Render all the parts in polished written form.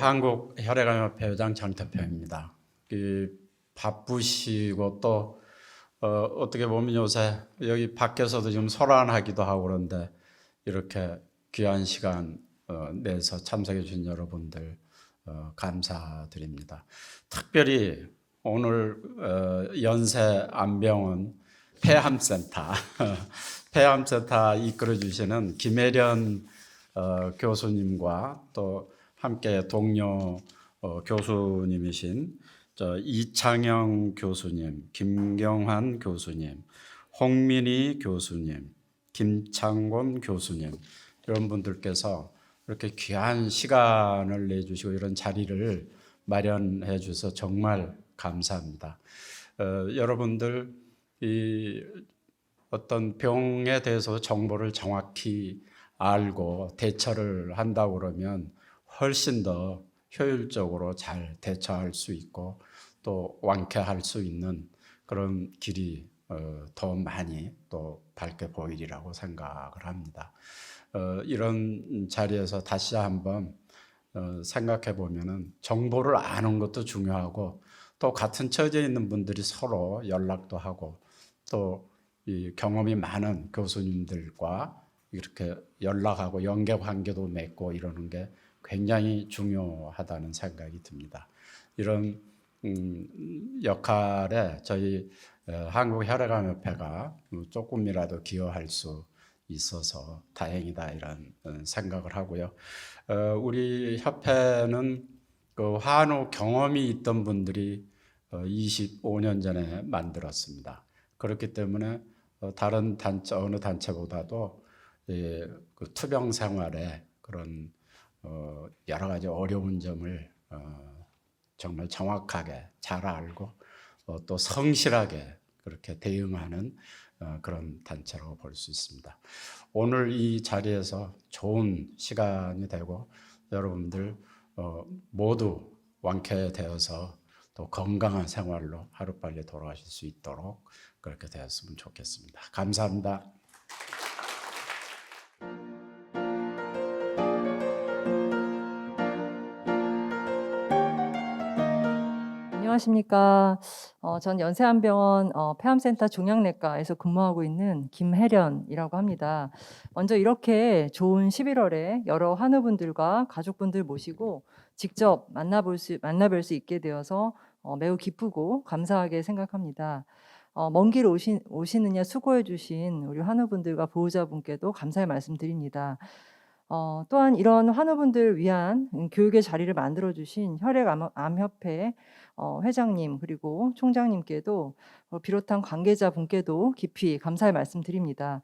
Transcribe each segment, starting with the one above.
한국혈액암협회 회장 장태표입니다. 바쁘시고 또 어떻게 보면 요새 여기 밖에서도 좀 소란하기도 하고 그런데 이렇게 귀한 시간 내서 참석해 주신 여러분들 감사드립니다. 특별히 오늘 연세안병원 폐암센터 폐암센터 이끌어 주시는 김혜련 교수님과 또 함께 동료 교수님이신 이창영 교수님, 김경환 교수님, 홍민희 교수님, 김창곤 교수님 이런 분들께서 이렇게 귀한 시간을 내주시고 이런 자리를 마련해 주셔서 정말 감사합니다. 여러분들 이 어떤 병에 대해서 정보를 정확히 알고 대처를 한다고 그러면 훨씬 더 효율적으로 잘 대처할 수 있고 또 완쾌할 수 있는 그런 길이 더 많이 또 밝게 보이리라고 생각을 합니다. 이런 자리에서 다시 한번 생각해 보면은 정보를 아는 것도 중요하고 또 같은 처지에 있는 분들이 서로 연락도 하고 또 이 경험이 많은 교수님들과 이렇게 연락하고 연계 관계도 맺고 이러는 게 굉장히 중요하다는 생각이 듭니다. 이런 역할에 저희 한국혈액암협회가 조금이라도 기여할 수 있어서 다행이다 이런 생각을 하고요. 우리 협회는 그 환우 경험이 있던 분들이 25년 전에 만들었습니다. 그렇기 때문에 다른 단체 어느 단체보다도 그 투병 생활에 그런 여러 가지 어려운 점을 정말 정확하게 잘 알고 또 성실하게 그렇게 대응하는 그런 단체라고 볼 수 있습니다. 오늘 이 자리에서 좋은 시간이 되고 여러분들 모두 완쾌되어서 또 건강한 생활로 하루빨리 돌아가실 수 있도록 그렇게 되었으면 좋겠습니다. 감사합니다. 안녕하십니까. 전 연세안병원 폐암센터 종양내과에서 근무하고 있는 김혜련이라고 합니다. 먼저 이렇게 좋은 11월에 여러 환우분들과 가족분들 모시고 직접 만나뵐 수 있게 되어서 매우 기쁘고 감사하게 생각합니다. 먼 길 오시느냐 수고해 주신 우리 환우분들과 보호자분께도 감사의 말씀드립니다. 또한 이런 환우분들 위한 교육의 자리를 만들어 주신 혈액암협회 회장님 그리고 총장님께도 비롯한 관계자분께도 깊이 감사의 말씀드립니다.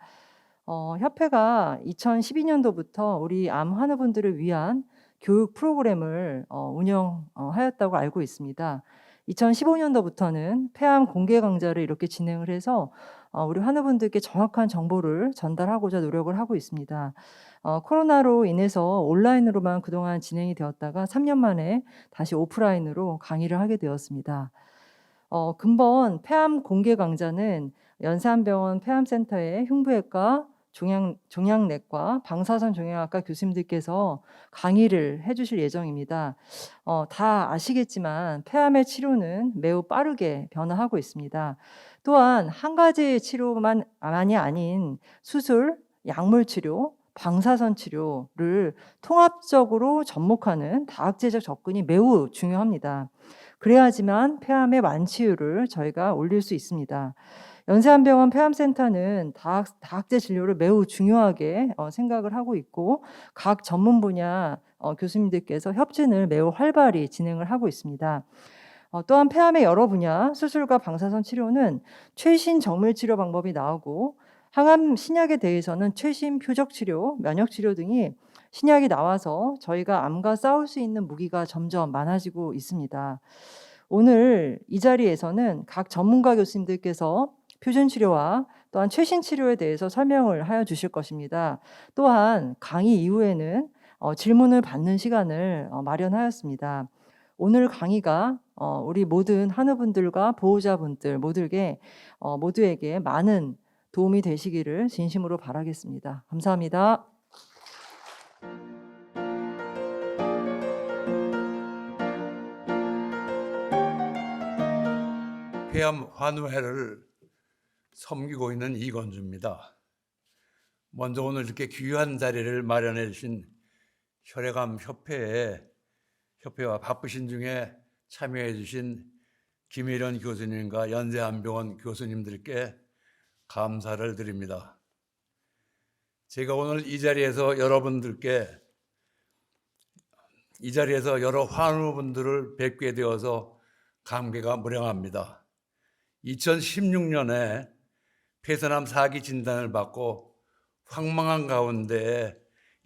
협회가 2012년도부터 우리 암 환우분들을 위한 교육 프로그램을 운영하였다고 알고 있습니다. 2015년도부터는 폐암 공개 강좌를 이렇게 진행을 해서 우리 환우분들께 정확한 정보를 전달하고자 노력을 하고 있습니다. 코로나로 인해서 온라인으로만 그동안 진행이 되었다가 3년 만에 다시 오프라인으로 강의를 하게 되었습니다. 근본 폐암 공개 강좌는 연세안병원 폐암센터의 흉부외과, 종양내과, 방사선 종양학과 교수님들께서 강의를 해주실 예정입니다. 다 아시겠지만 폐암의 치료는 매우 빠르게 변화하고 있습니다. 또한 한 가지 치료만이 아닌 수술, 약물 치료, 방사선 치료를 통합적으로 접목하는 다학제적 접근이 매우 중요합니다. 그래야지만 폐암의 완치율을 저희가 올릴 수 있습니다. 연세안병원 폐암센터는 다학제 진료를 매우 중요하게 생각을 하고 있고 각 전문 분야 교수님들께서 협진을 매우 활발히 진행을 하고 있습니다. 또한 폐암의 여러 분야, 수술과 방사선 치료는 최신 정밀 치료 방법이 나오고 항암 신약에 대해서는 최신 표적 치료, 면역 치료 등이 신약이 나와서 저희가 암과 싸울 수 있는 무기가 점점 많아지고 있습니다. 오늘 이 자리에서는 각 전문가 교수님들께서 표준 치료와 또한 최신 치료에 대해서 설명을 하여 주실 것입니다. 또한 강의 이후에는 질문을 받는 시간을 마련하였습니다. 오늘 강의가 우리 모든 환우분들과 보호자분들 모두에게 많은 도움이 되시기를 진심으로 바라겠습니다. 감사합니다. 폐암 환우회를 섬기고 있는 이건주입니다. 먼저 오늘 이렇게 귀한 자리를 마련해 주신 혈액암 협회와 바쁘신 중에 참여해 주신 김혜련 교수님과 연세암병원 교수님들께 감사를 드립니다. 제가 오늘 이 자리에서 여러 환우분들을 뵙게 되어서 감개가 무량합니다. 2016년에 폐선암 4기 진단을 받고 황망한 가운데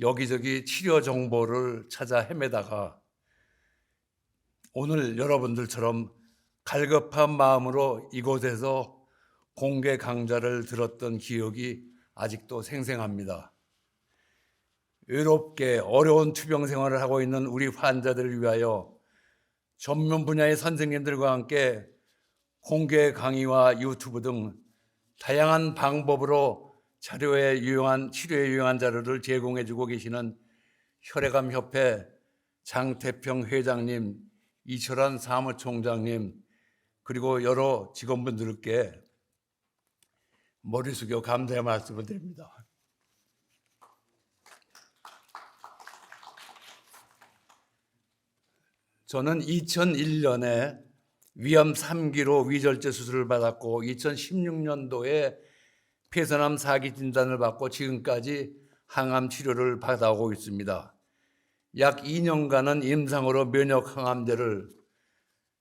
여기저기 치료 정보를 찾아 헤매다가 오늘 여러분들처럼 갈급한 마음으로 이곳에서 공개 강좌를 들었던 기억이 아직도 생생합니다. 외롭게 어려운 투병 생활을 하고 있는 우리 환자들을 위하여 전문 분야의 선생님들과 함께 공개 강의와 유튜브 등 다양한 방법으로 치료에 유용한 자료를 제공해 주고 계시는 혈액암 협회 장태평 회장님, 이철환 사무총장님, 그리고 여러 직원분들께 머리 숙여 감사의 말씀을 드립니다. 저는 2001년에 위암 3기로 위절제 수술을 받았고 2016년도에 폐선암 4기 진단을 받고 지금까지 항암 치료를 받아오고 있습니다. 약 2년간은 임상으로 면역 항암제를,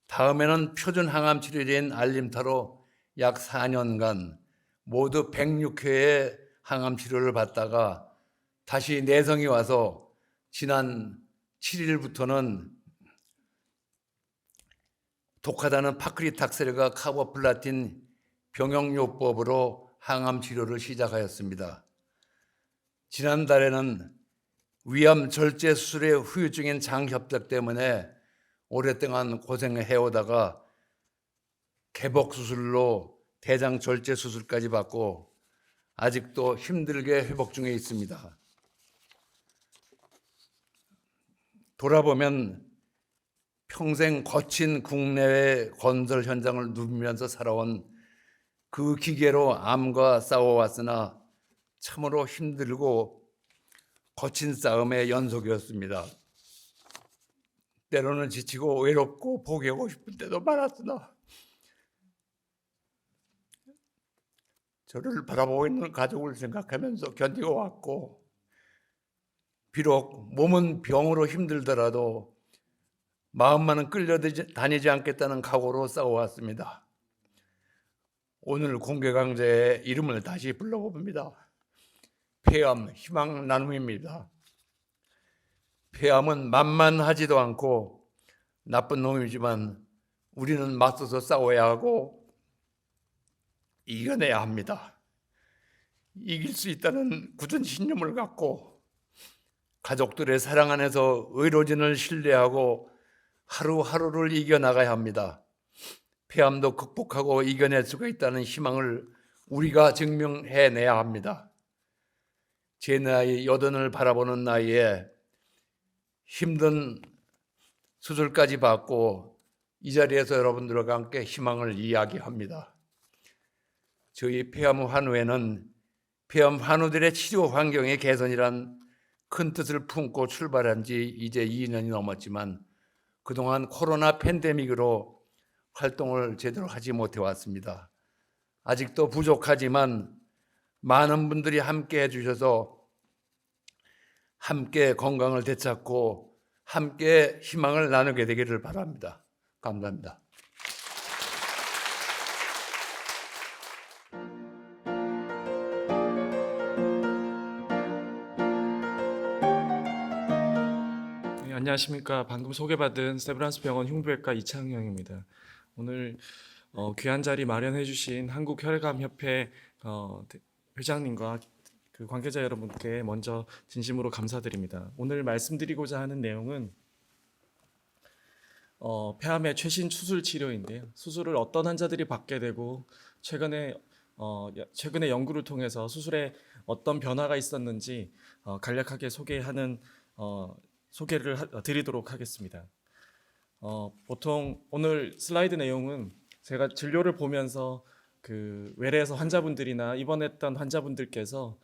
다음에는 표준 항암 치료제인 알림타로 약 4년간 모두 106회의 항암 치료를 받다가 다시 내성이 와서 지난 7일부터는 독하다는 파크리탁셀과 카보플라틴 병용요법으로 항암 치료를 시작하였습니다. 지난달에는 위암 절제 수술의 후유증인 장협작 때문에 오랫동안 고생을 해오다가 개복 수술로 대장 절제 수술까지 받고 아직도 힘들게 회복 중에 있습니다. 돌아보면 평생 거친 국내외 건설 현장을 누비면서 살아온 그 기계로 암과 싸워왔으나 참으로 힘들고 거친 싸움의 연속이었습니다. 때로는 지치고 외롭고 포기하고 싶을 때도 많았으나 저를 바라보고 있는 가족을 생각하면서 견디고 왔고, 비록 몸은 병으로 힘들더라도 마음만은 끌려다니지 않겠다는 각오로 싸워왔습니다. 오늘 공개 강좌의 이름을 다시 불러봅니다. 폐암 희망 나눔입니다. 폐암은 만만하지도 않고 나쁜 놈이지만 우리는 맞서서 싸워야 하고 이겨내야 합니다. 이길 수 있다는 굳은 신념을 갖고 가족들의 사랑 안에서 의료진을 신뢰하고 하루하루를 이겨나가야 합니다. 폐암도 극복하고 이겨낼 수가 있다는 희망을 우리가 증명해내야 합니다. 제 나이 80을 바라보는 나이에 힘든 수술까지 받고 이 자리에서 여러분들과 함께 희망을 이야기합니다. 저희 폐암 환우회는 폐암 환우들의 치료 환경의 개선이란 큰 뜻을 품고 출발한 지 이제 2년이 넘었지만 그동안 코로나 팬데믹으로 활동을 제대로 하지 못해 왔습니다. 아직도 부족하지만 많은 분들이 함께 해주셔서 함께 건강을 되찾고 함께 희망을 나누게 되기를 바랍니다. 감사합니다. 네, 안녕하십니까. 방금 소개받은 세브란스 병원 흉부외과 이창영입니다. 오늘 귀한 자리 마련해 주신 한국혈액암협회 회장님과 그 관계자 여러분께 먼저 진심으로 감사드립니다. 오늘 말씀드리고자 하는 내용은 폐암의 최신 수술 치료인데요. 수술을 어떤 환자들이 받게 되고 최근에 연구를 통해서 수술에 어떤 변화가 있었는지 간략하게 소개를 드리도록 하겠습니다. 보통 오늘 슬라이드 내용은 제가 진료를 보면서 그 외래에서 환자분들이나 입원했던 환자분들께서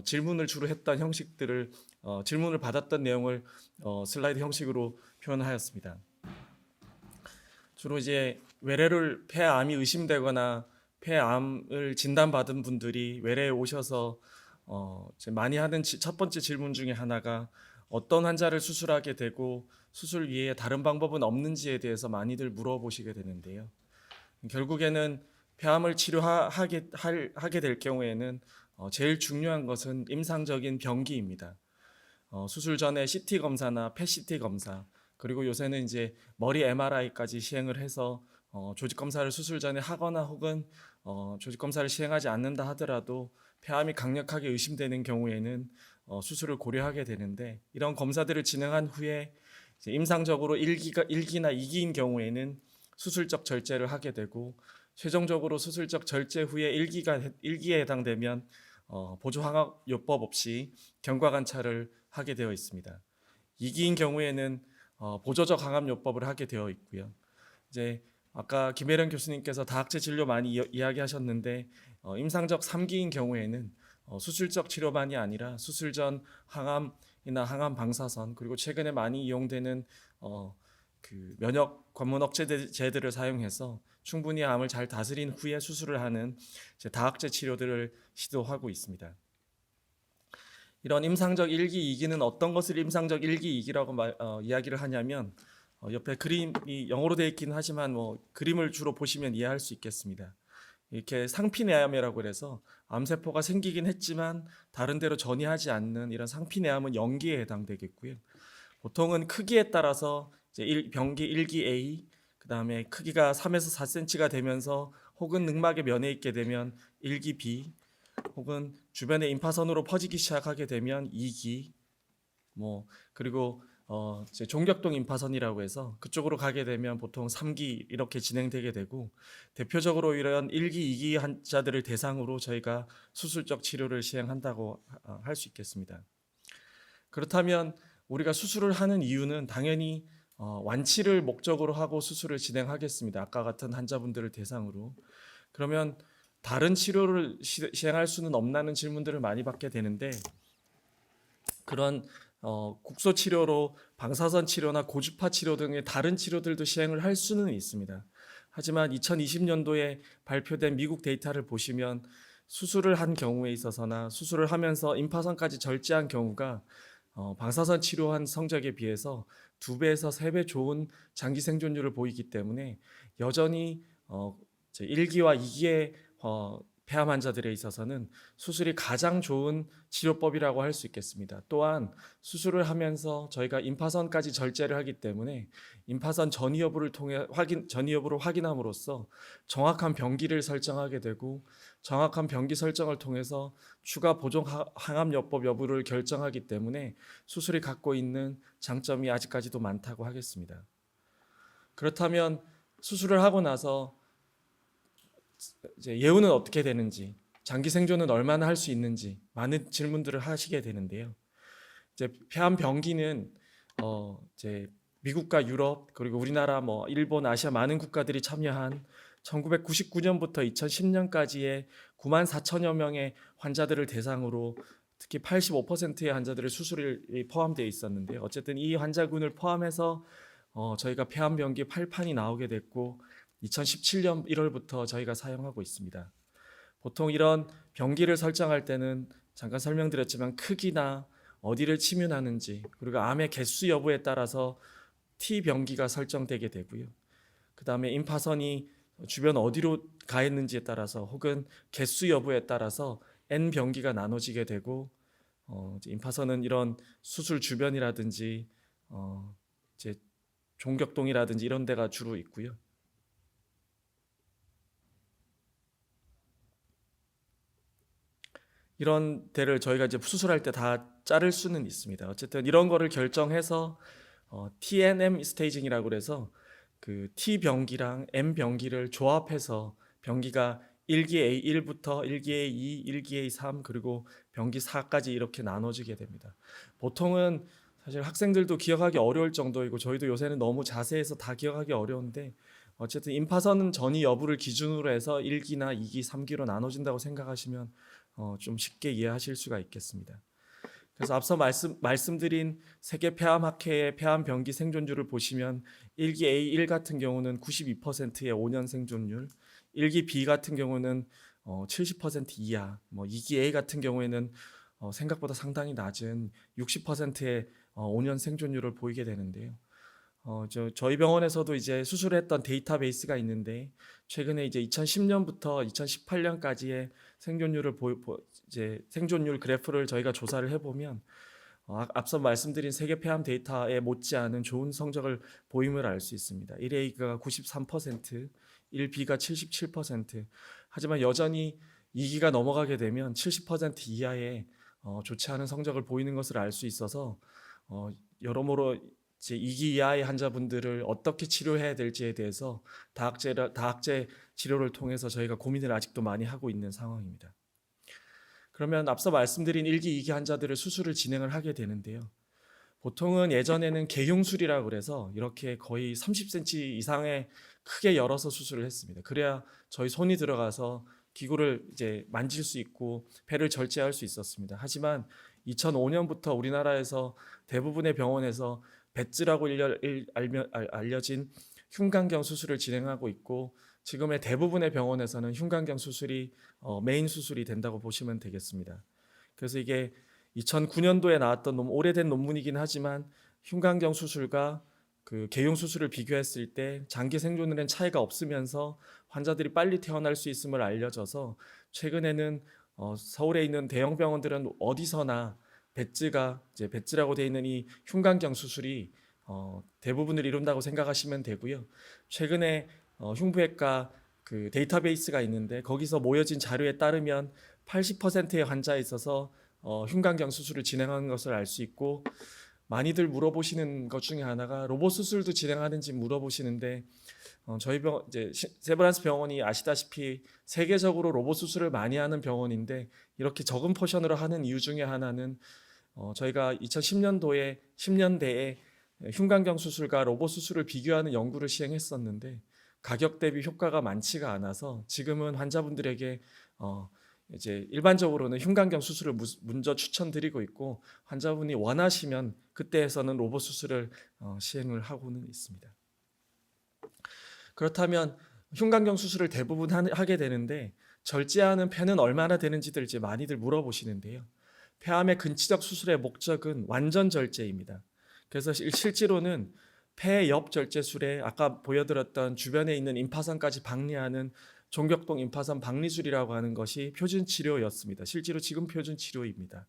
질문을 주로 했던 형식들을 질문을 받았던 내용을 슬라이드 형식으로 표현하였습니다. 주로 이제 외래를 폐암이 의심되거나 폐암을 진단받은 분들이 외래에 오셔서 이제 많이 하는 첫 번째 질문 중에 하나가 어떤 환자를 수술하게 되고 수술 이외에 다른 방법은 없는지에 대해서 많이들 물어보시게 되는데요. 결국에는 폐암을 치료하게 될 경우에는 제일 중요한 것은 임상적인 병기입니다. 수술 전에 CT 검사나 PET-CT 검사, 그리고 요새는 이제 머리 MRI까지 시행을 해서 조직 검사를 수술 전에 하거나 혹은 조직 검사를 시행하지 않는다 하더라도 폐암이 강력하게 의심되는 경우에는 수술을 고려하게 되는데, 이런 검사들을 진행한 후에 이제 임상적으로 1기나 2기인 경우에는 수술적 절제를 하게 되고, 최종적으로 수술적 절제 후에 1기에 해당되면 보조항암요법 없이 경과 관찰을 하게 되어 있습니다. 2기인 경우에는 보조적 항암요법을 하게 되어 있고요. 이제 아까 김혜련 교수님께서 다학제 진료 많이 이야기하셨는데, 임상적 3기인 경우에는 수술적 치료만이 아니라 수술 전 항암이나 항암 방사선, 그리고 최근에 많이 이용되는 그 면역 관문 억제제들을 사용해서 충분히 암을 잘 다스린 후에 수술을 하는 이제 다학제 치료들을 시도하고 있습니다. 이런 임상적 1기, 2기는 어떤 것을 임상적 1기, 2기라고 이야기를 하냐면, 옆에 그림이 영어로 되어 있긴 하지만 그림을 주로 보시면 이해할 수 있겠습니다. 이렇게 상피내암이라고 그래서 암세포가 생기긴 했지만 다른 데로 전이하지 않는 이런 상피내암은 0기에 해당되겠고요. 보통은 크기에 따라서 이제 병기 1기 A, 그 다음에 크기가 3에서 4cm가 되면서 혹은 늑막에 면해 있게 되면 1기 B, 혹은 주변에 임파선으로 퍼지기 시작하게 되면 2기, 그리고 이제 종격동 임파선이라고 해서 그쪽으로 가게 되면 보통 3기 이렇게 진행되게 되고, 대표적으로 이런 1기, 2기 환자들을 대상으로 저희가 수술적 치료를 시행한다고 할 수 있겠습니다. 그렇다면 우리가 수술을 하는 이유는 당연히 완치를 목적으로 하고 수술을 진행하겠습니다. 아까 같은 환자분들을 대상으로. 그러면 다른 치료를 시행할 수는 없나는 질문들을 많이 받게 되는데, 그런 국소 치료로 방사선 치료나 고주파 치료 등의 다른 치료들도 시행을 할 수는 있습니다. 하지만 2020년도에 발표된 미국 데이터를 보시면 수술을 한 경우에 있어서나 수술을 하면서 임파선까지 절제한 경우가 방사선 치료한 성적에 비해서 2배에서 3배 좋은 장기 생존율을 보이기 때문에 여전히 1기와 2기의 폐암 환자들에 있어서는 수술이 가장 좋은 치료법이라고 할 수 있겠습니다. 또한 수술을 하면서 저희가 임파선까지 절제를 하기 때문에 임파선 전이 여부를 확인함으로써 정확한 병기를 설정하게 되고, 정확한 병기 설정을 통해서 추가 보조 항암요법 여부를 결정하기 때문에 수술이 갖고 있는 장점이 아직까지도 많다고 하겠습니다. 그렇다면 수술을 하고 나서 이제 예후는 어떻게 되는지, 장기 생존은 얼마나 할 수 있는지 많은 질문들을 하시게 되는데요. 이제 폐암 병기는 이제 미국과 유럽, 그리고 우리나라, 일본, 아시아 많은 국가들이 참여한 1999년부터 2010년까지의 94,000여 명의 환자들을 대상으로 특히 85%의 환자들의 수술이 포함되어 있었는데, 어쨌든 이 환자군을 포함해서 저희가 폐암 병기 8판이 나오게 됐고 2017년 1월부터 저희가 사용하고 있습니다. 보통 이런 병기를 설정할 때는 잠깐 설명드렸지만 크기나 어디를 침윤하는지, 그리고 암의 개수 여부에 따라서 T 병기가 설정되게 되고요. 그 다음에 임파선이 주변 어디로 가 있는지에 따라서 혹은 개수 여부에 따라서 N 병기가 나눠지게 되고, 임파선은 이런 수술 주변이라든지 이제 종격동이라든지 이런 데가 주로 있고요. 이런 데를 저희가 이제 수술할 때 다 자를 수는 있습니다. 어쨌든 이런 거를 결정해서 TNM 스테이징이라고 그래서 그 T 병기랑 M 병기를 조합해서 병기가 1기 A1부터 1기 A2, 1기 A3 그리고 병기 4까지 이렇게 나눠지게 됩니다. 보통은 사실 학생들도 기억하기 어려울 정도이고 저희도 요새는 너무 자세해서 다 기억하기 어려운데 어쨌든 임파선은 전이 여부를 기준으로 해서 1기나 2기, 3기로 나눠진다고 생각하시면 좀 쉽게 이해하실 수가 있겠습니다. 그래서 앞서 말씀드린 세계 폐암학회의 폐암 병기 생존율을 보시면 1기 A1 같은 경우는 92%의 5년 생존율, 1기 B 같은 경우는 70% 이하, 2기 A 같은 경우에는 생각보다 상당히 낮은 60%의 5년 생존율을 보이게 되는데요. 저희 병원에서도 이제 수술을 했던 데이터베이스가 있는데 최근에 이제 2010년부터 2018년까지의 생존율을 이제 생존율 그래프를 저희가 조사를 해보면 앞서 말씀드린 세계 폐암 데이터에 못지않은 좋은 성적을 보임을 알 수 있습니다. 1A가 93%, 1B가 77%. 하지만 여전히 2기가 넘어가게 되면 70% 이하의 좋지 않은 성적을 보이는 것을 알 수 있어서 여러모로 이제 2기 이하의 환자분들을 어떻게 치료해야 될지에 대해서 다학제 치료를 통해서 저희가 고민을 아직도 많이 하고 있는 상황입니다. 그러면 앞서 말씀드린 1기, 2기 환자들을 수술을 진행을 하게 되는데요. 보통은 예전에는 개흉술이라고 그래서 이렇게 거의 30cm 이상의 크게 열어서 수술을 했습니다. 그래야 저희 손이 들어가서 기구를 이제 만질 수 있고 폐를 절제할 수 있었습니다. 하지만 2005년부터 우리나라에서 대부분의 병원에서 배즈라고 알려진 흉곽경 수술을 진행하고 있고 지금의 대부분의 병원에서는 흉곽경 수술이 메인 수술이 된다고 보시면 되겠습니다. 그래서 이게 2009년도에 나왔던 오래된 논문이긴 하지만 흉곽경 수술과 그 개용 수술을 비교했을 때 장기 생존율엔 차이가 없으면서 환자들이 빨리 퇴원할 수 있음을 알려져서 최근에는 서울에 있는 대형 병원들은 어디서나 배즈라고 되어 있는 이 흉곽경 수술이 대부분을 이룬다고 생각하시면 되고요. 최근에 흉부외과 그 데이터베이스가 있는데 거기서 모여진 자료에 따르면 80%의 환자에 있어서 흉곽경 수술을 진행하는 것을 알 수 있고 많이들 물어보시는 것 중에 하나가 로봇 수술도 진행하는지 물어보시는데 저희 병원 이제 세브란스 병원이 아시다시피 세계적으로 로봇 수술을 많이 하는 병원인데 이렇게 적은 포션으로 하는 이유 중에 하나는 저희가 10년대에 흉곽경 수술과 로봇 수술을 비교하는 연구를 시행했었는데 가격 대비 효과가 많지가 않아서 지금은 환자분들에게 이제 일반적으로는 흉곽경 수술을 먼저 추천드리고 있고 환자분이 원하시면 그때에서는 로봇 수술을 시행을 하고는 있습니다. 그렇다면 흉곽경 수술을 대부분 하게 되는데 절제하는 폐는 얼마나 되는지들 이제 많이들 물어보시는데요. 폐암의 근치적 수술의 목적은 완전 절제입니다. 그래서 실제로는 폐 옆 절제술에 아까 보여드렸던 주변에 있는 임파선까지 박리하는 종격동 임파선 박리술이라고 하는 것이 표준 치료였습니다. 실제로 지금 표준 치료입니다.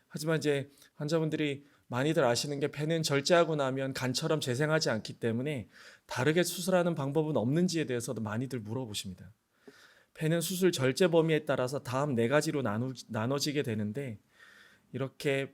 하지만 이제 환자분들이 많이들 아시는 게 폐는 절제하고 나면 간처럼 재생하지 않기 때문에 다르게 수술하는 방법은 없는지에 대해서도 많이들 물어보십니다. 폐는 수술 절제 범위에 따라서 다음 4가지로 나눠지게 되는데 이렇게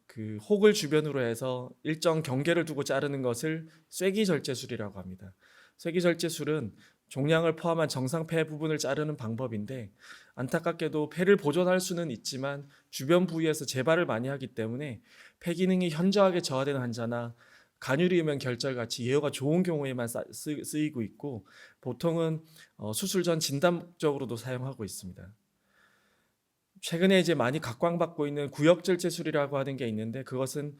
그 혹을 주변으로 해서 일정 경계를 두고 자르는 것을 쐐기 절제술이라고 합니다. 쐐기 절제술은 종양을 포함한 정상 폐 부분을 자르는 방법인데 안타깝게도 폐를 보존할 수는 있지만 주변 부위에서 재발을 많이 하기 때문에 폐 기능이 현저하게 저하된 환자나 간유리음형 결절같이 예후가 좋은 경우에만 쓰이고 있고 보통은 수술 전 진단 목적으로도 사용하고 있습니다. 최근에 이제 많이 각광받고 있는 구역절제술이라고 하는 게 있는데 그것은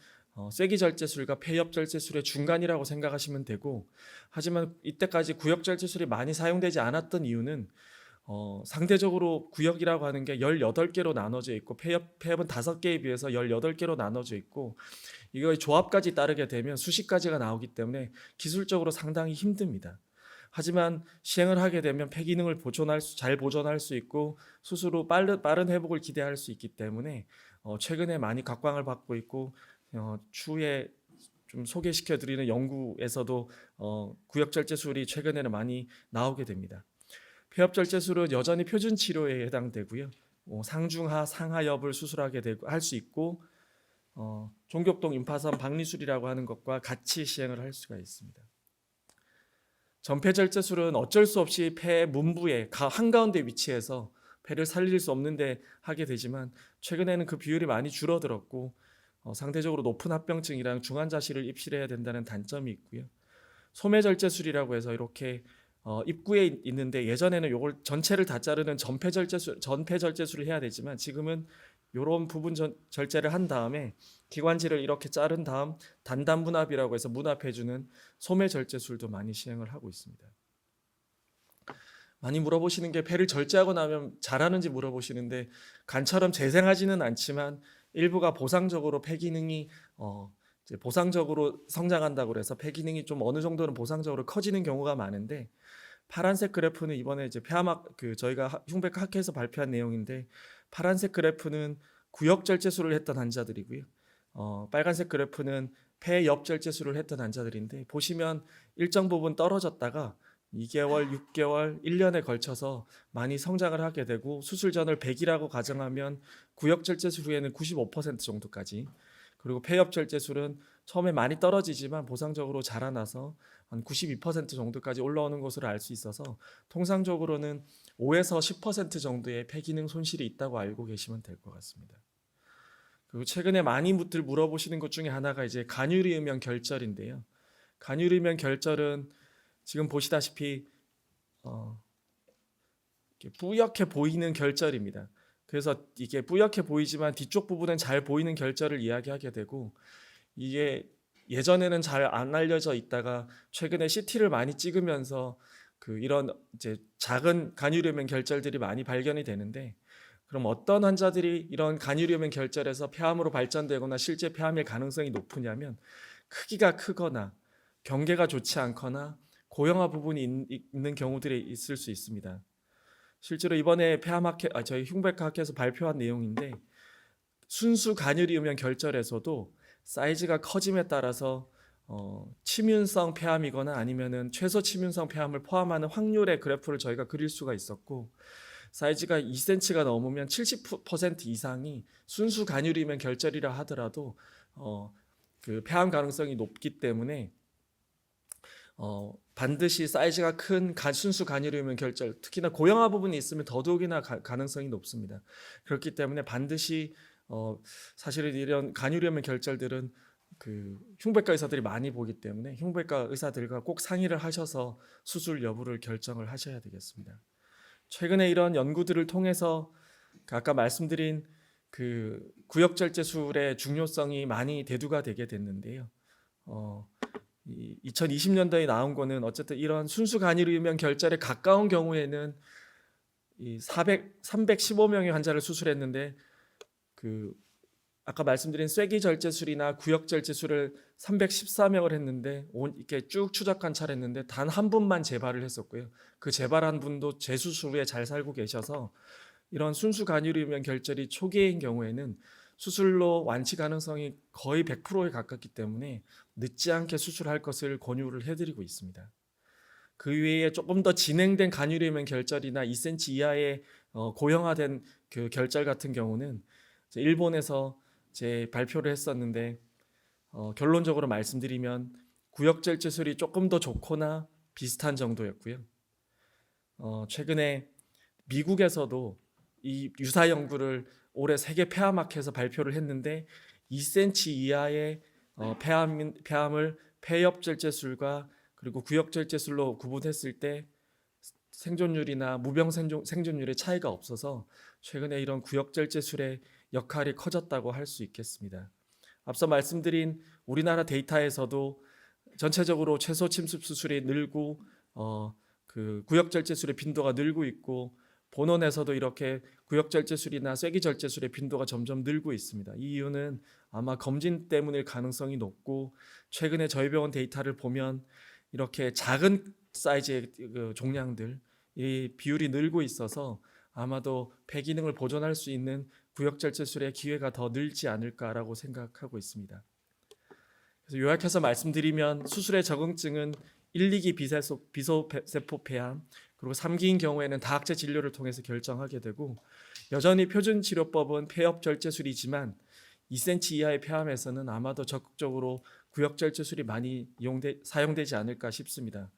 쐐기절제술과 폐엽절제술의 중간이라고 생각하시면 되고 하지만 이때까지 구역절제술이 많이 사용되지 않았던 이유는 상대적으로 구역이라고 하는 게 18개로 나눠져 있고 폐엽은 5개에 비해서 18개로 나눠져 있고 이거의 조합까지 따르게 되면 수십 가지가 나오기 때문에 기술적으로 상당히 힘듭니다. 하지만 시행을 하게 되면 폐 기능을 잘 보존할 수 있고 수술 후 빠른 회복을 기대할 수 있기 때문에 최근에 많이 각광을 받고 있고 추후에 좀 소개시켜 드리는 연구에서도 구역절제술이 최근에는 많이 나오게 됩니다. 폐엽절제술은 여전히 표준 치료에 해당되고요. 상중하, 상하엽을 수술하게 되고 할 수 있고 종격동 임파선 박리술이라고 하는 것과 같이 시행을 할 수가 있습니다. 전폐절제술은 어쩔 수 없이 폐 문부의 한가운데 위치해서 폐를 살릴 수 없는데 하게 되지만 최근에는 그 비율이 많이 줄어들었고 상대적으로 높은 합병증이랑 중환자실을 입실해야 된다는 단점이 있고요. 소매절제술이라고 해서 이렇게 입구에 있는데 예전에는 요걸 전체를 다 자르는 전폐 절제술을 해야 되지만 지금은 요런 부분 절제를 한 다음에 기관지를 이렇게 자른 다음 단단 문합이라고 해서 문합해 주는 소매 절제술도 많이 시행을 하고 있습니다. 많이 물어보시는 게 폐를 절제하고 나면 자라는지 물어보시는데 간처럼 재생하지는 않지만 일부가 보상적으로 폐 기능이 이제 보상적으로 성장한다고 그래서 폐 기능이 좀 어느 정도는 보상적으로 커지는 경우가 많은데, 파란색 그래프는 이번에 이제 폐암학 저희가 흉부외과 학회에서 발표한 내용인데, 파란색 그래프는 구역 절제술을 했던 환자들이고요. 빨간색 그래프는 폐 옆 절제술을 했던 환자들인데, 보시면 일정 부분 떨어졌다가 2개월, 6개월, 1년에 걸쳐서 많이 성장을 하게 되고, 수술 전을 100이라고 가정하면 구역 절제술 후에는 95% 정도까지, 그리고 폐엽 절제술은 처음에 많이 떨어지지만 보상적으로 자라나서 한 92% 정도까지 올라오는 것으로 알 수 있어서 통상적으로는 5에서 10% 정도의 폐 기능 손실이 있다고 알고 계시면 될 것 같습니다. 그리고 최근에 많이 물어보시는 것 중에 하나가 이제 간유리음형 결절인데요. 간유리음형 결절은 지금 보시다시피 이렇게 뿌옇게 보이는 결절입니다. 그래서 이게 뿌옇게 보이지만 뒤쪽 부분은 잘 보이는 결절을 이야기하게 되고, 이게 예전에는 잘 안 알려져 있다가 최근에 CT를 많이 찍으면서 이런 이제 작은 간유리음형 결절들이 많이 발견이 되는데, 그럼 어떤 환자들이 이런 간유리음형 결절에서 폐암으로 발전되거나 실제 폐암일 가능성이 높으냐면, 크기가 크거나 경계가 좋지 않거나 고형화 부분이 있는 경우들이 있을 수 있습니다. 실제로 이번에 저희 흉부외과 학회에서 발표한 내용인데, 순수 간유리음형 결절에서도 사이즈가 커짐에 따라서 치문성 폐암이거나 아니면은 최소 치문성 폐암을 포함하는 확률의 그래프를 저희가 그릴 수가 있었고, 사이즈가 2cm가 넘으면 70% 이상이 순수 간유리음형 결절이라 하더라도 폐암 가능성이 높기 때문에 반드시 사이즈가 큰 순수 간유리음형 결절, 특히나 고형화 부분이 있으면 더더욱이나 가능성이 높습니다. 그렇기 때문에 반드시 사실은 이런 간유리음형 결절들은 흉부외과 의사들이 많이 보기 때문에 흉부외과 의사들과 꼭 상의를 하셔서 수술 여부를 결정을 하셔야 되겠습니다. 최근에 이런 연구들을 통해서 아까 말씀드린 구역절제술의 중요성이 많이 대두가 되게 됐는데요. 2020년도에 나온 거는 어쨌든 이런 순수 간유리음형 결절에 가까운 경우에는 315명의 환자를 수술했는데, 아까 말씀드린 쐐기절제술이나 구역절제술을 314명을 했는데, 이렇게 쭉 추적한 차를 했는데 단 한 분만 재발을 했었고요. 그 재발한 분도 재수술 후에 잘 살고 계셔서, 이런 순수 간유리음형 결절이 초기인 경우에는 수술로 완치 가능성이 거의 100%에 가깝기 때문에 늦지 않게 수술할 것을 권유를 해드리고 있습니다. 그 외에 조금 더 진행된 간유리음형 결절이나 2cm 이하의 고형화된 결절 같은 경우는 일본에서 발표를 했었는데, 결론적으로 말씀드리면 구역절제술이 조금 더 좋거나 비슷한 정도였고요. 최근에 미국에서도 이 유사 연구를 올해 세계 폐암학회에서 발표를 했는데, 2cm 이하의 폐암을 폐엽절제술과 그리고 구역절제술로 구분했을 때 생존율이나 무병 생존율의 차이가 없어서 최근에 이런 구역절제술의 역할이 커졌다고 할 수 있겠습니다. 앞서 말씀드린 우리나라 데이터에서도 전체적으로 최소 침습 수술이 늘고 구역절제술의 빈도가 늘고 있고, 본원에서도 이렇게 구역절제술이나 쐐기절제술의 빈도가 점점 늘고 있습니다. 이 이유는 아마 검진 때문일 가능성이 높고, 최근에 저희 병원 데이터를 보면 이렇게 작은 사이즈의 종양들, 이 비율이 늘고 있어서 아마도 폐 기능을 보존할 수 있는 구역절제술의 기회가 더 늘지 않을까라고 생각하고 있습니다. 그래서 요약해서 말씀드리면, 수술의 적응증은 1, 2기 비소세포 폐암, 그리고 3기인 경우에는 다학제 진료를 통해서 결정하게 되고, 여전히 표준 치료법은 폐엽 절제술이지만 2cm 이하의 폐암에서는 아마도 적극적으로 구역절제술이 많이 사용되지 않을까 싶습니다.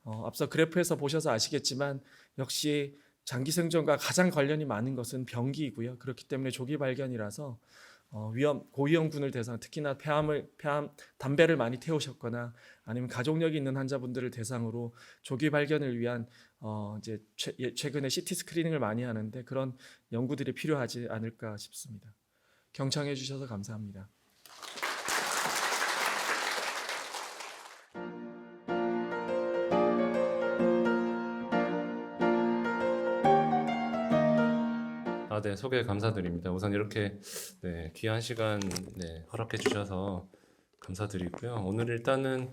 앞서 그래프에서 보셔서 아시겠지만 역시 장기 생존과 가장 관련이 많은 것은 병기이고요. 그렇기 때문에 조기 발견이라서 고위험군을 대상, 특히나 담배를 많이 태우셨거나 아니면 가족력이 있는 환자분들을 대상으로 조기 발견을 위한 이제 최근에 CT 스크리닝을 많이 하는데 그런 연구들이 필요하지 않을까 싶습니다. 경청해 주셔서 감사합니다. 네, 소개 감사드립니다. 우선 이렇게 귀한 시간 허락해 주셔서 감사드리고요. 오늘 일단은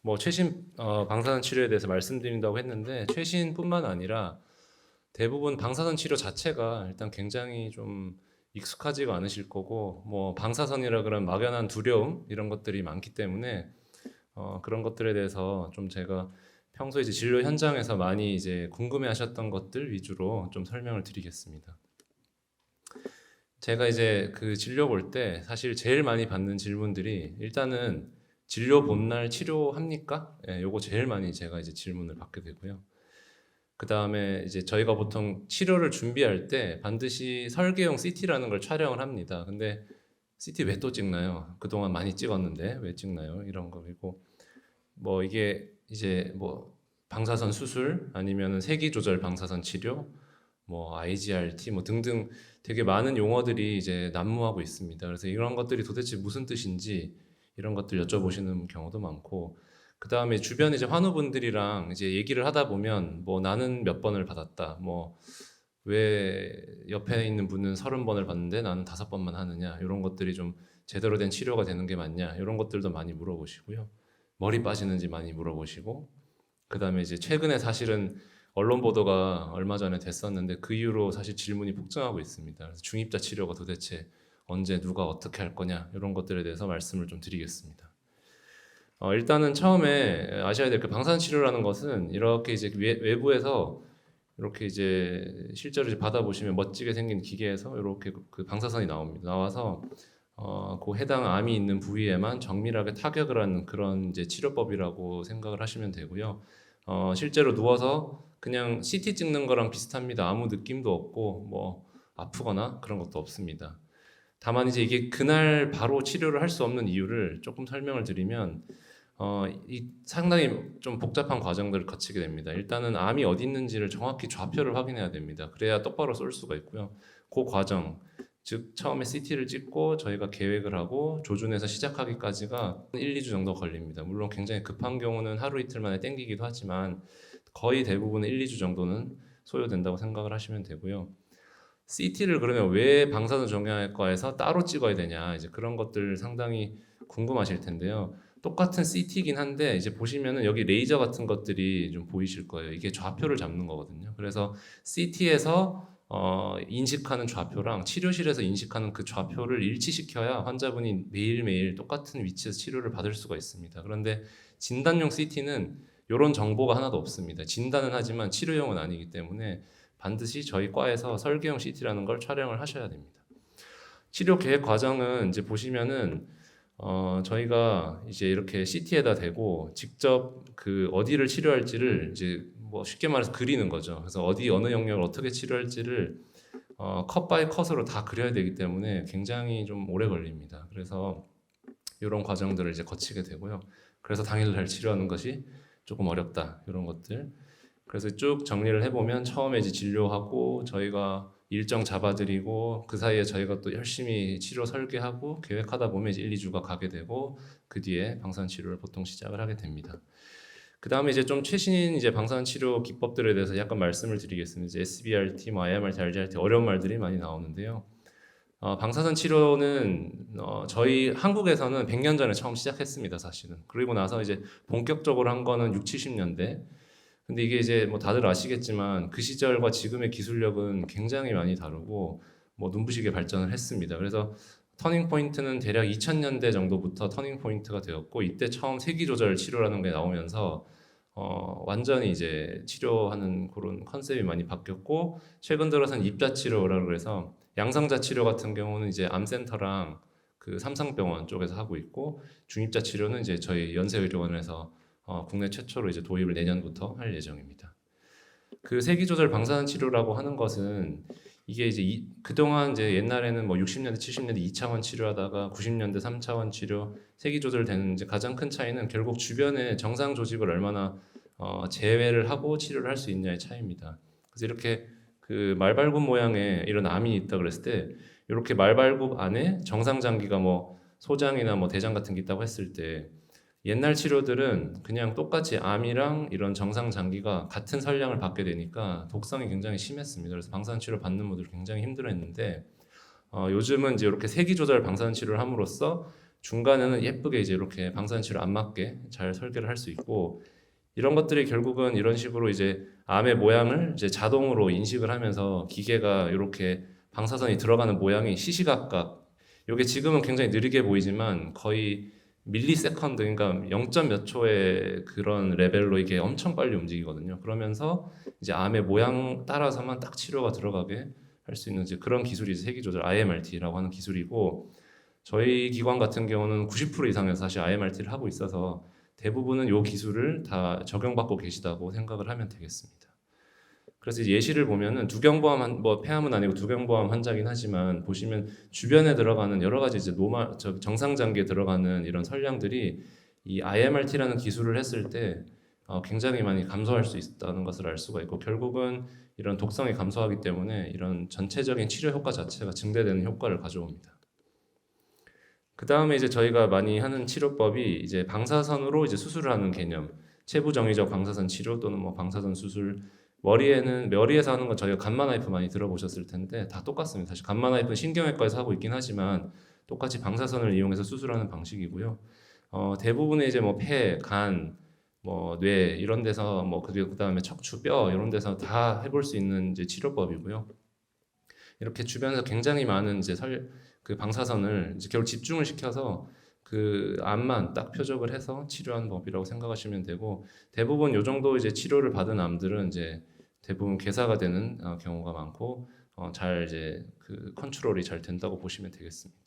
뭐 최신 방사선 치료에 대해서 말씀드린다고 했는데 최신뿐만 아니라 대부분 방사선 치료 자체가 일단 굉장히 좀 익숙하지가 않으실 거고 뭐 방사선이라 그런 막연한 두려움 이런 것들이 많기 때문에 그런 것들에 대해서 좀 제가 평소에 이제 진료 현장에서 많이 이제 궁금해하셨던 것들 위주로 좀 설명을 드리겠습니다. 제가 이제 그 진료 볼 때 사실 제일 많이 받는 질문들이 일단은 진료 본 날 치료합니까? 요거 제일 많이 제가 이제 질문을 받게 되고요. 그 다음에 이제 저희가 보통 치료를 준비할 때 반드시 설계용 CT라는 걸 촬영을 합니다. 근데 CT 왜 또 찍나요? 그동안 많이 찍었는데 왜 찍나요? 이런 거고 뭐 이게 이제 뭐 방사선 수술 아니면은 세기 조절 방사선 치료 뭐 IGRT 뭐 등등 되게 많은 용어들이 이제 난무하고 있습니다. 그래서 이런 것들이 도대체 무슨 뜻인지 이런 것들 여쭤보시는 경우도 많고 그 다음에 주변 이제 환우분들이랑 이제 얘기를 하다 보면 뭐 나는 몇 번을 받았다 뭐 왜 옆에 있는 분은 30번을 받는데 나는 5번만 하느냐 이런 것들이 좀 제대로 된 치료가 되는 게 맞냐 이런 것들도 많이 물어보시고요. 머리 빠지는지 많이 물어보시고 그 다음에 이제 최근에 사실은 언론 보도가 얼마 전에 됐었는데 그 이후로 사실 질문이 폭증하고 있습니다. 그래서 중입자 치료가 도대체 언제 누가 어떻게 할 거냐 이런 것들에 대해서 말씀을 좀 드리겠습니다. 일단은 처음에 아셔야 될 그 방사선 치료라는 것은 이렇게 이제 외부에서 이렇게 이제 실제로 이제 받아보시면 멋지게 생긴 기계에서 이렇게 그 방사선이 나옵니다. 나와서 그 해당 암이 있는 부위에만 정밀하게 타격을 하는 그런 이제 치료법이라고 생각을 하시면 되고요. 실제로 누워서 그냥 CT 찍는 거랑 비슷합니다. 아무 느낌도 없고 뭐 아프거나 그런 것도 없습니다. 다만 이제 이게 그날 바로 치료를 할 수 없는 이유를 조금 설명을 드리면 이 상당히 좀 복잡한 과정들을 거치게 됩니다. 일단은 암이 어디 있는지를 정확히 좌표를 확인해야 됩니다. 그래야 똑바로 쏠 수가 있고요. 그 과정, 즉 처음에 CT를 찍고 저희가 계획을 하고 조준해서 시작하기까지가 1, 2주 정도 걸립니다. 물론 굉장히 급한 경우는 하루 이틀 만에 땡기기도 하지만 거의 대부분 1, 2주 정도는 소요된다고 생각을 하시면 되고요. CT를 그러면 왜 방사선 종양외과에서 따로 찍어야 되냐 이제 그런 것들 상당히 궁금하실 텐데요. 똑같은 CT이긴 한데 이제 보시면은 여기 레이저 같은 것들이 좀 보이실 거예요. 이게 좌표를 잡는 거거든요. 그래서 CT에서 인식하는 좌표랑 치료실에서 인식하는 그 좌표를 일치시켜야 환자분이 매일매일 똑같은 위치에서 치료를 받을 수가 있습니다. 그런데 진단용 CT는 이런 정보가 하나도 없습니다. 진단은 하지만 치료용은 아니기 때문에 반드시 저희 과에서 설계용 CT라는 걸 촬영을 하셔야 됩니다. 치료 계획 과정은 이제 보시면은 저희가 이제 이렇게 CT에다 대고 직접 그 어디를 치료할지를 이제 뭐 쉽게 말해서 그리는 거죠. 그래서 어느 영역을 어떻게 치료할지를 컷 바이 컷으로 다 그려야 되기 때문에 굉장히 좀 오래 걸립니다. 그래서 이런 과정들을 이제 거치게 되고요. 그래서 당일날 치료하는 것이 조금 어렵다 이런 것들. 그래서 쭉 정리를 해보면 처음에 이제 진료하고 저희가 일정 잡아드리고 그 사이에 저희가 또 열심히 치료 설계하고 계획하다 보면 이제 1, 2주가 가게 되고 그 뒤에 방사선 치료를 보통 시작을 하게 됩니다. 그 다음에 이제 좀 최신 이제 방사선 치료 기법들에 대해서 약간 말씀을 드리겠습니다. 이제 SBRT, 뭐 IMRT, RGRT 어려운 말들이 많이 나오는데요. 방사선 치료는 저희 한국에서는 100년 전에 처음 시작했습니다, 사실은. 그리고 나서 이제 본격적으로 한 거는 6, 70년대. 근데 이게 이제 뭐 다들 아시겠지만 그 시절과 지금의 기술력은 굉장히 많이 다르고 뭐 눈부시게 발전을 했습니다. 그래서 터닝 포인트는 대략 2000년대 정도부터 터닝 포인트가 되었고 이때 처음 세기 조절 치료라는 게 나오면서 완전히 이제 치료하는 그런 컨셉이 많이 바뀌었고 최근 들어서는 입자 치료라고 해서 양성자 치료 같은 경우는 이제 암센터랑 그 삼성병원 쪽에서 하고 있고 중입자 치료는 이제 저희 연세의료원에서 국내 최초로 이제 도입을 내년부터 할 예정입니다. 그 세기 조절 방사선 치료라고 하는 것은 이게 이제 그동안 이제 옛날에는 뭐 60년대, 70년대 2차원 치료하다가 90년대 3차원 치료 세기 조절되는 이제 가장 큰 차이는 결국 주변에 정상 조직을 얼마나 제외를 하고 치료를 할 수 있냐의 차이입니다. 그래서 이렇게 그 말발굽 모양의 이런 암이 있다 그랬을 때 이렇게 말발굽 안에 정상 장기가 뭐 소장이나 뭐 대장 같은 게 있다고 했을 때 옛날 치료들은 그냥 똑같이 암이랑 이런 정상 장기가 같은 설량을 받게 되니까 독성이 굉장히 심했습니다. 그래서 방사선 치료 받는 분들 굉장히 힘들어했는데 요즘은 이제 이렇게 세기 조절 방사선 치료를 함으로써 중간에는 예쁘게 이제 이렇게 방사선 치료 안 맞게 잘 설계를 할 수 있고 이런 것들이 결국은 이런 식으로 이제 암의 모양을 이제 자동으로 인식을 하면서 기계가 이렇게 방사선이 들어가는 모양이 시시각각 이게 지금은 굉장히 느리게 보이지만 거의 밀리세컨드 그러니까 0. 몇 초의 그런 레벨로 이게 엄청 빨리 움직이거든요. 그러면서 이제 암의 모양 따라서만 딱 치료가 들어가게 할 수 있는 이제 그런 기술이 이제 세기 조절 IMRT라고 하는 기술이고 저희 기관 같은 경우는 90% 이상에서 사실 IMRT를 하고 있어서 대부분은 이 기술을 다 적용받고 계시다고 생각을 하면 되겠습니다. 그래서 이제 예시를 보면은 두경보암 뭐 폐암은 아니고 두경보암 환자긴 하지만 보시면 주변에 들어가는 여러 가지 이제 정상 장기에 들어가는 이런 설량들이 이 IMRT라는 기술을 했을 때 굉장히 많이 감소할 수 있다는 것을 알 수가 있고 결국은 이런 독성이 감소하기 때문에 이런 전체적인 치료 효과 자체가 증대되는 효과를 가져옵니다. 그 다음에 이제 저희가 많이 하는 치료법이 이제 방사선으로 이제 수술을 하는 개념, 체부정의적 방사선 치료 또는 뭐 방사선 수술. 머리에서 하는 건 저희가 감마 나이프 많이 들어보셨을 텐데 다 똑같습니다. 사실 감마 나이프는 신경외과에서 하고 있긴 하지만 똑같이 방사선을 이용해서 수술하는 방식이고요. 대부분의 이제 뭐 폐, 간, 뭐 뇌 이런 데서 뭐 그다음에 척추, 뼈 이런 데서 다 해볼 수 있는 이제 치료법이고요. 이렇게 주변에서 굉장히 많은 이제 그 방사선을 이제 결국 집중을 시켜서 그 암만 딱 표적을 해서 치료하는 법이라고 생각하시면 되고 대부분 요 정도 이제 치료를 받은 암들은 이제 대부분 괴사가 되는 경우가 많고 잘 이제 그 컨트롤이 잘 된다고 보시면 되겠습니다.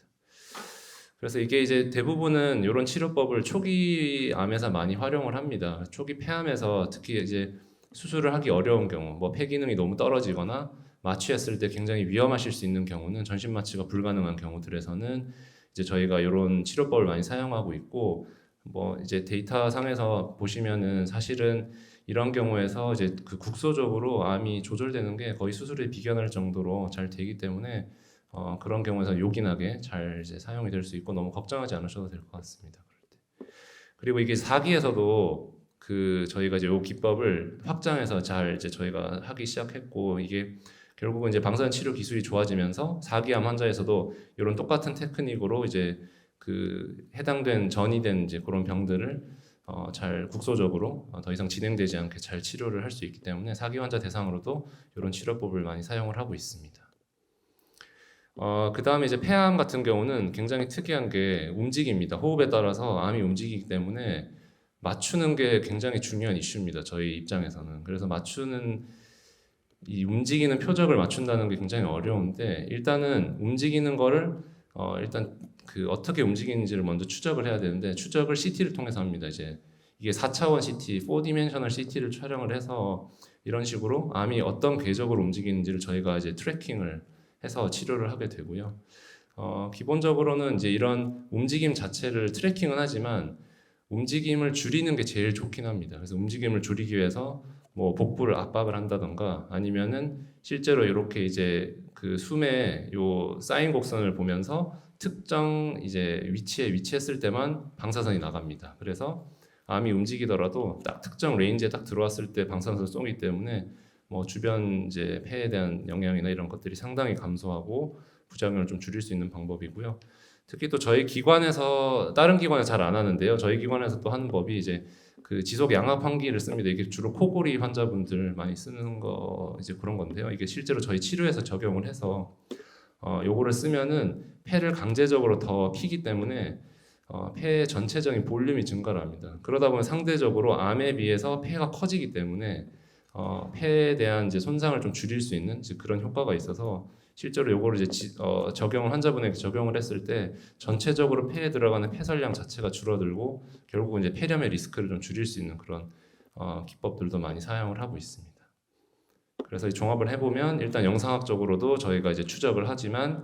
그래서 이게 이제 대부분은 이런 치료법을 초기 암에서 많이 활용을 합니다. 초기 폐암에서 특히 이제 수술을 하기 어려운 경우, 뭐 폐 기능이 너무 떨어지거나 마취했을 때 굉장히 위험하실 수 있는 경우는 전신 마취가 불가능한 경우들에서는 이제 저희가 이런 치료법을 많이 사용하고 있고 뭐 이제 데이터 상에서 보시면은 사실은 이런 경우에서 이제 그 국소적으로 암이 조절되는 게 거의 수술에 비견할 정도로 잘 되기 때문에 그런 경우에서 요긴하게 잘 이제 사용이 될 수 있고 너무 걱정하지 않으셔도 될 것 같습니다. 그럴 때. 그리고 이게 4기에서도 그 저희가 이제 요 기법을 확장해서 잘 이제 저희가 하기 시작했고 이게 결국은 이제 방사선 치료 기술이 좋아지면서 4기암 환자에서도 이런 똑같은 테크닉으로 이제 그 해당된 전이된 이제 그런 병들을 잘 국소적으로 더 이상 진행되지 않게 잘 치료를 할 수 있기 때문에 4기 환자 대상으로도 이런 치료법을 많이 사용을 하고 있습니다. 그 다음에 이제 폐암 같은 경우는 굉장히 특이한 게 움직입니다. 호흡에 따라서 암이 움직이기 때문에 맞추는 게 굉장히 중요한 이슈입니다. 저희 입장에서는. 그래서 이 움직이는 표적을 맞춘다는 게 굉장히 어려운데 일단은 움직이는 거를 일단 그 어떻게 움직이는지를 먼저 추적을 해야 되는데 추적을 CT를 통해서 합니다. 이제 이게 4차원 CT, 4디멘셔널 CT를 촬영을 해서 이런 식으로 암이 어떤 궤적으로 움직이는지를 저희가 이제 트래킹을 해서 치료를 하게 되고요. 기본적으로는 이제 이런 움직임 자체를 트래킹은 하지만 움직임을 줄이는 게 제일 좋긴 합니다. 그래서 움직임을 줄이기 위해서 뭐 복부를 압박을 한다던가 아니면은 실제로 이렇게 이제 그 숨의 요 사인 곡선을 보면서 특정 이제 위치에 위치했을 때만 방사선이 나갑니다. 그래서 암이 움직이더라도 딱 특정 레인지에 딱 들어왔을 때 방사선을 쏘기 때문에 뭐 주변 이제 폐에 대한 영향이나 이런 것들이 상당히 감소하고 부작용을 좀 줄일 수 있는 방법이고요. 특히 또 저희 기관에서 다른 기관에서 잘 안 하는데요. 저희 기관에서 또 하는 법이 이제 그 지속 양압 환기를 씁니다. 이게 주로 코골이 환자분들 많이 쓰는 거 이제 그런 건데요. 이게 실제로 저희 치료에서 적용을 해서 요거를 쓰면은 폐를 강제적으로 더 피기 때문에 폐의 전체적인 볼륨이 증가를 합니다. 그러다 보면 상대적으로 암에 비해서 폐가 커지기 때문에 폐에 대한 이제 손상을 좀 줄일 수 있는 이제 그런 효과가 있어서 실제로 요거를 이제 적용을 환자분에게 적용을 했을 때 전체적으로 폐에 들어가는 폐설량 자체가 줄어들고 결국은 이제 폐렴의 리스크를 좀 줄일 수 있는 그런 기법들도 많이 사용을 하고 있습니다. 그래서 이 종합을 해보면 일단 영상학적으로도 저희가 이제 추적을 하지만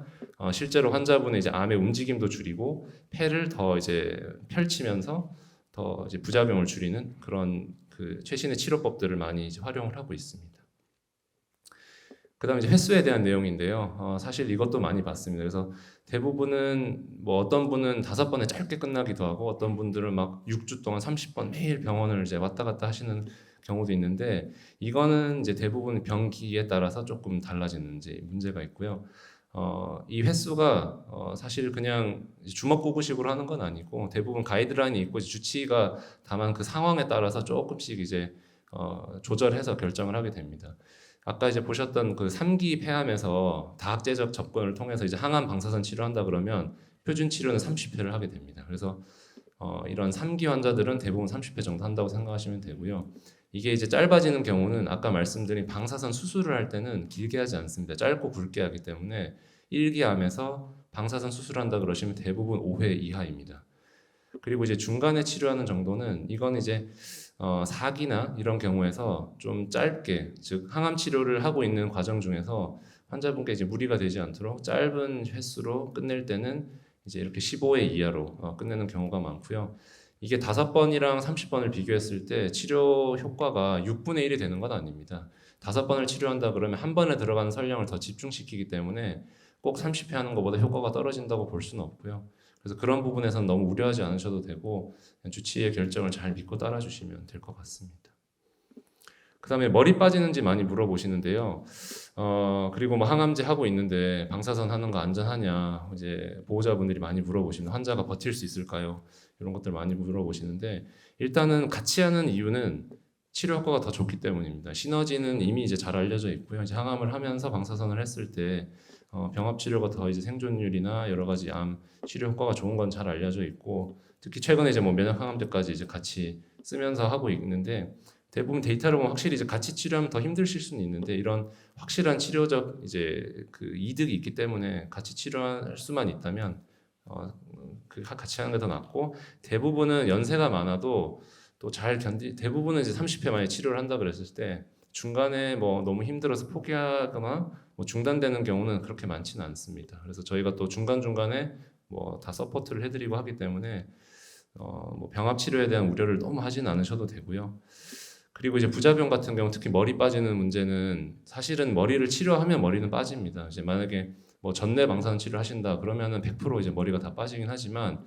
실제로 환자분의 이제 암의 움직임도 줄이고 폐를 더 이제 펼치면서 더 이제 부작용을 줄이는 그런 그 최신의 치료법들을 많이 이제 활용을 하고 있습니다. 그다음에 이제 횟수에 대한 내용인데요. 사실 이것도 많이 봤습니다. 그래서 대부분은 뭐 어떤 분은 5번에 짧게 끝나기도 하고 어떤 분들은 막 6주 동안 30번 매일 병원을 이제 왔다 갔다 하시는 경우도 있는데 이거는 이제 대부분 병기에 따라서 조금 달라지는 이제 문제가 있고요. 이 횟수가 사실 그냥 주먹구구식으로 하는 건 아니고 대부분 가이드라인이 있고 주치의가 다만 그 상황에 따라서 조금씩 이제 조절해서 결정을 하게 됩니다. 아까 이제 보셨던 그 3기 폐암에서 다학제적 접근을 통해서 이제 항암 방사선 치료한다 그러면 표준 치료는 30회를 하게 됩니다. 그래서 이런 3기 환자들은 대부분 30회 정도 한다고 생각하시면 되고요. 이게 이제 짧아지는 경우는 아까 말씀드린 방사선 수술을 할 때는 길게 하지 않습니다. 짧고 굵게 하기 때문에 1기 암에서 방사선 수술한다 그러시면 대부분 5회 이하입니다. 그리고 이제 중간에 치료하는 정도는 이건 이제 4기나 이런 경우에서 좀 짧게 즉 항암 치료를 하고 있는 과정 중에서 환자분께 이제 무리가 되지 않도록 짧은 횟수로 끝낼 때는 이제 이렇게 15회 이하로 끝내는 경우가 많고요. 이게 5번이랑 30번을 비교했을 때 치료 효과가 6분의 1이 되는 건 아닙니다. 5번을 치료한다 그러면 한 번에 들어가는 설령을 더 집중시키기 때문에 꼭 30회 하는 것보다 효과가 떨어진다고 볼 수는 없고요. 그래서 그런 부분에서는 너무 우려하지 않으셔도 되고 주치의의 결정을 잘 믿고 따라주시면 될 것 같습니다. 그 다음에 머리 빠지는지 많이 물어보시는데요. 그리고 뭐 항암제 하고 있는데 방사선 하는 거 안전하냐 이제 보호자분들이 많이 물어보시는 환자가 버틸 수 있을까요? 이런 것들 많이 물어보시는데 일단은 같이 하는 이유는 치료 효과가 더 좋기 때문입니다. 시너지는 이미 이제 잘 알려져 있고요. 이제 항암을 하면서 방사선을 했을 때 병합 치료가 더 이제 생존율이나 여러 가지 암 치료 효과가 좋은 건 잘 알려져 있고 특히 최근에 이제 뭐 면역 항암제까지 이제 같이 쓰면서 하고 있는데 대부분 데이터를 보면 확실히 이제 같이 치료하면 더 힘드실 수는 있는데 이런 확실한 치료적 이제 그 이득이 있기 때문에 같이 치료할 수만 있다면 그 같이 하는 게 더 낫고 대부분은 연세가 많아도 또 잘 대부분은 이제 30회 만에 치료를 한다 그랬을 때 중간에 뭐 너무 힘들어서 포기하거나 뭐 중단되는 경우는 그렇게 많지는 않습니다. 그래서 저희가 또 중간중간에 뭐 다 서포트를 해드리고 하기 때문에 뭐 병합 치료에 대한 우려를 너무 하지는 않으셔도 되고요. 그리고 이제 부작용 같은 경우 특히 머리 빠지는 문제는 사실은 머리를 치료하면 머리는 빠집니다. 이제 만약에 뭐 전내 방사선 치료 하신다 그러면은 100% 이제 머리가 다 빠지긴 하지만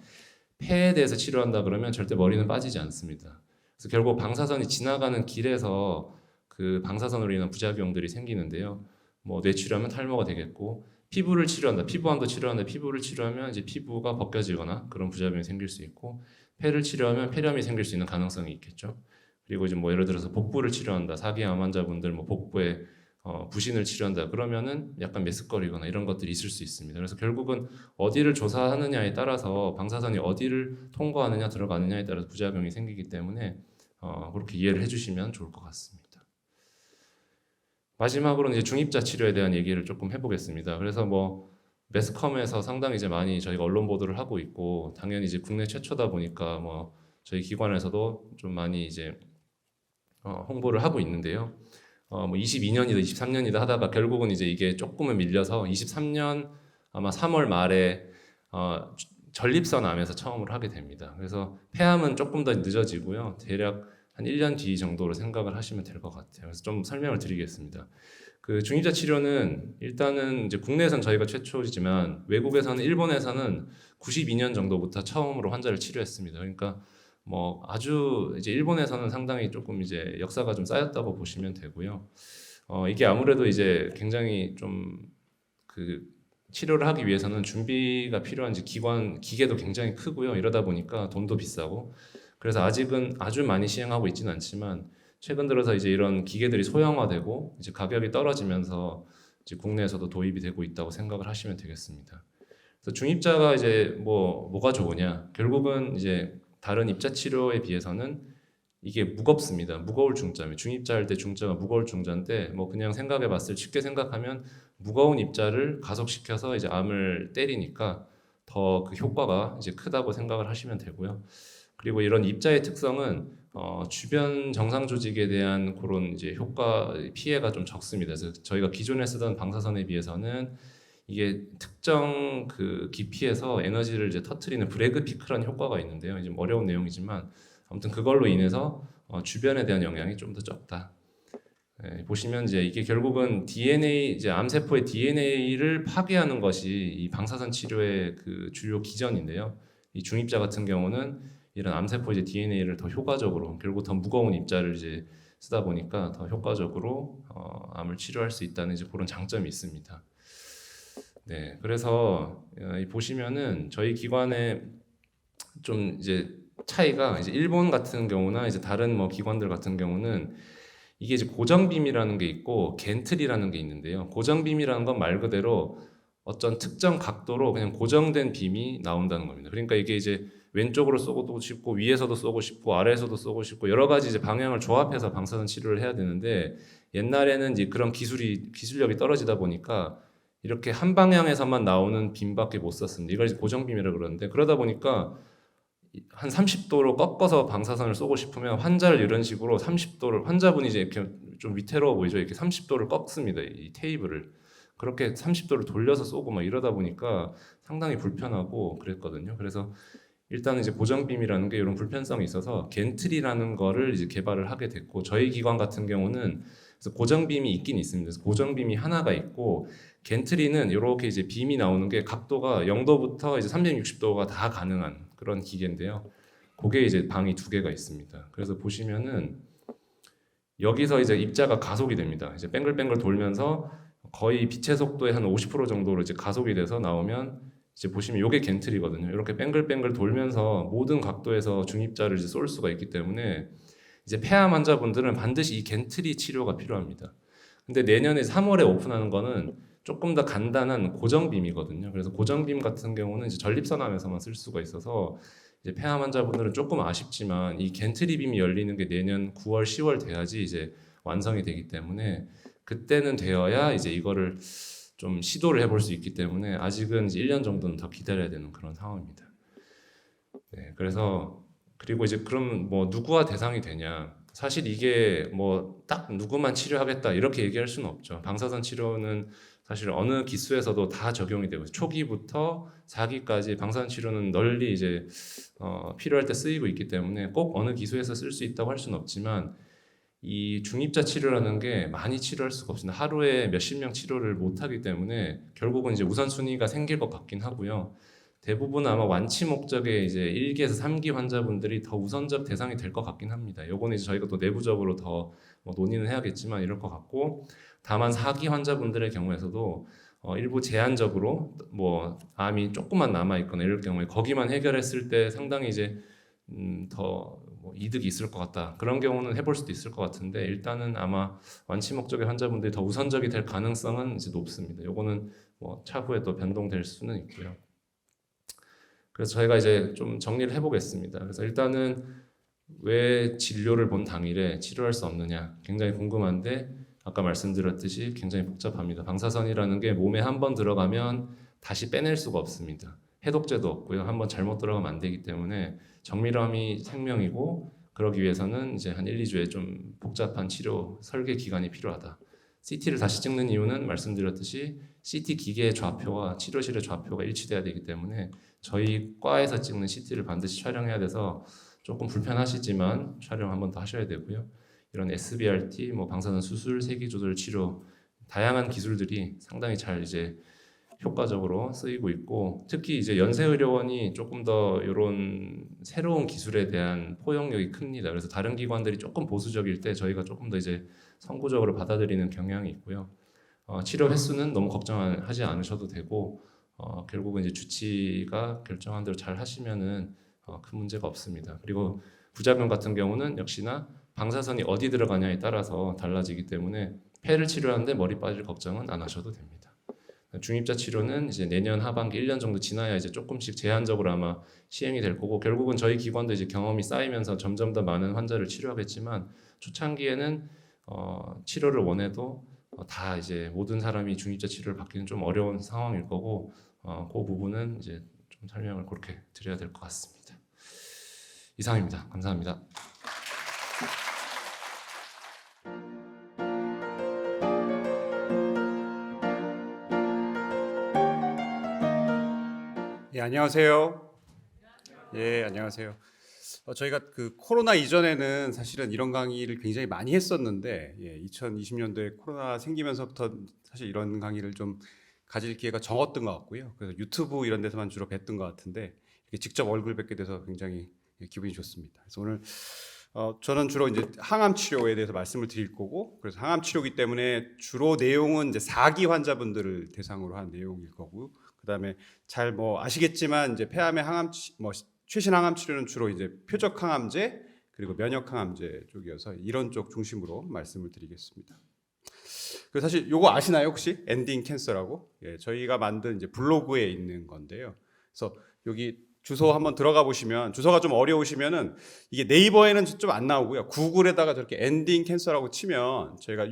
폐에 대해서 치료한다 그러면 절대 머리는 빠지지 않습니다. 그래서 결국 방사선이 지나가는 길에서 그 방사선으로 인한 부작용들이 생기는데요. 뭐 뇌치료하면 탈모가 되겠고 피부를 치료한다, 피부암도 치료한다, 피부를 치료하면 이제 피부가 벗겨지거나 그런 부작용이 생길 수 있고 폐를 치료하면 폐렴이 생길 수 있는 가능성이 있겠죠. 그리고 이제 뭐 예를 들어서 복부를 치료한다, 4기 암 환자분들 뭐 복부에 부신을 치료한다 그러면은 약간 메스꺼리거나 이런 것들이 있을 수 있습니다. 그래서 결국은 어디를 조사하느냐에 따라서 방사선이 어디를 통과하느냐 들어가느냐에 따라서 부작용이 생기기 때문에 그렇게 이해를 해주시면 좋을 것 같습니다. 마지막으로는 이제 중입자 치료에 대한 얘기를 조금 해보겠습니다. 그래서 뭐 매스컴에서 상당히 이제 많이 저희가 언론 보도를 하고 있고 당연히 이제 국내 최초다 보니까 뭐 저희 기관에서도 좀 많이 이제 홍보를 하고 있는데요. 뭐 22년이다 23년이다 하다가 결국은 이제 이게 조금은 밀려서 23년 아마 3월 말에 전립선 암에서 처음으로 하게 됩니다. 그래서 폐암은 조금 더 늦어지고요. 대략 한 1년 뒤 정도로 생각을 하시면 될 것 같아요. 그래서 좀 설명을 드리겠습니다. 그 중입자 치료는 일단은 이제 국내에선 저희가 최초이지만 외국에서는 일본에서는 92년 정도부터 처음으로 환자를 치료했습니다. 그러니까 뭐 아주 이제 일본에서는 상당히 조금 이제 역사가 좀 쌓였다고 보시면 되고요. 이게 아무래도 이제 굉장히 좀 그 치료를 하기 위해서는 준비가 필요한 이제 기계도 굉장히 크고요. 이러다 보니까 돈도 비싸고 그래서 아직은 아주 많이 시행하고 있지는 않지만 최근 들어서 이제 이런 기계들이 소형화되고 이제 가격이 떨어지면서 이제 국내에서도 도입이 되고 있다고 생각을 하시면 되겠습니다. 그래서 중입자가 이제 뭐가 좋으냐? 결국은 이제 다른 입자 치료에 비해서는 이게 무겁습니다. 무거울 중자입니다. 중입자 할 때 중자가 무거울 중자인데 뭐 그냥 생각해 봤을 쉽게 생각하면 무거운 입자를 가속시켜서 이제 암을 때리니까 더 그 효과가 이제 크다고 생각을 하시면 되고요. 그리고 이런 입자의 특성은 주변 정상 조직에 대한 그런 이제 효과 피해가 좀 적습니다. 그래서 저희가 기존에 쓰던 방사선에 비해서는 이게 특정 그 깊이에서 에너지를 이제 터트리는 브래그 피크라는 효과가 있는데요. 이제 어려운 내용이지만 아무튼 그걸로 인해서 주변에 대한 영향이 좀 더 적다. 보시면 이제 이게 결국은 DNA 이제 암세포의 DNA를 파괴하는 것이 이 방사선 치료의 그 주요 기전인데요. 이 중입자 같은 경우는 이런 암세포 이제 DNA를 더 효과적으로 결국 더 무거운 입자를 이제 쓰다 보니까 더 효과적으로 암을 치료할 수 있다는 이제 그런 장점이 있습니다. 네, 그래서 보시면은 저희 기관의 좀 이제 차이가 이제 일본 같은 경우나 이제 다른 뭐 기관들 같은 경우는 이게 이제 고정빔이라는 게 있고 겐틀이라는 게 있는데요. 고정빔이라는 건 말 그대로 어떤 특정 각도로 그냥 고정된 빔이 나온다는 겁니다. 그러니까 이게 이제 왼쪽으로 쏘고도 싶고 위에서도 쏘고 싶고 아래에서도 쏘고 싶고 여러 가지 이제 방향을 조합해서 방사선 치료를 해야 되는데 옛날에는 이제 그런 기술력이 떨어지다 보니까 이렇게 한 방향에서만 나오는 빔밖에 못 썼습니다. 이걸 이제 고정빔이라 그러는데 그러다 보니까 한 30도로 꺾어서 방사선을 쏘고 싶으면 환자를 이런 식으로 30도를 환자분이 이제 이렇게 좀 위태로워 보이죠. 이렇게 30도를 꺾습니다. 이 테이블을 그렇게 30도를 돌려서 쏘고 막 이러다 보니까 상당히 불편하고 그랬거든요. 그래서 일단은 이제 고정빔이라는 게 이런 불편성이 있어서 겐틀이라는 거를 이제 개발을 하게 됐고 저희 기관 같은 경우는 그래서 고정빔이 있긴 있습니다. 그래서 고정빔이 하나가 있고 겐트리는 이렇게 이제 빔이 나오는 게 각도가 0도부터 이제 360도가 다 가능한 그런 기계인데요. 그게 이제 방이 2개가 있습니다. 그래서 보시면은 여기서 이제 입자가 가속이 됩니다. 이제 뱅글뱅글 돌면서 거의 빛의 속도의 한 50% 정도로 이제 가속이 돼서 나오면 이제 보시면 이게 겐틀이거든요. 이렇게 뱅글뱅글 돌면서 모든 각도에서 중입자를 이제 쏠 수가 있기 때문에 이제 폐암 환자분들은 반드시 이 겐트리 치료가 필요합니다. 근데 내년에 3월에 오픈하는 거는 조금 더 간단한 고정빔이거든요. 그래서 고정빔 같은 경우는 이제 전립선암에서만 쓸 수가 있어서 이제 폐암 환자분들은 조금 아쉽지만 이 겐트리 빔이 열리는 게 내년 9월, 10월 돼야지 이제 완성이 되기 때문에 그때는 되어야 이제 이거를 좀 시도를 해볼 수 있기 때문에 아직은 이제 1년 정도는 더 기다려야 되는 그런 상황입니다. 네, 그래서 그리고 이제 그럼 뭐 누구와 대상이 되냐? 사실 이게 뭐 딱 누구만 치료하겠다 이렇게 얘기할 수는 없죠. 방사선 치료는 사실 어느 기수에서도 다 적용이 되고 초기부터 4기까지 방사선 치료는 널리 이제 필요할 때 쓰이고 있기 때문에 꼭 어느 기수에서 쓸 수 있다고 할 수는 없지만 이 중입자 치료라는 게 많이 치료할 수가 없습니다. 하루에 몇십 명 치료를 못 하기 때문에 결국은 이제 우선순위가 생길 것 같긴 하고요. 대부분 아마 완치 목적의 이제 1기에서 3기 환자분들이 더 우선적 대상이 될 것 같긴 합니다. 요거는 이제 저희가 또 내부적으로 더 논의는 해야겠지만 이럴 것 같고 다만 4기 환자분들의 경우에서도 일부 제한적으로 뭐 암이 조금만 남아 있거나 이럴 경우에 거기만 해결했을 때 상당히 이제 더 이득이 있을 것 같다. 그런 경우는 해볼 수도 있을 것 같은데 일단은 아마 완치 목적의 환자분들이 더 우선적이 될 가능성은 이제 높습니다. 요거는 뭐 차후에 또 변동될 수는 있고요. 그래서 저희가 이제 좀 정리를 해보겠습니다. 그래서 일단은 왜 진료를 본 당일에 치료할 수 없느냐 굉장히 궁금한데 아까 말씀드렸듯이 굉장히 복잡합니다. 방사선이라는 게 몸에 한 번 들어가면 다시 빼낼 수가 없습니다. 해독제도 없고요. 한번 잘못 들어가면 안 되기 때문에 정밀암이 생명이고 그러기 위해서는 이제 한 1, 2주에 좀 복잡한 치료 설계 기간이 필요하다. CT를 다시 찍는 이유는 말씀드렸듯이 CT 기계의 좌표와 치료실의 좌표가 일치돼야 되기 때문에 저희 과에서 찍는 CT를 반드시 촬영해야 돼서 조금 불편하시지만 촬영 한 번 더 하셔야 되고요. 이런 SBRT, 뭐 방사선 수술, 세기 조절 치료 다양한 기술들이 상당히 잘 이제 효과적으로 쓰이고 있고 특히 이제 연세의료원이 조금 더 이런 새로운 기술에 대한 포용력이 큽니다. 그래서 다른 기관들이 조금 보수적일 때 저희가 조금 더 이제 선구적으로 받아들이는 경향이 있고요. 치료 횟수는 너무 걱정하지 않으셔도 되고 결국은 이제 주치가 결정한 대로 잘 하시면은 큰 문제가 없습니다. 그리고 부작용 같은 경우는 역시나 방사선이 어디 들어가냐에 따라서 달라지기 때문에 폐를 치료하는데 머리 빠질 걱정은 안 하셔도 됩니다. 중입자 치료는 이제 내년 하반기 1년 정도 지나야 이제 조금씩 제한적으로 아마 시행이 될 거고 결국은 저희 기관도 이제 경험이 쌓이면서 점점 더 많은 환자를 치료하겠지만 초창기에는 치료를 원해도 다 이제 모든 사람이 중입자 치료를 받기는 좀 어려운 상황일 거고 그 부분은 이제 좀 설명을 그렇게 드려야 될 것 같습니다. 이상입니다. 감사합니다. 예, 안녕하세요. 예, 안녕하세요. 저희가 그 코로나 이전에는 사실은 이런 강의를 굉장히 많이 했었는데, 예, 2020년도에 코로나 생기면서부터 사실 이런 강의를 좀 가질 기회가 적었던 것 같고요. 그래서 유튜브 이런 데서만 주로 뵀던 것 같은데, 이렇게 직접 얼굴 뵙게 돼서 굉장히 기분이 좋습니다. 그래서 오늘 저는 주로 이제 항암 치료에 대해서 말씀을 드릴 거고, 그래서 항암 치료이기 때문에 주로 내용은 이제 4기 환자분들을 대상으로 한 내용일 거고요. 그다음에 잘 뭐 아시겠지만 이제 폐암의 최신 항암 치료는 주로 이제 표적 항암제 그리고 면역 항암제 쪽이어서 이런 쪽 중심으로 말씀을 드리겠습니다. 그 사실 요거 아시나요 혹시? 엔딩 캔서라고? 예, 저희가 만든 이제 블로그에 있는 건데요. 그래서 여기 주소 한번 들어가 보시면 주소가 좀 어려우시면은 이게 네이버에는 좀 안 나오고요. 구글에다가 저렇게 엔딩 캔서라고 치면 저희가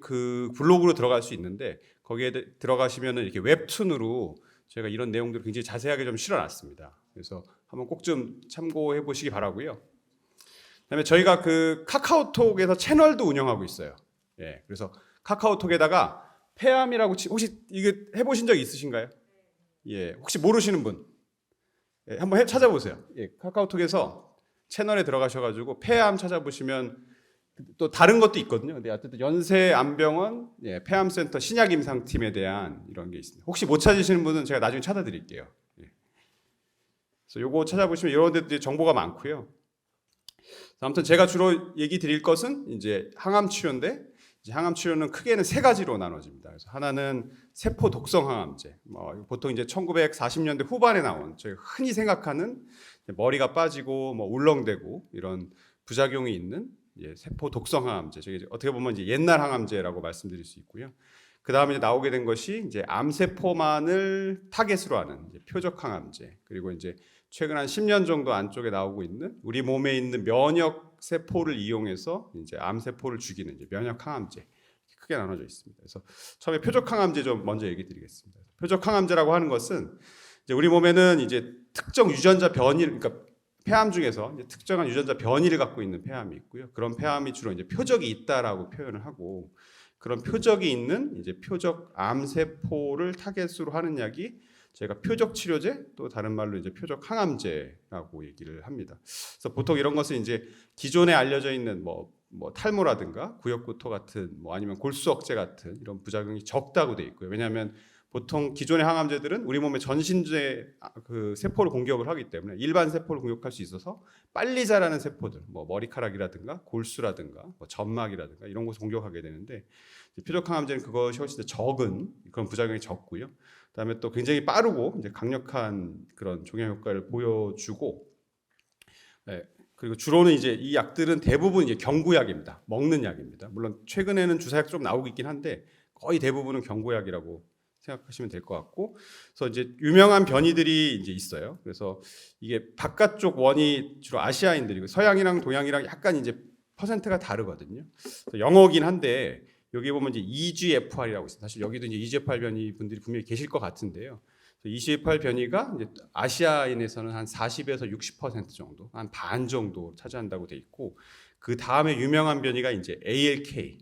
그 블로그로 들어갈 수 있는데 거기에 들어가시면은 이렇게 웹툰으로 제가 이런 내용들을 굉장히 자세하게 좀 실어놨습니다. 그래서 한번 꼭 좀 참고해 보시기 바라고요. 그다음에 저희가 그 카카오톡에서 채널도 운영하고 있어요. 예, 그래서 카카오톡에다가 폐암이라고 혹시 이거 해보신 적 있으신가요? 예, 혹시 모르시는 분 예, 한번 찾아보세요. 예, 카카오톡에서 채널에 들어가셔가지고 폐암 찾아보시면 또 다른 것도 있거든요. 근데 어쨌든 연세안병원 예, 폐암센터 신약임상팀에 대한 이런 게 있습니다. 혹시 못 찾으시는 분은 제가 나중에 찾아드릴게요. 예. 그래서 요거 찾아보시면 이런 데도 정보가 많고요. 아무튼 제가 주로 얘기 드릴 것은 이제 항암 치료인데 이제 항암 치료는 크게는 세 가지로 나눠집니다. 그래서 하나는 세포 독성 항암제. 보통 이제 1940년대 후반에 나온 저희가 흔히 생각하는 머리가 빠지고 울렁대고 이런 부작용이 있는 세포 독성 항암제. 저게 어떻게 보면 이제 옛날 항암제라고 말씀드릴 수 있고요. 그 다음에 나오게 된 것이 이제 암세포만을 타겟으로 하는 이제 표적 항암제. 그리고 이제 최근 한 10년 정도 안쪽에 나오고 있는 우리 몸에 있는 면역 세포를 이용해서 이제 암세포를 죽이는 이제 면역 항암제. 크게 나눠져 있습니다. 그래서 처음에 표적 항암제 좀 먼저 얘기 드리겠습니다. 표적 항암제라고 하는 것은 이제 우리 몸에는 이제 특정 유전자 변이를, 그러니까 폐암 중에서 이제 특정한 유전자 변이를 갖고 있는 폐암이 있고요. 그런 폐암이 주로 이제 표적이 있다라고 표현을 하고 그런 표적이 있는 이제 표적 암세포를 타겟으로 하는 약이 저희가 표적 치료제 또 다른 말로 이제 표적 항암제라고 얘기를 합니다. 그래서 보통 이런 것은 이제 기존에 알려져 있는 뭐 탈모라든가 구역구토 같은 아니면 골수억제 같은 이런 부작용이 적다고 돼 있고요. 왜냐하면 보통 기존의 항암제들은 우리 몸의 전신제 그 세포를 공격을 하기 때문에 일반 세포를 공격할 수 있어서 빨리 자라는 세포들, 머리카락이라든가 골수라든가 점막이라든가 이런 곳을 공격하게 되는데 표적 항암제는 그것이 훨씬 더 적은 그런 부작용이 적고요. 그다음에 또 굉장히 빠르고 이제 강력한 그런 종양 효과를 보여주고, 그리고 주로는 이제 이 약들은 대부분 이제 경구약입니다. 먹는 약입니다. 물론 최근에는 주사약 좀 나오고 있긴 한데 거의 대부분은 경구약이라고 생각하시면 될 것 같고, 그래서 이제 유명한 변이들이 이제 있어요. 그래서 이게 바깥쪽 원이 주로 아시아인들이고 서양이랑 동양이랑 약간 이제 퍼센트가 다르거든요. 영어긴 한데 여기 보면 이제 EGFR이라고 있습니다. 사실 여기도 이제 EGFR 변이 분들이 분명히 계실 것 같은데요. EGFR 변이가 이제 아시아인에서는 한 40에서 60% 정도, 한 반 정도 차지한다고 돼 있고, 그 다음에 유명한 변이가 이제 ALK,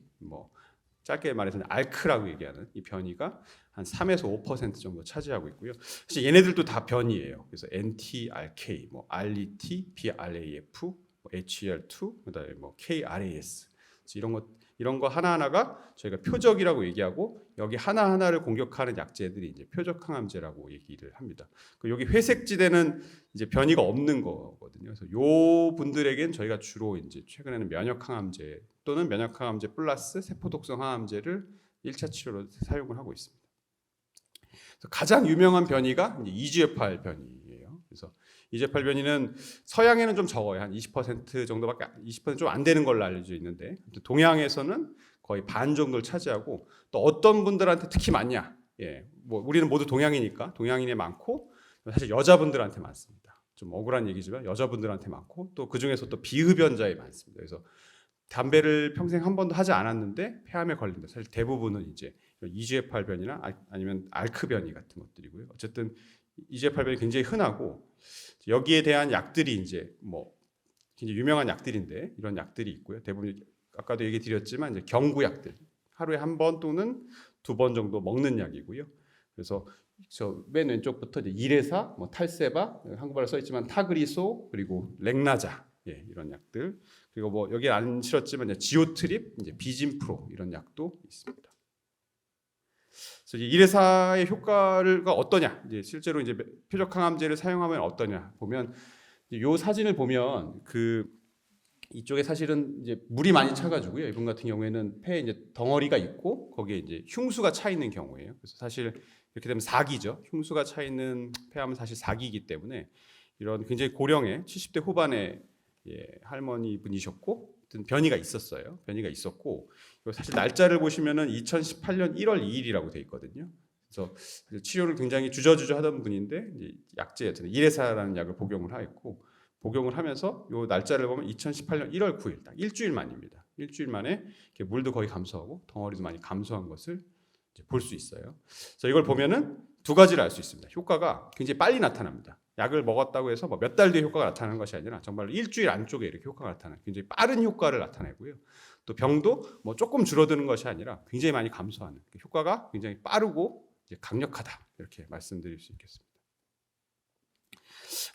짧게 말해서 알크라고 얘기하는 이 변이가 한 3에서 5% 정도 차지하고 있고요. 사실 얘네들도 다 변이에요. 그래서 NT-RK, RET, BRAF, HER2, 그다음에 KRAS 이런 거 하나하나가 저희가 표적이라고 얘기하고 여기 하나하나를 공격하는 약제들이 이제 표적 항암제라고 얘기를 합니다. 여기 회색지대는 이제 변이가 없는 거거든요. 그래서 요 분들에겐 저희가 주로 이제 최근에는 면역 항암제 또는 면역 항암제 플러스 세포 독성 항암제를 1차 치료로 사용을 하고 있습니다. 그래서 가장 유명한 변이가 이제 EGFR 변이예요. 그래서 EGFR 변이는 서양에는 좀 적어요. 한 20% 정도밖에 20% 좀 안 되는 걸로 알려져 있는데 동양에서는 거의 반 정도를 차지하고 또 어떤 분들한테 특히 많냐? 우리는 모두 동양이니까 동양인에 많고 사실 여자분들한테 많습니다. 좀 억울한 얘기지만 여자분들한테 많고 또 그 중에서 또 비흡연자에 많습니다. 그래서 담배를 평생 한 번도 하지 않았는데 폐암에 걸린다. 사실 대부분은 이제 EGFR 변이나 아니면 알크 변이 같은 것들이고요. 어쨌든 EGFR 변이 굉장히 흔하고 여기에 대한 약들이 이제 굉장히 유명한 약들인데 이런 약들이 있고요. 대부분 아까도 얘기 드렸지만 이제 경구약들 하루에 한 번 또는 두 번 정도 먹는 약이고요. 그래서 저 맨 왼쪽부터 이제 이레사, 뭐 탈세바, 한국말로 써 있지만 타그리소, 그리고 렉나자, 예, 이런 약들. 그리고 뭐 여기 안 실었지만 이제 지오트립, 이제 비진프로 이런 약도 있습니다. 그래서 이제 이레사의 효과가 어떠냐? 이제 실제로 이제 표적 항암제를 사용하면 어떠냐? 보면 이 사진을 보면 이쪽에 사실은 이제 물이 많이 차가지고요. 이분 같은 경우에는 폐에 이제 덩어리가 있고 거기에 이제 흉수가 차 있는 경우예요. 그래서 사실 이렇게 되면 사기죠. 흉수가 차 있는 폐암은 사실 사기이기 때문에 이런 굉장히 고령의 70대 후반의 할머니 분이셨고 변이가 있었어요. 변이가 있었고 사실 날짜를 보시면은 2018년 1월 2일이라고 돼 있거든요. 그래서 치료를 굉장히 주저주저 하던 분인데 이제 약제 이레사라는 약을 복용을 하였고 복용을 하면서 요 날짜를 보면 2018년 1월 9일 딱 일주일 만입니다. 일주일 만에 이렇게 물도 거의 감소하고 덩어리도 많이 감소한 것을 볼 수 있어요. 그래서 이걸 보면은 두 가지를 알 수 있습니다. 효과가 굉장히 빨리 나타납니다. 약을 먹었다고 해서 뭐 몇 달 뒤에 효과가 나타나는 것이 아니라 정말 일주일 안쪽에 이렇게 효과가 나타나요. 굉장히 빠른 효과를 나타내고요. 또 병도 뭐 조금 줄어드는 것이 아니라 굉장히 많이 감소하는 효과가 굉장히 빠르고 이제 강력하다 이렇게 말씀드릴 수 있겠습니다.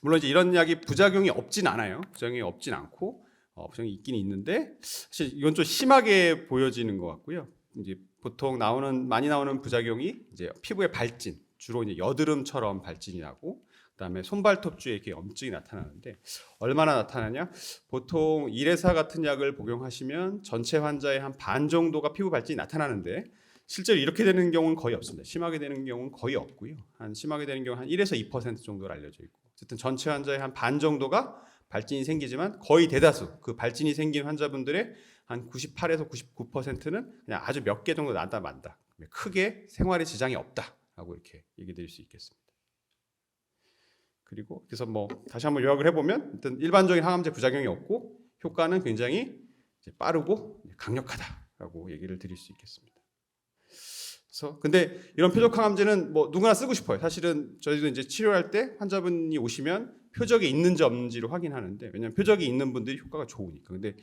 물론 이제 이런 약이 부작용이 없진 않아요. 부작용이 없진 않고 부작용이 있긴 있는데 사실 이건 좀 심하게 보여지는 것 같고요. 이제 보통 많이 나오는 부작용이 이제 피부의 발진, 주로 이제 여드름처럼 발진이 나고 그다음에 손발톱주에 이렇게 염증이 나타나는데 얼마나 나타나냐? 보통 이레사 같은 약을 복용하시면 전체 환자의 한 반 정도가 피부 발진이 나타나는데 실제로 이렇게 되는 경우는 거의 없습니다. 심하게 되는 경우는 거의 없고요. 심하게 되는 경우 한 1에서 2% 정도로 알려져 있고 어쨌든 전체 환자의 한 반 정도가 발진이 생기지만 거의 대다수 그 발진이 생긴 환자분들의 한 98에서 99%는 그냥 아주 몇 개 정도 나다 만다. 크게 생활에 지장이 없다라고 이렇게 얘기 드릴 수 있겠습니다. 그리고 그래서 뭐 다시 한번 요약을 해보면 일단 일반적인 항암제 부작용이 없고 효과는 굉장히 빠르고 강력하다라고 얘기를 드릴 수 있겠습니다. 그래서 근데 이런 표적 항암제는 뭐 누구나 쓰고 싶어요. 사실은 저희도 이제 치료할 때 환자분이 오시면 표적이 있는지 없는지를 확인하는데 왜냐하면 표적이 있는 분들이 효과가 좋으니까. 근데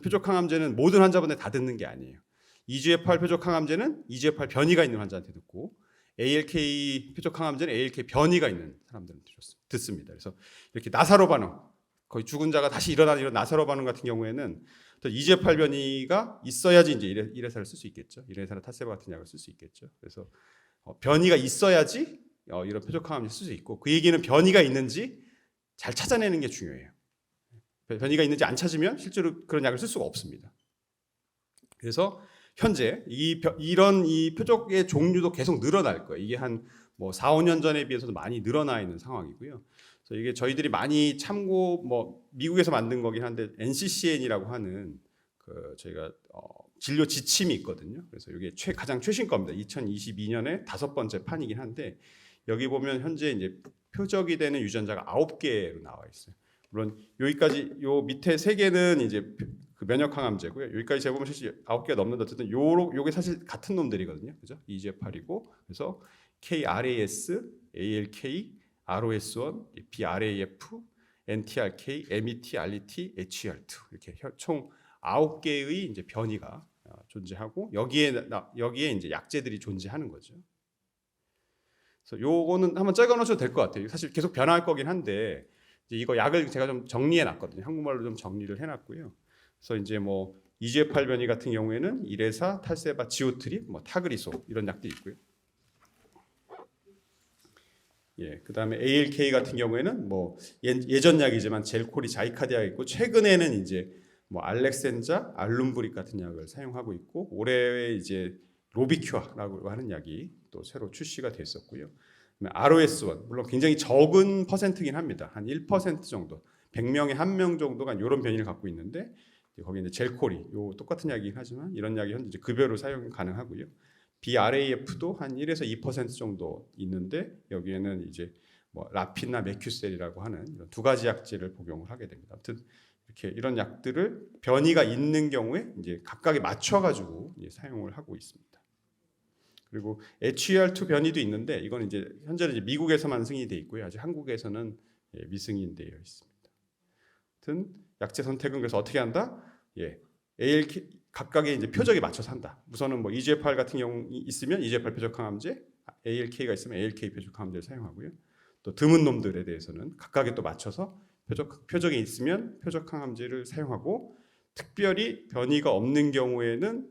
표적 항암제는 모든 환자분들 다 듣는 게 아니에요. EGFR 표적 항암제는 EGFR 변이가 있는 환자한테 듣고 ALK 표적 항암제는 ALK 변이가 있는 사람들한테 듣습니다. 그래서 이렇게 나사로 반응, 거의 죽은 자가 다시 일어나는 이런 나사로 반응 같은 경우에는 또 EGFR 변이가 있어야지 이제 이레사를 쓸 수 있겠죠. 이레사나 타세바 같은 약을 쓸 수 있겠죠. 그래서 변이가 있어야지 이런 표적 항암제 쓸 수 있고 그 얘기는 변이가 있는지 잘 찾아내는 게 중요해요. 변이가 있는지 안 찾으면 실제로 그런 약을 쓸 수가 없습니다. 그래서 현재 이런 표적의 종류도 계속 늘어날 거예요. 이게 한 뭐 4, 5년 전에 비해서도 많이 늘어나 있는 상황이고요. 그래서 이게 저희들이 많이 미국에서 만든 거긴 한데 NCCN이라고 하는 저희가 진료 지침이 있거든요. 그래서 이게 가장 최신 겁니다. 2022년에 5번째 판이긴 한데 여기 보면 현재 이제 표적이 되는 유전자가 9개로 나와 있어요. 물론 여기까지 요 밑에 3개는 이제 그 면역 항암제고요. 여기까지 재보면 사실 9개가 넘는데 어쨌든 요게 사실 같은 놈들이거든요. 그죠? EGFR이고 그래서 KRAS, ALK, ROS1, BRAF, NTRK, MET, RET, HER2 이렇게 총 9개의 이제 변이가 존재하고 여기에 이제 약제들이 존재하는 거죠. 그래서 요거는 한번 찍어 놓으셔도 될 것 같아요. 사실 계속 변화할 거긴 한데 이거 약을 제가 좀 정리해 놨거든요. 한국말로 좀 정리를 해 놨고요. 그래서 이제 뭐 EGFR 변이 같은 경우에는 이레사, 탈세바, 지오트립, 뭐 타그리소 이런 약들이 있고요. 그다음에 ALK 같은 경우에는 뭐 예전 약이지만 젤코리, 자이카디아가 있고 최근에는 이제 뭐 알렉센자, 알룸브릭 같은 약을 사용하고 있고 올해 이제 로비큐아라고 하는 약이 또 새로 출시가 됐었고요. ROS1 물론 굉장히 적은 퍼센트긴 합니다. 한 1% 정도, 100명에 1명 정도가 이런 변이를 갖고 있는데 거기 이제 젤코리, 요 똑같은 약이긴 하지만 이런 약이 현재 급여로 사용 가능하고요. BRAF도 한 1에서 2% 정도 있는데 여기에는 이제 뭐 라핀나 메큐셀이라고 하는 이런 두 가지 약제를 복용을 하게 됩니다. 아무튼 이렇게 이런 약들을 변이가 있는 경우에 이제 각각에 맞춰 가지고 사용을 하고 있습니다. 그리고 HER2 변이도 있는데 이건 이제 현재는 이제 미국에서만 승인이 돼 있고요. 아직 한국에서는 미승인되어 있습니다. 아무튼 약제 선택은 그래서 어떻게 한다? ALK 각각의 이제 표적에 맞춰서 한다. 우선은 뭐 EGFR 같은 경우 있으면 EGFR 표적 항암제, ALK가 있으면 ALK 표적 항암제를 사용하고요. 또 드문 놈들에 대해서는 각각에 또 맞춰서 표적이 있으면 표적 항암제를 사용하고, 특별히 변이가 없는 경우에는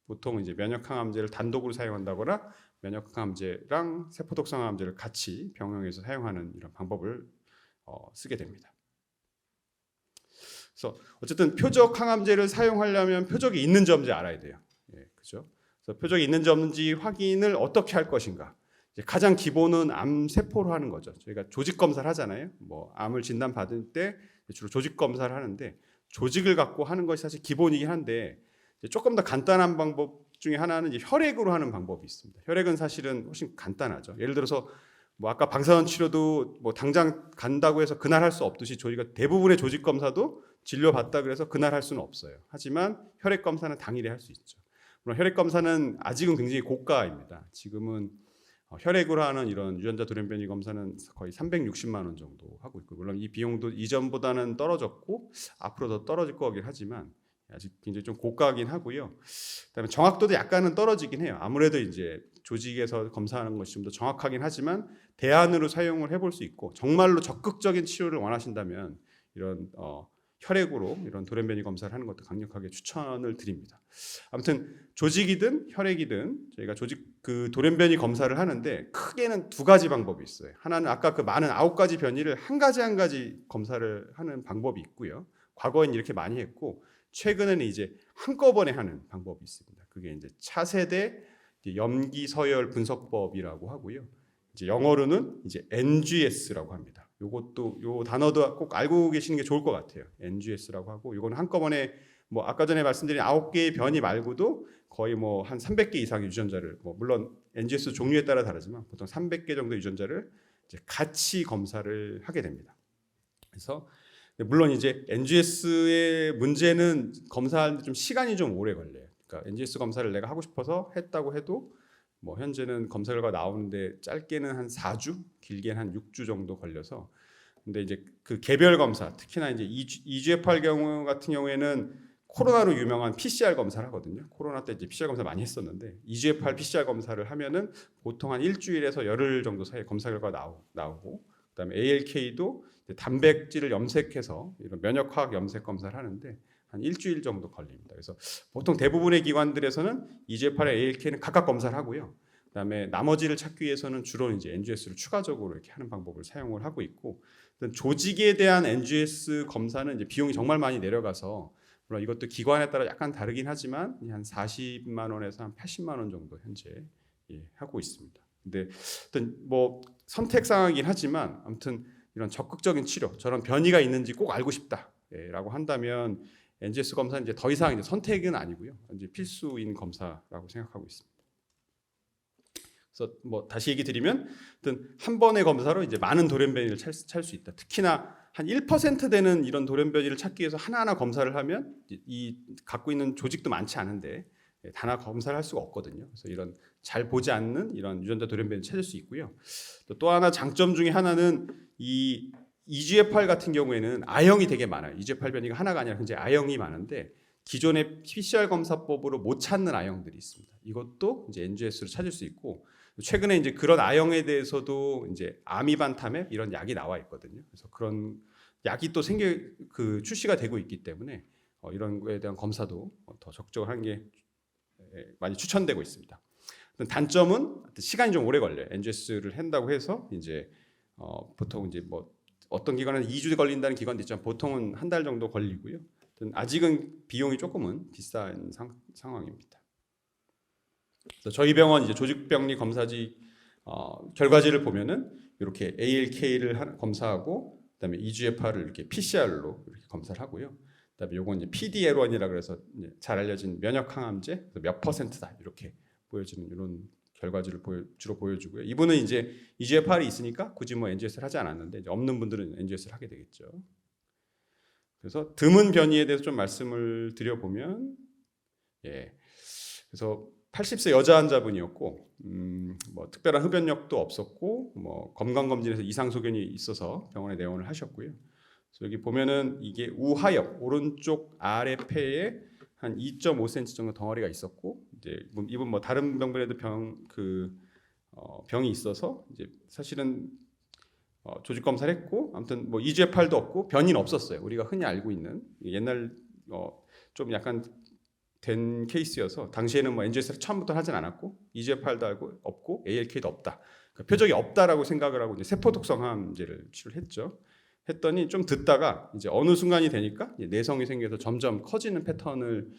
보통 이제 면역 항암제를 단독으로 사용한다거나 면역 항암제랑 세포독성 항암제를 같이 병용해서 사용하는 이런 방법을 쓰게 됩니다. 그래서 어쨌든 표적 항암제를 사용하려면 표적이 있는지 없는지 알아야 돼요. 그죠? 그래서 표적이 있는지 없는지 확인을 어떻게 할 것인가? 이제 가장 기본은 암 세포로 하는 거죠. 저희가 조직 검사를 하잖아요. 뭐 암을 진단 받을 때 주로 조직 검사를 하는데, 조직을 갖고 하는 것이 사실 기본이긴 한데, 조금 더 간단한 방법 중에 하나는 이제 혈액으로 하는 방법이 있습니다. 혈액은 사실은 훨씬 간단하죠. 예를 들어서 뭐 아까 방사선 치료도 뭐 당장 간다고 해서 그날 할 수 없듯이, 저희가 대부분의 조직 검사도 진료받다 그래서 그날 할 수는 없어요. 하지만 혈액 검사는 당일에 할 수 있죠. 물론 혈액 검사는 아직은 굉장히 고가입니다. 지금은 혈액으로 하는 이런 유전자 돌연변이 검사는 거의 360만 원 정도 하고 있고, 물론 이 비용도 이전보다는 떨어졌고 앞으로 더 떨어질 거긴 하지만 아직 굉장히 좀 고가긴 하고요. 그다음에 정확도도 약간은 떨어지긴 해요. 아무래도 이제 조직에서 검사하는 것이 좀 더 정확하긴 하지만 대안으로 사용을 해볼 수 있고, 정말로 적극적인 치료를 원하신다면 이런 혈액으로 이런 돌연변이 검사를 하는 것도 강력하게 추천을 드립니다. 아무튼 조직이든 혈액이든 저희가 그 돌연변이 검사를 하는데 크게는 두 가지 방법이 있어요. 하나는 아까 그 많은 9가지 변이를 한 가지 검사를 하는 방법이 있고요. 과거엔 이렇게 많이 했고, 최근에는 이제 한꺼번에 하는 방법이 있습니다. 그게 이제 차세대 염기 서열 분석법이라고 하고요. 이제 영어로는 이제 NGS라고 합니다. 요것도 요 단어도 꼭 알고 계시는 게 좋을 것 같아요. NGS라고 하고, 이거는 한꺼번에 뭐 아까 전에 말씀드린 9개의 변이 말고도 거의 뭐 한 300개 이상의 유전자를, 뭐 물론 NGS 종류에 따라 다르지만 보통 300개 정도의 유전자를 이제 같이 검사를 하게 됩니다. 그래서 물론 이제 NGS의 문제는 검사하는데 좀 시간이 좀 오래 걸려요. 그러니까 NGS 검사를 내가 하고 싶어서 했다고 해도 뭐 현재는 검사 결과 나오는데 짧게는 한 4주, 길게는 한 6주 정도 걸려서, 근데 이제 그 개별 검사, 특히나 이제 EGFR 경우 같은 경우에는 코로나로 유명한 PCR 검사를 하거든요. 코로나 때 이제 PCR 검사 많이 했었는데, EGFR PCR 검사를 하면은 보통 한 일주일에서 열흘 정도 사이에 검사 결과 나오고, 그다음에 ALK도 단백질을 염색해서 이런 면역화학 염색 검사를 하는데 한 일주일 정도 걸립니다. 그래서 보통 대부분의 기관들에서는 EGFR과 ALK는 각각 검사를 하고요. 그다음에 나머지를 찾기 위해서는 주로 이제 NGS를 추가적으로 이렇게 하는 방법을 사용을 하고 있고, 조직에 대한 NGS 검사는 이제 비용이 정말 많이 내려가서, 물론 이것도 기관에 따라 약간 다르긴 하지만 한 40만 원에서 한 80만 원 정도 현재 하고 있습니다. 근데 어떤 뭐 선택 사항이긴 하지만 아무튼 이런 적극적인 치료, 저런 변이가 있는지 꼭 알고 싶다라고 한다면 NGS 검사는 이제 더 이상 이제 선택은 아니고요, 이제 필수인 검사라고 생각하고 있습니다. 그래서 뭐 다시 얘기 드리면, 어떤 한 번의 검사로 이제 많은 돌연변이를 찾을 수 있다. 특히나 한 1% 되는 이런 돌연변이를 찾기 위해서 하나하나 검사를 하면 이 갖고 있는 조직도 많지 않은데 다 하나 검사를 할 수가 없거든요. 그래서 이런 잘 보지 않는 이런 유전자 돌연변이를 찾을 수 있고요. 또 하나 장점 중에 하나는 이 EGFR 같은 경우에는 A형이 되게 많아요. EGFR 변이가 하나가 아니라 굉장히 A형이 많은데, 기존의 PCR 검사법으로 못 찾는 A형들이 있습니다. 이것도 이제 NGS로 찾을 수 있고, 최근에 이제 그런 A형에 대해서도 이제 아미반타맵 이런 약이 나와 있거든요. 그래서 그런 약이 또 출시가 되고 있기 때문에 이런 거에 대한 검사도 더 적극적으로 하는 게 많이 추천되고 있습니다. 단점은 시간이 좀 오래 걸려요. NGS를 한다고 해서 이제 보통 이제 뭐 어떤 기관은 2주 걸린다는 기관도 있지만 보통은 한 달 정도 걸리고요. 아직은 비용이 조금은 비싼 상황입니다. 그래서 저희 병원 이제 조직병리 검사지 결과지를 보면은 이렇게 ALK를 검사하고, 그다음에 EGFR을 이렇게 PCR로 이렇게 검사를 하고요. 그다음에 요건 이제 PDL1이라 그래서 이제 잘 알려진 면역 항암제 몇 %다 이렇게 보여지는 이런 결과지를 주로 보여주고요. 이분은 이제 EGFR이 있으니까 굳이 뭐 NGS를 하지 않았는데, 이제 없는 분들은 NGS를 하게 되겠죠. 그래서 드문 변이에 대해서 좀 말씀을 드려보면, 그래서 80세 여자 환자분이었고, 뭐 특별한 흡연력도 없었고, 뭐 건강검진에서 이상 소견이 있어서 병원에 내원을 하셨고요. 그래서 여기 보면은 이게 우하엽 오른쪽 아래 폐에 한 2.5cm 정도 덩어리가 있었고, 이제 이분 뭐 다른 병변에도 병이 있어서 이제 사실은 조직 검사를 했고 아무튼 뭐 EGFR도 없고 변이는 없었어요. 우리가 흔히 알고 있는 옛날 좀 약간 된 케이스여서 당시에는 뭐 NGS를 처음부터 하진 않았고 EGFR도 알고 없고 ALK도 없다. 그러니까 표적이 없다라고 생각을 하고 이제 세포 독성 항암제를 치료를 했죠. 했더니 좀 듣다가 이제 어느 순간이 되니까 내성이 생겨서 점점 커지는 패턴을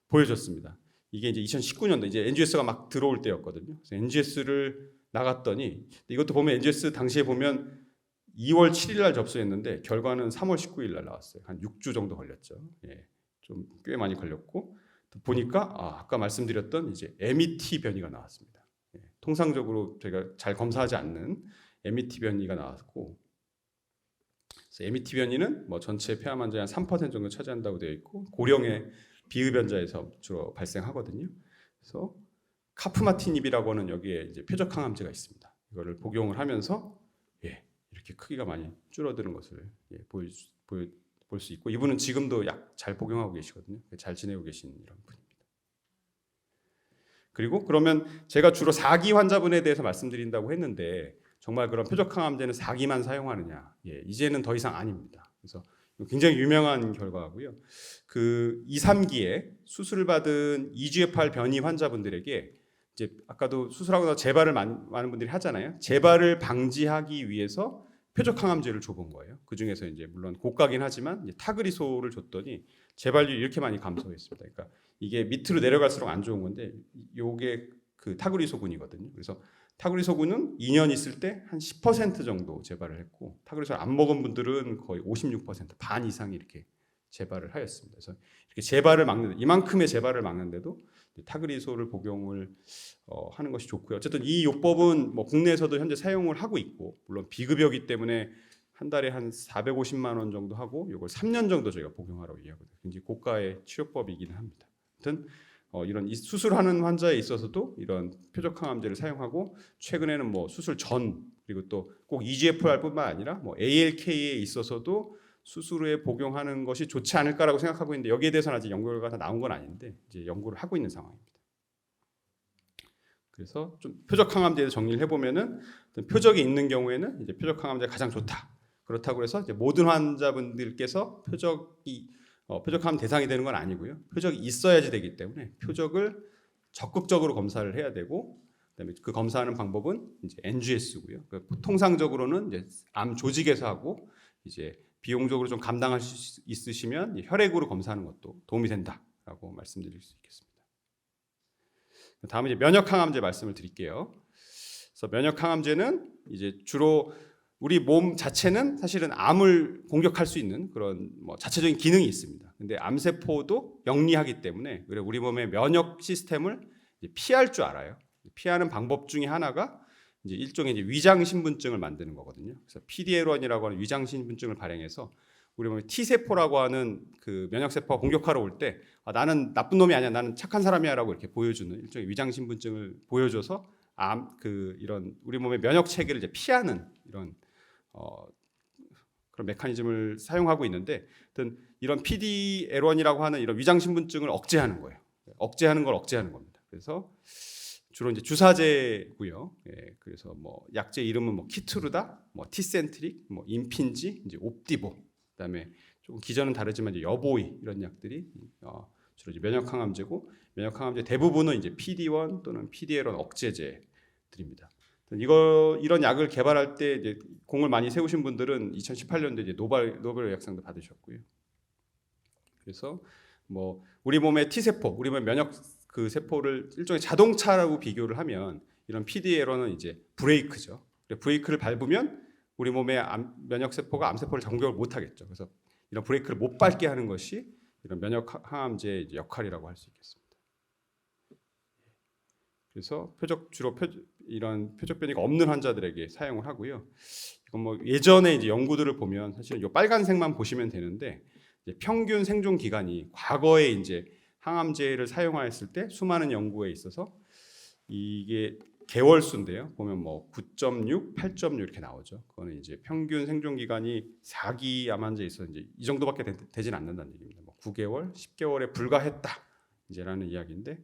보여줬습니다. 이게 이제 2019년도 이제 NGS가 막 들어올 때였거든요. 그래서 NGS를 나갔더니 이것도 보면 NGS 당시에 보면 2월 7일 날 접수했는데 결과는 3월 19일 날 나왔어요. 한 6주 정도 걸렸죠. 예, 좀 꽤 많이 걸렸고 보니까 아까 말씀드렸던 이제 MET 변이가 나왔습니다. 예, 통상적으로 저희가 잘 검사하지 않는 MET 변이가 나왔고, 그래서 MET 변이는 뭐 전체 폐암 환자의 한 3% 정도 차지한다고 되어 있고 고령의 비흡연자에서 주로 발생하거든요. 그래서 카프마티닙이라고 하는 여기에 이제 표적 항암제가 있습니다. 이거를 복용을 하면서 이렇게 크기가 많이 줄어드는 것을 볼 수 있고 이분은 지금도 약 잘 복용하고 계시거든요. 잘 지내고 계신 이런 분입니다. 그리고 그러면 제가 주로 4기 환자분에 대해서 말씀드린다고 했는데 정말 그런 표적 항암제는 4기만 사용하느냐? 이제는 더 이상 아닙니다. 그래서 굉장히 유명한 결과고요. 그 2, 3기에 수술을 받은 EGFR 변이 환자분들에게 이제 아까도 수술하고 나서 재발을 많은 분들이 하잖아요. 재발을 방지하기 위해서 표적 항암제를 줘본 거예요. 그 중에서 이제 물론 고가긴 하지만 이제 타그리소를 줬더니 재발률이 이렇게 많이 감소했습니다. 그러니까 이게 밑으로 내려갈수록 안 좋은 건데 요게 그 타그리소군이거든요. 그래서 타그리소군은 2년 있을 때 한 10% 정도 재발을 했고 타그리소를 안 먹은 분들은 거의 56%반 이상이 이렇게 재발을 하였습니다. 그래서 이렇게 재발을 막는 이만큼의 재발을 막는데도 타그리소를 복용을 하는 것이 좋고요. 어쨌든 이 요법은 뭐 국내에서도 현재 사용을 하고 있고 물론 비급여기 때문에 한 달에 한 450만 원 정도 하고 이걸 3년 정도 저희가 복용하라고 이야기하거든요. 굉장히 고가의 치료법이기는 합니다. 아무튼 이런 수술하는 환자에 있어서도 이런 표적 항암제를 사용하고 최근에는 뭐 수술 전 그리고 또 꼭 EGFR뿐만 아니라 뭐 ALK에 있어서도 수술 후에 복용하는 것이 좋지 않을까라고 생각하고 있는데 여기에 대해서는 아직 연구 결과가 나온 건 아닌데 이제 연구를 하고 있는 상황입니다. 그래서 좀 표적 항암제를 정리를 해보면은 표적이 있는 경우에는 이제 표적 항암제가 가장 좋다. 그렇다고 해서 이제 모든 환자분들께서 표적 항암 대상이 되는 건 아니고요. 표적이 있어야지 되기 때문에 표적을 적극적으로 검사를 해야 되고 그다음에 그 검사하는 방법은 이제 NGS고요. 그러니까 통상적으로는 이제 암 조직에서 하고 이제 비용적으로 좀 감당할 수 있으시면 혈액으로 검사하는 것도 도움이 된다라고 말씀드릴 수 있겠습니다. 다음은 이제 면역 항암제 말씀을 드릴게요. 그래서 면역 항암제는 이제 주로 우리 몸 자체는 사실은 암을 공격할 수 있는 그런 뭐 자체적인 기능이 있습니다. 근데 암세포도 영리하기 때문에 우리 몸의 면역 시스템을 이제 피할 줄 알아요. 피하는 방법 중에 하나가 이제 일종의 이제 위장 신분증을 만드는 거거든요. 그래서 PD-L1이라고 하는 위장 신분증을 발행해서 우리 몸에 T세포라고 하는 그 면역세포가 공격하러 올 때 나는 나쁜 놈이 아니야, 나는 착한 사람이야라고 이렇게 보여주는 일종의 위장 신분증을 보여줘서 이런 우리 몸의 면역 체계를 이제 피하는 이런 그런 메커니즘을 사용하고 있는데, 이런 PD-L1이라고 하는 이런 위장 신분증을 억제하는 거예요. 억제하는 걸 억제하는 겁니다. 그래서 주로 이제 주사제고요. 그래서 뭐 약제 이름은 뭐 키트루다, 뭐 티센트릭, 뭐 임핀지, 이제 옵디보, 그다음에 조금 기전은 다르지만 이제 여보이 이런 약들이 주로 이제 면역 항암제고, 면역 항암제 대부분은 이제 PD-1 또는 PD-L1 억제제들입니다. 이런 약을 개발할 때 이제 공을 많이 세우신 분들은 2018년도에 이제 노벨 의학상도 받으셨고요. 그래서 뭐 우리 몸의 T세포, 우리 몸의 면역 그 세포를 일종의 자동차라고 비교를 하면 이런 PD-L1은 이제 브레이크죠. 브레이크를 밟으면 우리 몸의 면역 세포가 암 세포를 공격을 못 하겠죠. 그래서 이런 브레이크를 못 밟게 하는 것이 이런 면역 항암제의 역할이라고 할 수 있겠습니다. 그래서 이런 표적 변이가 없는 환자들에게 사용을 하고요. 이건 뭐 예전에 이제 연구들을 보면 사실 이 빨간색만 보시면 되는데, 이제 평균 생존 기간이 과거에 이제 항암제를 사용하였을 때 수많은 연구에 있어서 이게 개월 수인데요. 보면 뭐 9.6, 8.6 이렇게 나오죠. 그거는 이제 평균 생존 기간이 4기 암 환자에 있어서 이제 이 정도밖에 되진 않는다는 얘기입니다. 뭐 9개월, 10개월에 불과했다 이제라는 이야기인데,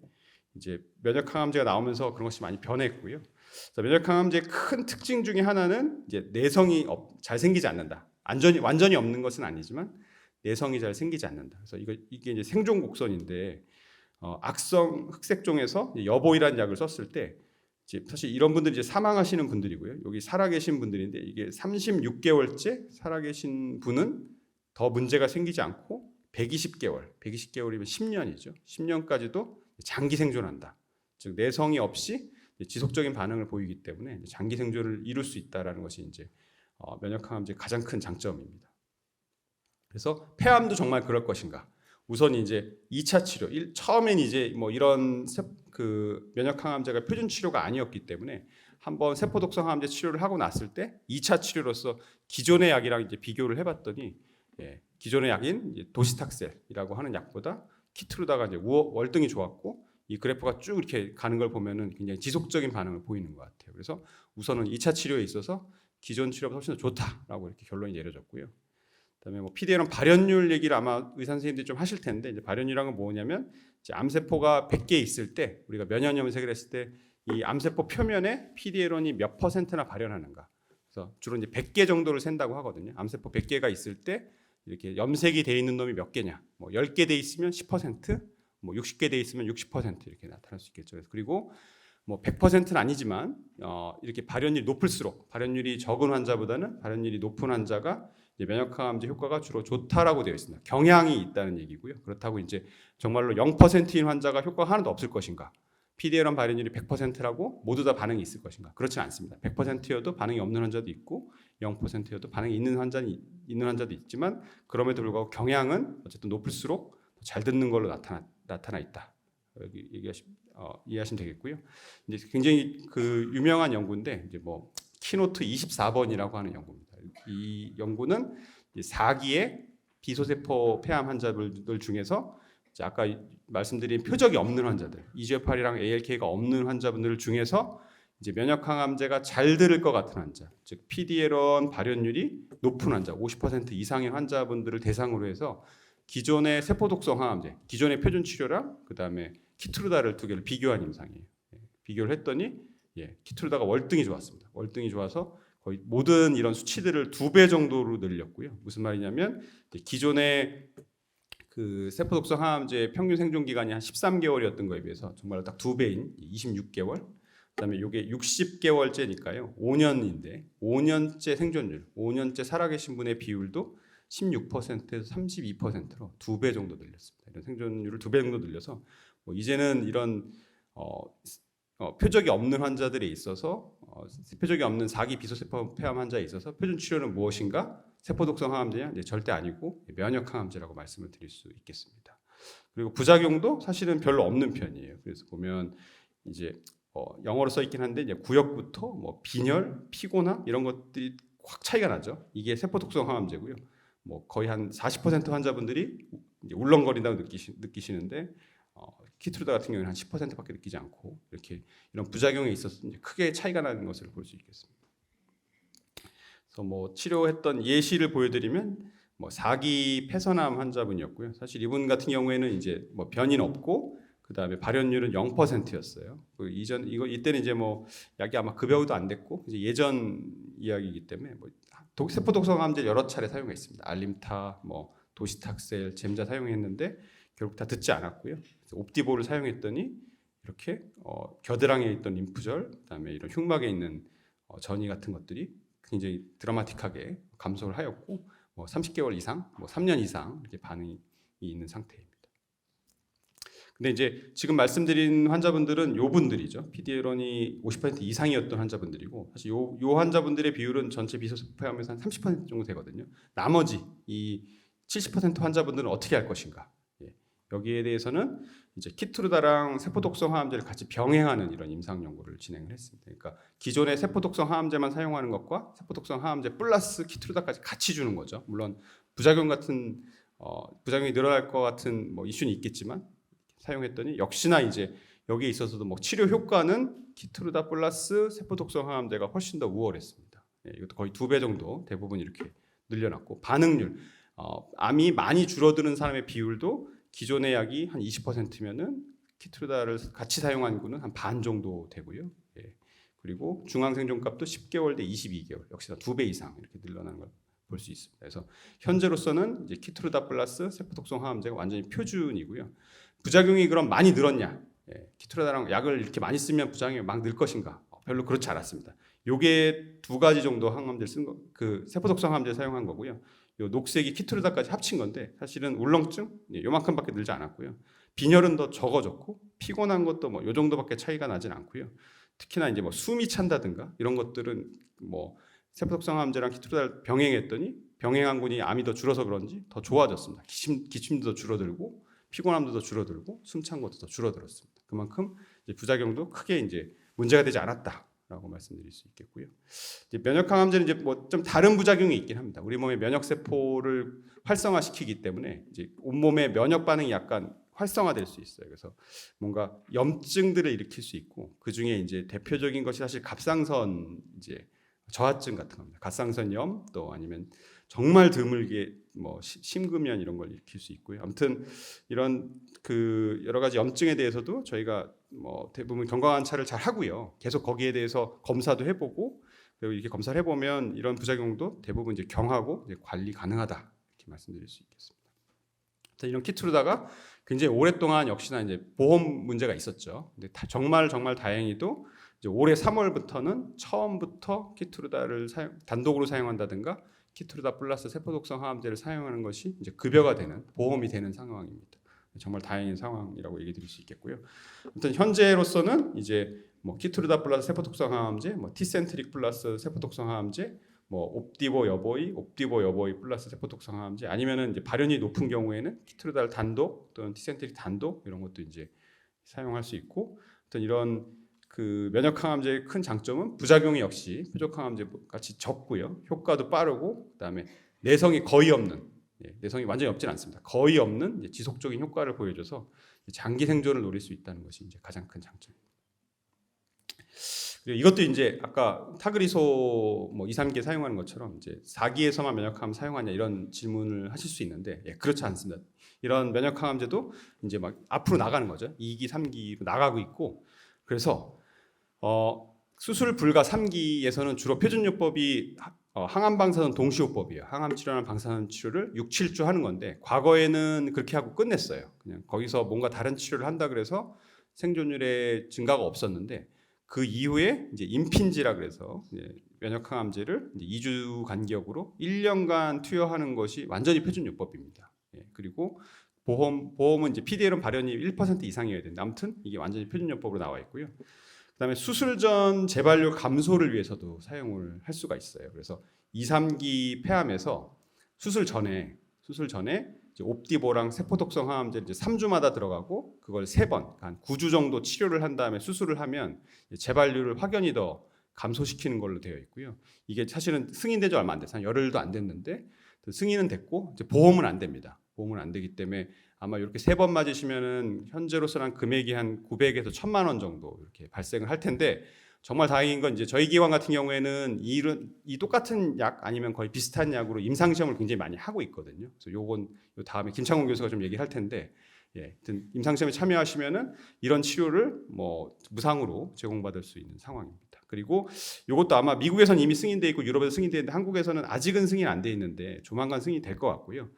이제 면역 항암제가 나오면서 그런 것이 많이 변했고요. 그래서 면역 항암제의 큰 특징 중에 하나는 이제 내성이 잘 생기지 않는다. 완전히 없는 것은 아니지만 내성이 잘 생기지 않는다. 그래서 이게 이제 생존 곡선인데 악성 흑색종에서 여보이라는 약을 썼을 때 이제 사실 이런 분들이 이제 사망하시는 분들이고요. 여기 살아계신 분들인데 이게 36개월째 살아계신 분은 더 문제가 생기지 않고 120개월이면 10년이죠. 10년까지도 장기 생존한다. 즉 내성이 없이 지속적인 반응을 보이기 때문에 장기 생존을 이룰 수 있다라는 것이 이제 면역 항암제의 가장 큰 장점입니다. 그래서 폐암도 정말 그럴 것인가? 우선 이제 2차 치료, 처음엔 이제 뭐 이런 그 면역 항암제가 표준 치료가 아니었기 때문에 한번 세포 독성 항암제 치료를 하고 났을 때 2차 치료로서 기존의 약이랑 이제 비교를 해봤더니 기존의 약인 이제 도시탁셀이라고 하는 약보다 키트루다가 이제 월등히 좋았고 이 그래프가 쭉 이렇게 가는 걸 보면은 굉장히 지속적인 반응을 보이는 것 같아요. 그래서 우선은 2차 치료에 있어서 기존 치료보다 훨씬 더 좋다라고 이렇게 결론이 내려졌고요. 그다음에 뭐 PDL1 발현율 얘기를 아마 의사 선생님들이 좀 하실 텐데 이제 발현율이란 뭐냐면 이제 암세포가 100개 있을 때 우리가 면역 염색을 했을 때 이 암세포 표면에 PDL1이 몇 %나 발현하는가. 그래서 주로 이제 100개 정도를 센다고 하거든요. 암세포 100개가 있을 때 이렇게 염색이 돼 있는 놈이 몇 개냐. 뭐 10개 돼 있으면 10%, 뭐 60개 돼 있으면 60% 이렇게 나타날 수 있겠죠. 그리고 뭐 100%는 아니지만 이렇게 발현율이 높을수록 발현율이 적은 환자보다는 발현율이 높은 환자가 이제 면역항암제 효과가 주로 좋다라고 되어 있습니다. 경향이 있다는 얘기고요. 그렇다고 이제 정말로 0%인 환자가 효과가 하나도 없을 것인가? PDL1 발현율이 100%라고 모두 다 반응이 있을 것인가? 그렇지 않습니다. 100%여도 반응이 없는 환자도 있고 0%여도 반응이 있는 환자도 있지만 그럼에도 불구하고 경향은 어쨌든 높을수록 잘 듣는 걸로 나타나 있다. 여기 이해하시면 되겠고요. 이제 굉장히 그 유명한 연구인데 이제 뭐 키노트 24번이라고 하는 연구입니다. 이 연구는 4기의 비소세포 폐암 환자들 중에서 이제 아까 말씀드린 표적이 없는 환자들, EGFR이랑 ALK가 없는 환자분들 중에서 이제 면역 항암제가 잘 들을 것 같은 환자, 즉 PDL1 발현율이 높은 환자, 50% 이상의 환자분들을 대상으로 해서 기존의 세포 독성 항암제, 기존의 표준 치료랑 그다음에 키트루다를 두 개를 비교한 임상이에요. 비교를 했더니 키트루다가 월등히 좋았습니다. 월등히 좋아서 거의 모든 이런 수치들을 2배 정도로 늘렸고요. 무슨 말이냐면 기존의 그 세포 독성 항암제 평균 생존 기간이 한 13개월이었던 거에 비해서 정말 딱 2배인 26개월. 그다음에 이게 60개월째니까요. 5년인데 5년째 생존율, 5년째 살아계신 분의 비율도 16%에서 32%로 2배 정도 늘렸습니다. 이런 생존율을 2배 정도 늘려서 뭐 이제는 이런 표적이 없는 환자들에 있어서 표적이 없는 4기 비소세포 폐암 환자에 있어서 표준 치료는 무엇인가? 세포 독성 항암제냐? 절대 아니고 면역 항암제라고 말씀을 드릴 수 있겠습니다. 그리고 부작용도 사실은 별로 없는 편이에요. 그래서 보면 이제 영어로 써 있긴 한데 이제 구역부터 뭐 빈혈, 피곤함 이런 것들이 확 차이가 나죠. 이게 세포 독성 항암제고요. 뭐 거의 한 40% 환자분들이 이제 울렁거린다고 느끼시는데 키트루다 같은 경우는 한 10%밖에 느끼지 않고 이렇게 이런 부작용에 있어서 이제 크게 차이가 나는 것을 볼 수 있겠습니다. 그래서 뭐 치료했던 예시를 보여드리면 뭐 4기 폐선암 환자분이었고요. 사실 이분 같은 경우에는 이제 뭐 변이는 없고 그 다음에 발현율은 0%였어요. 이때는 이제 뭐 약이 아마 급여도 안 됐고 이제 예전 이야기이기 때문에 뭐 세포 독성 항암제 여러 차례 사용했습니다. 알림타, 뭐 도시탁셀, 젬자 사용했는데 결국 다 듣지 않았고요. 그래서 옵디보를 사용했더니 이렇게 겨드랑이에 있던 림프절, 그다음에 이런 흉막에 있는 전이 같은 것들이 굉장히 드라마틱하게 감소를 하였고, 뭐 30개월 이상, 뭐 3년 이상 이렇게 반응이 있는 상태입니다. 근데 이제 지금 말씀드린 환자분들은 요 분들이죠. PDL1이 50% 이상이었던 환자분들이고, 사실 요 환자분들의 비율은 전체 비소세포 폐암에서 한 30% 정도 되거든요. 나머지 이 70% 환자분들은 어떻게 할 것인가? 여기에 대해서는 이제 키트루다랑 세포 독성 항암제를 같이 병행하는 이런 임상 연구를 진행을 했습니다. 그러니까 기존의 세포 독성 항암제만 사용하는 것과 세포 독성 항암제 플러스 키트루다까지 같이 주는 거죠. 물론 부작용이 늘어날 것 같은 뭐 이슈는 있겠지만 사용했더니 역시나 이제 여기에 있어서도 뭐 치료 효과는 키트루다 플러스 세포 독성 항암제가 훨씬 더 우월했습니다. 이것도 거의 2배 정도 대부분 이렇게 늘려놨고, 반응률, 암이 많이 줄어드는 사람의 비율도 기존의 약이 한 20%면은 키트루다를 같이 사용한 군은 한 반 정도 되고요. 예. 그리고 중앙 생존값도 10개월 대 22개월, 역시나 2배 이상 이렇게 늘어나는 걸 볼 수 있습니다. 그래서 현재로서는 이제 키트루다 플러스 세포독성 항암제가 완전히 표준이고요. 부작용이 그럼 많이 늘었냐? 예. 키트루다랑 약을 이렇게 많이 쓰면 부작용이 막 늘 것인가? 별로 그렇지 않았습니다. 요게 2가지 정도 항암제를 쓴 거, 그 세포독성 항암제 사용한 거고요. 요 녹색이 키트루다까지 합친 건데 사실은 울렁증 요만큼밖에 늘지 않았고요. 빈혈은 더 적어졌고 피곤한 것도 뭐 요 정도밖에 차이가 나진 않고요. 특히나 이제 뭐 숨이 찬다든가 이런 것들은 뭐 세포독성 항암제랑 키트루다를 병행했더니 병행한 군이 암이 더 줄어서 그런지 더 좋아졌습니다. 기침도 더 줄어들고 피곤함도 더 줄어들고 숨찬 것도 더 줄어들었습니다. 그만큼 이제 부작용도 크게 이제 문제가 되지 않았다라고 말씀드릴 수 있겠고요. 이제 면역 항암제는 이제 뭐 좀 다른 부작용이 있긴 합니다. 우리 몸의 면역 세포를 활성화시키기 때문에 이제 온몸의 면역 반응이 약간 활성화될 수 있어요. 그래서 뭔가 염증들을 일으킬 수 있고 그 중에 이제 대표적인 것이 사실 갑상선 이제 저하증 같은 겁니다. 갑상선염 또 아니면 정말 드물게 뭐 심근면 이런 걸 일으킬 수 있고요. 아무튼 이런 그 여러 가지 염증에 대해서도 저희가 뭐 대부분 경과관찰을 잘 하고요. 계속 거기에 대해서 검사도 해보고 그리고 이렇게 검사를 해보면 이런 부작용도 대부분 이제 경하고 이제 관리 가능하다 이렇게 말씀드릴 수 있겠습니다. 이런 키트루다가 굉장히 오랫동안 역시나 이제 보험 문제가 있었죠. 근데 정말 다행히도 이제 올해 3월부터는 처음부터 키트루다를 단독으로 사용한다든가 키트루다 플러스 세포독성 항암제를 사용하는 것이 이제 급여가 되는 보험이 되는 상황입니다. 정말 다행인 상황이라고 얘기 드릴 수 있겠고요. 아무튼 현재로서는 이제 뭐 키트루다 플러스 세포독성 항암제, 뭐 티센트릭 플러스 세포독성 항암제, 뭐 옵디보 여보이 플러스 세포독성 항암제 아니면은 이제 발현이 높은 경우에는 키트루다를 단독 또는 티센트릭 단독 이런 것도 이제 사용할 수 있고 어떤 이런 그 면역 항암제의 큰 장점은 부작용이 역시 표적 항암제 같이 적고요. 효과도 빠르고 그다음에 내성이 거의 없는 내성이 완전히 없진 않습니다. 거의 없는 지속적인 효과를 보여줘서 장기 생존을 노릴 수 있다는 것이 이제 가장 큰 장점입니다. 그리고 이것도 이제 아까 타그리소 뭐 2, 3기에 사용하는 것처럼 이제 4기에서만 면역항암 사용하냐 이런 질문을 하실 수 있는데 그렇지 않습니다. 이런 면역항암제도 이제 막 앞으로 나가는 거죠. 2기, 3기로 나가고 있고 그래서 수술 불가 3기에서는 주로 표준요법이 항암 방사선 동시요법이에요. 항암 치료나 방사선 치료를 6, 7주 하는 건데 과거에는 그렇게 하고 끝냈어요. 그냥 거기서 뭔가 다른 치료를 한다 그래서 생존율의 증가가 없었는데 그 이후에 이제 임핀지라 그래서 이제 면역 항암제를 이제 2주 간격으로 1년간 투여하는 것이 완전히 표준요법입니다. 그리고 보험은 이제 PDL은 발현이 1% 이상이어야 되는데 아무튼 이게 완전히 표준요법으로 나와 있고요. 그다음에 수술 전 재발률 감소를 위해서도 사용을 할 수가 있어요. 그래서 2, 3기 폐암에서 수술 전에 이제 옵디보랑 세포독성 항암제 이제 3주마다 들어가고 그걸 3번 한 9주 정도 치료를 한 다음에 수술을 하면 재발률을 확연히 더 감소시키는 걸로 되어 있고요. 이게 사실은 승인된 지 얼마 안 돼서 한 열흘도 안 됐는데 승인은 됐고 이제 보험은 안 됩니다. 보험은 안 되기 때문에 아마 이렇게 3번 맞으시면은 현재로서는 금액이 한 900에서 1000만 원 정도 이렇게 발생을 할 텐데 정말 다행인 건 이제 저희 기관 같은 경우에는 이 똑같은 약 아니면 거의 비슷한 약으로 임상 시험을 굉장히 많이 하고 있거든요. 그래서 요건 요 다음에 김창훈 교수가 좀 얘기할 텐데 임상 시험에 참여하시면은 이런 치료를 뭐 무상으로 제공받을 수 있는 상황입니다. 그리고 이것도 아마 미국에서는 이미 승인돼 있고 유럽에서 승인돼 있는데 한국에서는 아직은 승인 안 돼 있는데 조만간 승인이 될 것 같고요.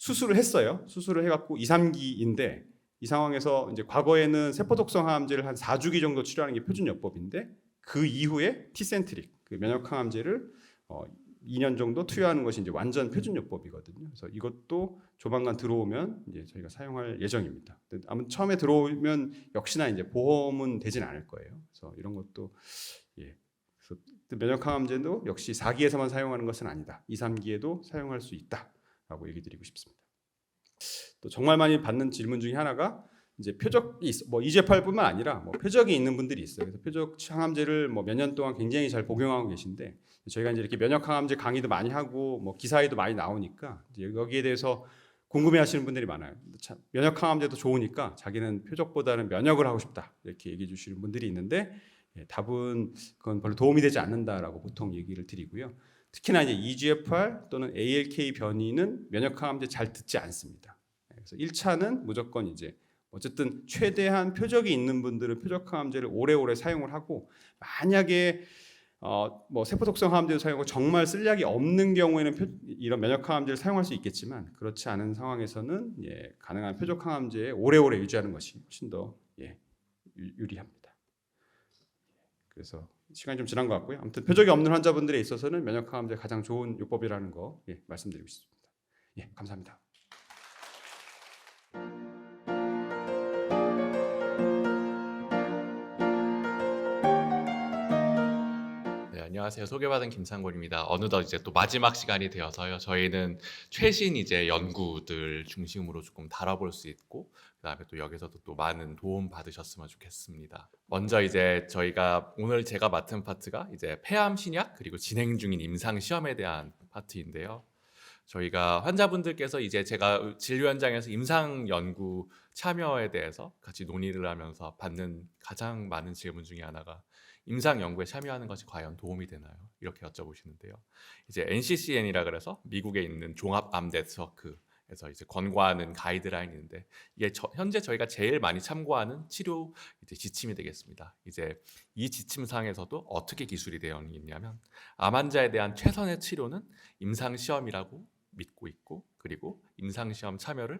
수술을 했어요. 수술을 해갖고 2, 3기인데 이 상황에서 이제 과거에는 세포독성 항암제를 한 4주기 정도 치료하는 게 표준요법인데 그 이후에 티센트릭 그 면역 항암제를 2년 정도 투여하는 것이 이제 완전 표준요법이거든요. 그래서 이것도 조만간 들어오면 이제 저희가 사용할 예정입니다. 아무튼 처음에 들어오면 역시나 이제 보험은 되진 않을 거예요. 그래서 이런 것도 그래서 면역 항암제도 역시 4기에서만 사용하는 것은 아니다. 2, 3기에도 사용할 수 있다. 라고 얘기 드리고 싶습니다. 또 정말 많이 받는 질문 중에 하나가 이제 표적이 뭐 이재팔뿐만 아니라 뭐 표적이 있는 분들이 있어요. 그래서 표적 항암제를 뭐 몇 년 동안 굉장히 잘 복용하고 계신데 저희가 이제 이렇게 면역 항암제 강의도 많이 하고 뭐 기사에도 많이 나오니까 이제 여기에 대해서 궁금해하시는 분들이 많아요. 면역 항암제도 좋으니까 자기는 표적보다는 면역을 하고 싶다 이렇게 얘기해 주시는 분들이 있는데 답은 그건 별로 도움이 되지 않는다라고 보통 얘기를 드리고요. 특히나 이제 EGFR 또는 ALK 변이는 면역 항암제 잘 듣지 않습니다. 그래서 1차는 무조건 이제 어쨌든 최대한 표적이 있는 분들은 표적 항암제를 오래오래 사용을 하고, 만약에 뭐 세포독성 항암제를 사용하고 정말 쓸 약이 없는 경우에는 이런 면역 항암제를 사용할 수 있겠지만, 그렇지 않은 상황에서는 가능한 표적 항암제에 오래오래 유지하는 것이 훨씬 더 유리합니다. 그래서 시간이 좀 지난 것 같고요. 아무튼 표적이 없는 환자분들에 있어서는 면역 항암제 가장 좋은 요법이라는 거 말씀드리고 싶습니다. 감사합니다. 네, 안녕하세요. 소개받은 김상곤입니다. 어느덧 이제 또 마지막 시간이 되어서요. 저희는 최신 이제 연구들 중심으로 조금 다뤄볼 수 있고, 그다음에 또 여기서도 또 많은 도움 받으셨으면 좋겠습니다. 먼저 이제 저희가 오늘 제가 맡은 파트가 이제 폐암 신약 그리고 진행 중인 임상 시험에 대한 파트인데요. 저희가 환자분들께서 이제 제가 진료 현장에서 임상 연구 참여에 대해서 같이 논의를 하면서 받는 가장 많은 질문 중에 하나가 임상 연구에 참여하는 것이 과연 도움이 되나요? 이렇게 여쭤보시는데요. 이제 NCCN이라 그래서 미국에 있는 종합암 네트워크에서 이제 권고하는 가이드라인인데, 이게 현재 저희가 제일 많이 참고하는 치료 이제 지침이 되겠습니다. 이제 이 지침상에서도 어떻게 기술이 되어 있냐면, 암 환자에 대한 최선의 치료는 임상 시험이라고 믿고 있고, 그리고 임상 시험 참여를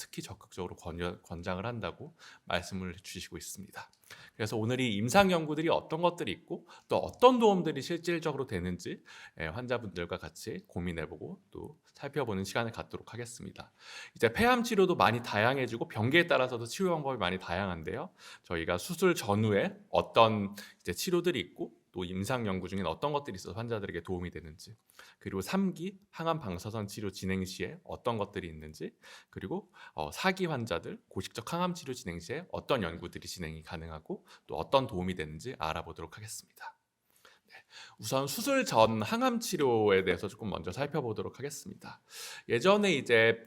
특히 적극적으로 권장을 한다고 말씀을 주시고 있습니다. 그래서 오늘 이 임상 연구들이 어떤 것들이 있고 또 어떤 도움들이 실질적으로 되는지 환자분들과 같이 고민해보고 또 살펴보는 시간을 갖도록 하겠습니다. 이제 폐암 치료도 많이 다양해지고 병기에 따라서도 치료 방법이 많이 다양한데요. 저희가 수술 전후에 어떤 이제 치료들이 있고 또 임상 연구 중에는 어떤 것들이 있어서 환자들에게 도움이 되는지, 그리고 3기 항암 방사선 치료 진행 시에 어떤 것들이 있는지, 그리고 4기 환자들 고식적 항암 치료 진행 시에 어떤 연구들이 진행이 가능하고 또 어떤 도움이 되는지 알아보도록 하겠습니다. 우선 수술 전 항암 치료에 대해서 조금 먼저 살펴보도록 하겠습니다. 예전에 이제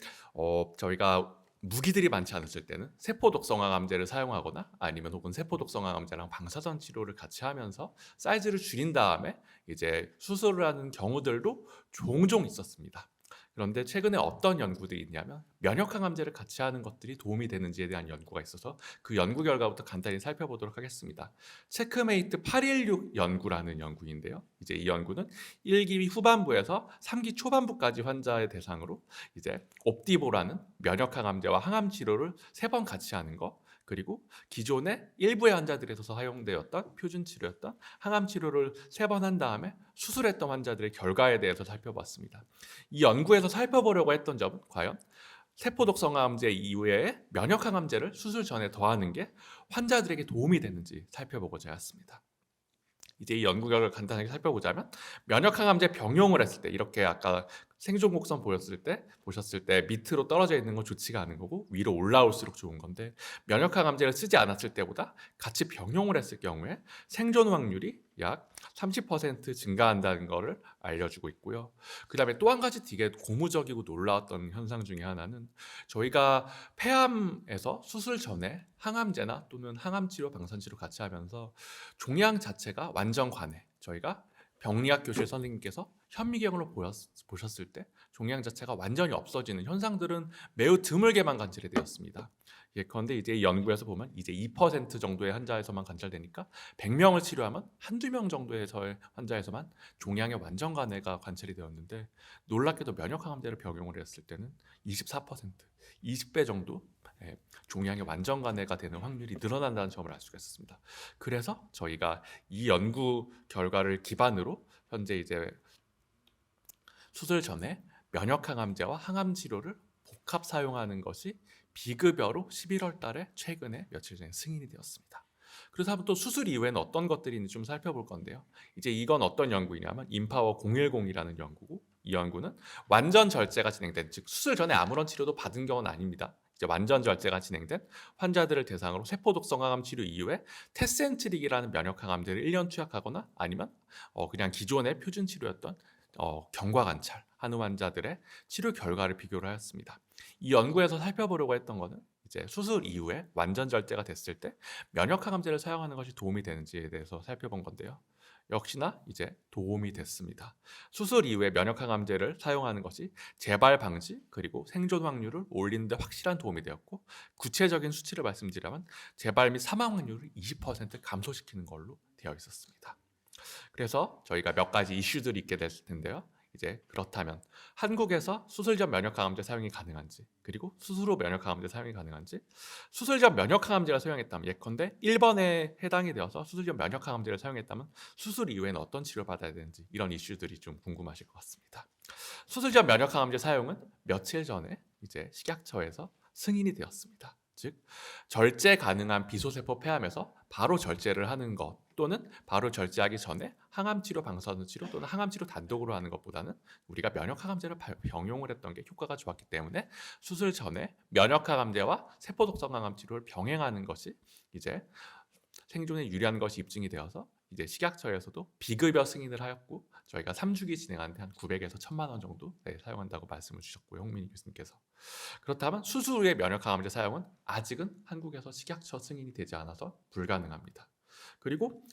저희가 무기들이 많지 않았을 때는 세포독성 항암제를 사용하거나 아니면 혹은 세포독성 항암제랑 방사선 치료를 같이 하면서 사이즈를 줄인 다음에 이제 수술을 하는 경우들도 종종 있었습니다. 그런데 최근에 어떤 연구들이 있냐면 면역 항암제를 같이 하는 것들이 도움이 되는지에 대한 연구가 있어서 그 연구 결과부터 간단히 살펴보도록 하겠습니다. 체크메이트 816 연구라는 연구인데요. 이제 이 연구는 1기 후반부에서 3기 초반부까지 환자의 대상으로 이제 옵디보라는 면역 항암제와 항암 치료를 3번 같이 하는 거, 그리고 기존의 일부의 환자들에서 사용되었던 표준 치료였던 항암 치료를 3번 한 다음에 수술했던 환자들의 결과에 대해서 살펴봤습니다. 이 연구에서 살펴보려고 했던 점은 과연 세포독성 항암제 이후에 면역 항암제를 수술 전에 더하는 게 환자들에게 도움이 되는지 살펴보고자 했습니다. 이제 이 연구 결과를 간단하게 살펴보자면, 면역 항암제 병용을 했을 때 이렇게 아까 생존 곡선 보셨을 때 밑으로 떨어져 있는 건 좋지가 않은 거고 위로 올라올수록 좋은 건데, 면역 항암제를 쓰지 않았을 때보다 같이 병용을 했을 경우에 생존 확률이 약 30% 증가한다는 것을 알려주고 있고요. 그 다음에 또 한 가지 되게 고무적이고 놀라웠던 현상 중에 하나는, 저희가 폐암에서 수술 전에 항암제나 또는 항암치료, 방사선치료 같이 하면서 종양 자체가 완전 관해, 저희가 병리학 교실 선생님께서 현미경으로 보셨을 때 종양 자체가 완전히 없어지는 현상들은 매우 드물게만 관찰이 되었습니다. 그런데 이제 이 연구에서 보면 이제 2% 정도의 환자에서만 관찰되니까 100명을 치료하면 한두 명 정도의 환자에서만 종양의 완전 관해가 관찰이 되었는데, 놀랍게도 면역 항암제를 병용을 했을 때는 24%, 20배 정도 종양의 완전 관해가 되는 확률이 늘어난다는 점을 알 수가 있었습니다. 그래서 저희가 이 연구 결과를 기반으로 현재 이제 수술 전에 면역 항암제와 항암 치료를 복합 사용하는 것이 비급여로 11월 달에 최근에 며칠 전에 승인이 되었습니다. 그래서 한번 또 수술 이후에는 어떤 것들이 있는지 좀 살펴볼 건데요. 이제 이건 어떤 연구이냐면 인파워 010이라는 연구고, 이 연구는 완전 절제가 진행된, 즉 수술 전에 아무런 치료도 받은 경우는 아닙니다. 이제 완전 절제가 진행된 환자들을 대상으로 세포독성 항암 치료 이후에 테센트릭이라는 면역 항암제를 1년 투약하거나 아니면 그냥 기존의 표준 치료였던 경과 관찰하는 환자들의 치료 결과를 비교를 하였습니다. 이 연구에서 살펴보려고 했던 것은 이제 수술 이후에 완전 절제가 됐을 때 면역 항암제를 사용하는 것이 도움이 되는지에 대해서 살펴본 건데요. 역시나 이제 도움이 됐습니다. 수술 이후에 면역항암제를 사용하는 것이 재발 방지 그리고 생존 확률을 올리는 데 확실한 도움이 되었고, 구체적인 수치를 말씀드리자면 재발 및 사망 확률을 20% 감소시키는 걸로 되어 있었습니다. 그래서 저희가 몇 가지 이슈들이 있게 됐을 텐데요. 이제 그렇다면 한국에서 수술 전 면역항암제 사용이 가능한지, 그리고 수술 후 면역항암제 사용이 가능한지, 수술 전 면역항암제를 사용했다면 예컨대 1번에 해당이 되어서 수술 전 면역항암제를 사용했다면 수술 이후에는 어떤 치료를 받아야 되는지, 이런 이슈들이 좀 궁금하실 것 같습니다. 수술 전 면역항암제 사용은 며칠 전에 이제 식약처에서 승인이 되었습니다. 즉 절제 가능한 비소세포 폐암에서 바로 절제를 하는 것, 또는 바로 절제하기 전에 항암치료 방사선 치료 또는 항암치료 단독으로 하는 것보다는 우리가 면역항암제를 병용을 했던 게 효과가 좋았기 때문에 수술 전에 면역항암제와 세포독성 항암치료를 병행하는 것이 이제 생존에 유리한 것이 입증이 되어서 이제 식약처에서도 비급여 승인을 하였고, 저희가 3주기 진행하는데 한 900에서 1000만 원 정도 사용한다고 말씀을 주셨고요, 홍민희 교수님께서. 그렇다면 수술 후의 면역항암제 사용은 아직은 한국에서 식약처 승인이 되지 않아서 불가능합니다. 그리고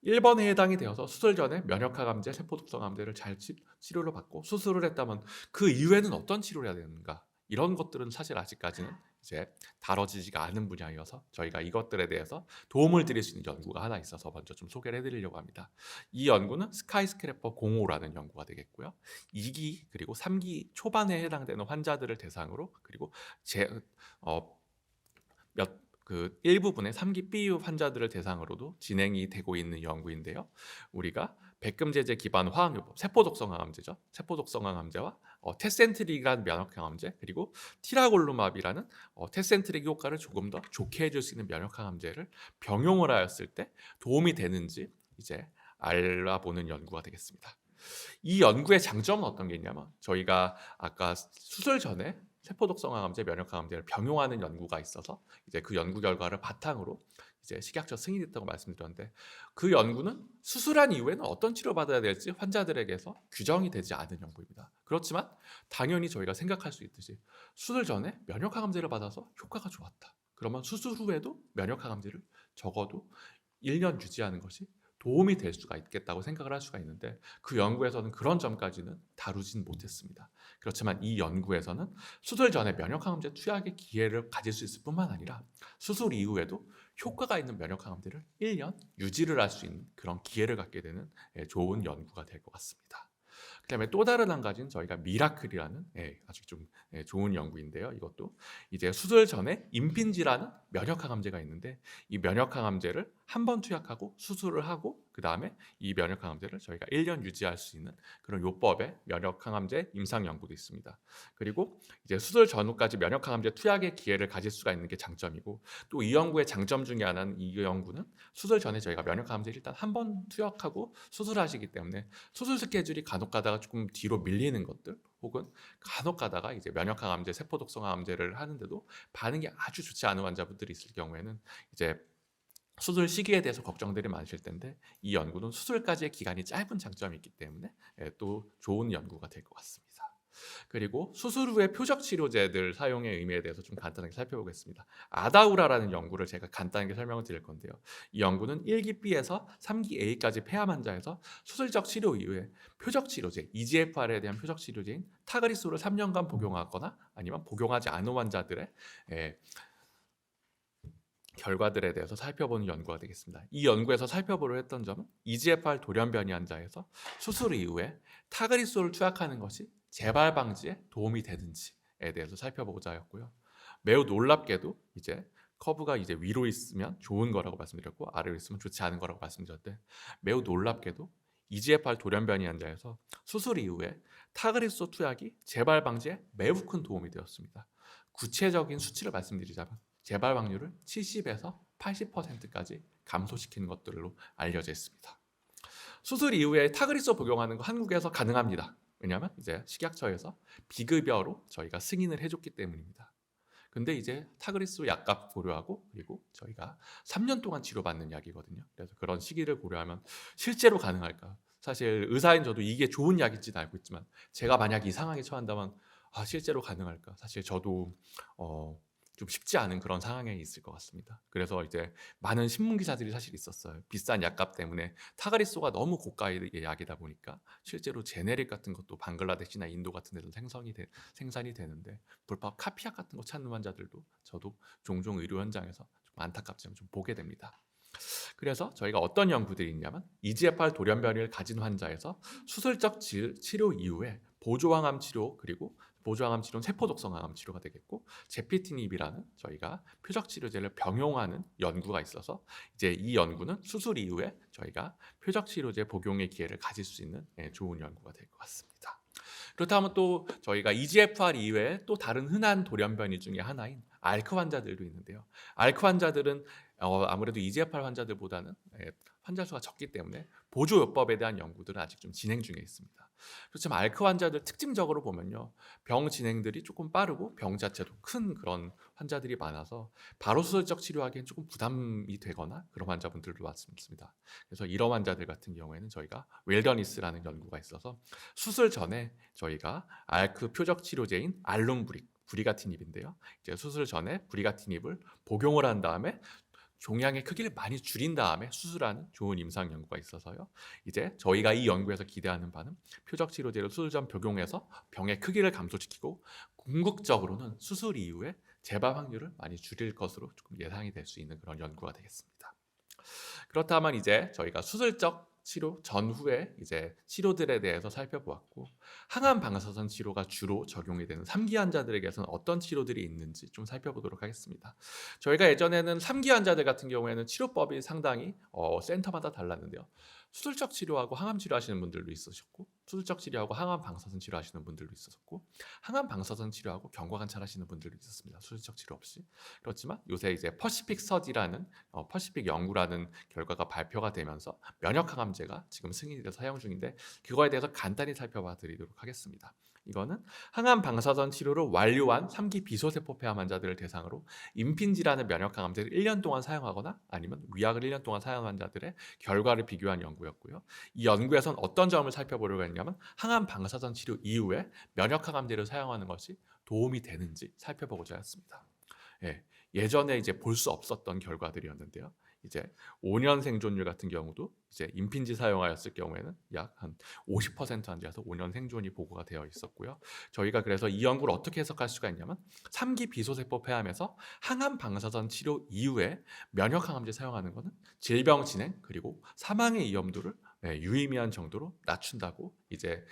1번에 해당이 되어서 수술 전에 면역항암제, 세포독성 항암제를 잘 치료를 받고 수술을 했다면 그 이후에는 어떤 치료를 해야 되는가, 이런 것들은 사실 아직까지는 이제 다뤄지지가 않은 분야여서 저희가 이것들에 대해서 도움을 드릴 수 있는 연구가 하나 있어서 먼저 좀 소개를 해드리려고 합니다. 이 연구는 스카이스크래퍼 05라는 연구가 되겠고요. 2기 그리고 3기 초반에 해당되는 환자들을 대상으로, 그리고 일부분의 3기 B 환자들을 대상으로도 진행이 되고 있는 연구인데요. 우리가 백금제제 기반 화학요법, 세포독성 항암제죠. 세포독성 항암제와 테센트릭이라는 면역항암제, 그리고 티라골루맙이라는 테센트릭 효과를 조금 더 좋게 해줄 수 있는 면역항암제를 병용을 하였을 때 도움이 되는지 이제 알아보는 연구가 되겠습니다. 이 연구의 장점은 어떤 게 있냐면, 저희가 아까 수술 전에 세포독성 항암제, 면역항암제를 병용하는 연구가 있어서 이제 그 연구 결과를 바탕으로 이제 식약처 승인했다고 말씀드렸는데, 그 연구는 수술한 이후에는 어떤 치료받아야 될지 환자들에게서 규정이 되지 않은 연구입니다. 그렇지만 당연히 저희가 생각할 수 있듯이 수술 전에 면역항암제를 받아서 효과가 좋았다, 그러면 수술 후에도 면역항암제를 적어도 1년 유지하는 것이 도움이 될 수가 있겠다고 생각을 할 수가 있는데, 그 연구에서는 그런 점까지는 다루진 못했습니다. 그렇지만 이 연구에서는 수술 전에 면역항암제 투약의 기회를 가질 수 있을 뿐만 아니라 수술 이후에도 효과가 있는 면역항암제를 1년 유지를 할 수 있는 그런 기회를 갖게 되는 좋은 연구가 될 것 같습니다. 그다음에 또 다른 한 가지는 저희가 미라클이라는 아주 좀 좋은 연구인데요. 이것도 이제 수술 전에 임핀지라는 면역항암제가 있는데, 이 면역항암제를 한 번 투약하고 수술을 하고 그 다음에 이 면역항암제를 저희가 1년 유지할 수 있는 그런 요법의 면역항암제 임상 연구도 있습니다. 그리고 이제 수술 전후까지 면역항암제 투약의 기회를 가질 수가 있는 게 장점이고, 또 이 연구의 장점 중에 하나는 이 연구는 수술 전에 저희가 면역항암제를 일단 한 번 투약하고 수술하시기 때문에 수술 스케줄이 간혹 가다가 조금 뒤로 밀리는 것들, 혹은 간혹 가다가 이제 면역항암제, 세포독성 항암제를 하는데도 반응이 아주 좋지 않은 환자분들이 있을 경우에는 이제 수술 시기에 대해서 걱정들이 많으실 텐데, 이 연구는 수술까지의 기간이 짧은 장점이 있기 때문에 또 좋은 연구가 될 것 같습니다. 그리고 수술 후에 표적 치료제들 사용의 의미에 대해서 좀 간단하게 살펴보겠습니다. 아다우라라는 연구를 제가 간단하게 설명을 드릴 건데요. 이 연구는 1기 B에서 3기 A까지 폐암 환자에서 수술적 치료 이후에 표적 치료제, EGFR에 대한 표적 치료제인 타그리소를 3년간 복용하거나 아니면 복용하지 않은 환자들의 결과들에 대해서 살펴보는 연구가 되겠습니다. 이 연구에서 살펴보려 했던 점은 EGFR 돌연변이 환자에서 수술 이후에 타그리소를 투약하는 것이 재발 방지에 도움이 되는지에 대해서 살펴보고자 하였고요. 매우 놀랍게도 이제 커브가 이제 위로 있으면 좋은 거라고 말씀드렸고 아래로 있으면 좋지 않은 거라고 말씀드렸는데, 매우 놀랍게도 EGFR 돌연변이 환자에서 수술 이후에 타그리소 투약이 재발 방지에 매우 큰 도움이 되었습니다. 구체적인 수치를 말씀드리자면 재발 확률을 70에서 80%까지 감소시키는 것들로 알려져 있습니다. 수술 이후에 타그리소 복용하는 거 한국에서 가능합니다. 왜냐하면 이제 식약처에서 비급여로 저희가 승인을 해줬기 때문입니다. 근데 이제 타그리소 약값 고려하고, 그리고 저희가 3년 동안 치료받는 약이거든요. 그래서 그런 시기를 고려하면 실제로 가능할까? 사실 의사인 저도 이게 좋은 약인지는 알고 있지만, 제가 만약 이 상황에 처한다면 실제로 가능할까? 사실 저도 좀 쉽지 않은 그런 상황에 있을 것 같습니다. 그래서 이제 많은 신문 기사들이 사실 있었어요. 비싼 약값 때문에 타가리소가 너무 고가의 약이다 보니까 실제로 제네릭 같은 것도 방글라데시나 인도 같은 데서 생산이 되는데 불법 카피약 같은 거 찾는 환자들도 저도 종종 의료 현장에서 좀 안타깝지만 좀 보게 됩니다. 그래서 저희가 어떤 연구들이 있냐면 EGFR 돌연변이를 가진 환자에서 수술적 치료 이후에 보조항암 치료 그리고 보조항암 치료는 세포독성 항암 치료가 되겠고 제피티닙이라는 저희가 표적 치료제를 병용하는 연구가 있어서 이제 이 연구는 수술 이후에 저희가 표적 치료제 복용의 기회를 가질 수 있는 좋은 연구가 될 것 같습니다. 그렇다면 또 저희가 EGFR 이외에 또 다른 흔한 돌연변이 중에 하나인 ALK 환자들도 있는데요. ALK 환자들은 아무래도 EGFR 환자들보다는 환자 수가 적기 때문에 보조요법에 대한 연구들은 아직 좀 진행 중에 있습니다. 그렇지만 ALK 환자들 특징적으로 보면요, 병 진행들이 조금 빠르고 병 자체도 큰 그런 환자들이 많아서 바로 수술적 치료하기엔 조금 부담이 되거나 그런 환자분들도 많습니다. 그래서 이런 환자들 같은 경우에는 저희가 웰더니스라는 연구가 있어서 수술 전에 저희가 ALK 표적 치료제인 브리가티닙인데요. 이제 수술 전에 브리가티닙을 복용을 한 다음에 종양의 크기를 많이 줄인 다음에 수술하는 좋은 임상 연구가 있어서요. 이제 저희가 이 연구에서 기대하는 바는 표적 치료제를 수술 전 복용해서 병의 크기를 감소시키고 궁극적으로는 수술 이후에 재발 확률을 많이 줄일 것으로 조금 예상이 될 수 있는 그런 연구가 되겠습니다. 그렇다면 이제 저희가 수술적 치료 전후에 이제 치료들에 대해서 살펴보았고 항암 방사선 치료가 주로 적용이 되는 3기 환자들에게서는 어떤 치료들이 있는지 좀 살펴보도록 하겠습니다. 저희가 예전에는 3기 환자들 같은 경우에는 치료법이 상당히 센터마다 달랐는데요. 수술적 치료하고 항암 치료하시는 분들도 있으셨고 수술적 치료하고 항암 방사선 치료하시는 분들도 있었고 항암 방사선 치료하고 경과 관찰하시는 분들도 있었습니다. 수술적 치료 없이. 그렇지만 요새 이제 퍼시픽 스터디라는 퍼시픽 연구라는 결과가 발표가 되면서 면역 항암제가 지금 승인이 돼서 사용 중인데 그거에 대해서 간단히 살펴봐 드리도록 하겠습니다. 이거는 항암 방사선 치료를 완료한 3기 비소세포 폐암 환자들을 대상으로 임핀지라는 면역 항암제를 1년 동안 사용하거나 아니면 위약을 1년 동안 사용한 자들의 결과를 비교한 연구였고요. 이 연구에서는 어떤 점을 살펴보려고 했냐면 항암 방사선 치료 이후에 면역 항암제를 사용하는 것이 도움이 되는지 살펴보고자 했습니다. 예전에 이제 볼 수 없었던 결과들이었는데요. 이제 5년 생존율 같은 경우도 이제 임핀지 사용하였을 경우에는 약 한 50% 환자에서 5년 생존이 보고가 되어 있었고요. 저희가 그래서 이 연구를 어떻게 해석할 수가 있냐면 3기 비소세포 폐암에서 항암 방사선 치료 이후에 면역 항암제 사용하는 것은 질병 진행 그리고 사망의 위험도를 유의미한 정도로 낮춘다고 이제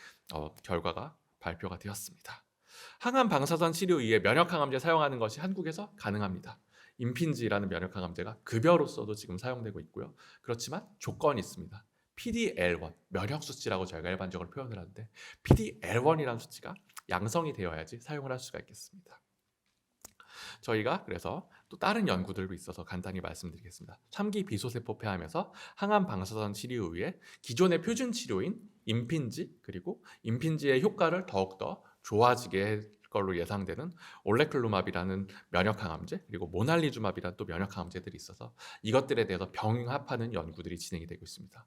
결과가 발표가 되었습니다. 항암 방사선 치료 이후에 면역 항암제 사용하는 것이 한국에서 가능합니다. 임핀지라는 면역 항암제가 급여로서도 지금 사용되고 있고요. 그렇지만 조건이 있습니다. PD-L1, 면역 수치라고 저희가 일반적으로 표현을 하는데 PD-L1이라는 수치가 양성이 되어야지 사용을 할 수가 있겠습니다. 저희가 그래서 또 다른 연구들도 있어서 간단히 말씀드리겠습니다. 3기 비소세포 폐암에서 항암 방사선 치료 후에 기존의 표준 치료인 임핀지 그리고 임핀지의 효과를 더욱더 좋아지게 할 걸로 예상되는 올레클루맙이라는 면역 항암제 그리고 모날리주맙이라는 또 면역 항암제들이 있어서 이것들에 대해서 병합하는 연구들이 진행이 되고 있습니다.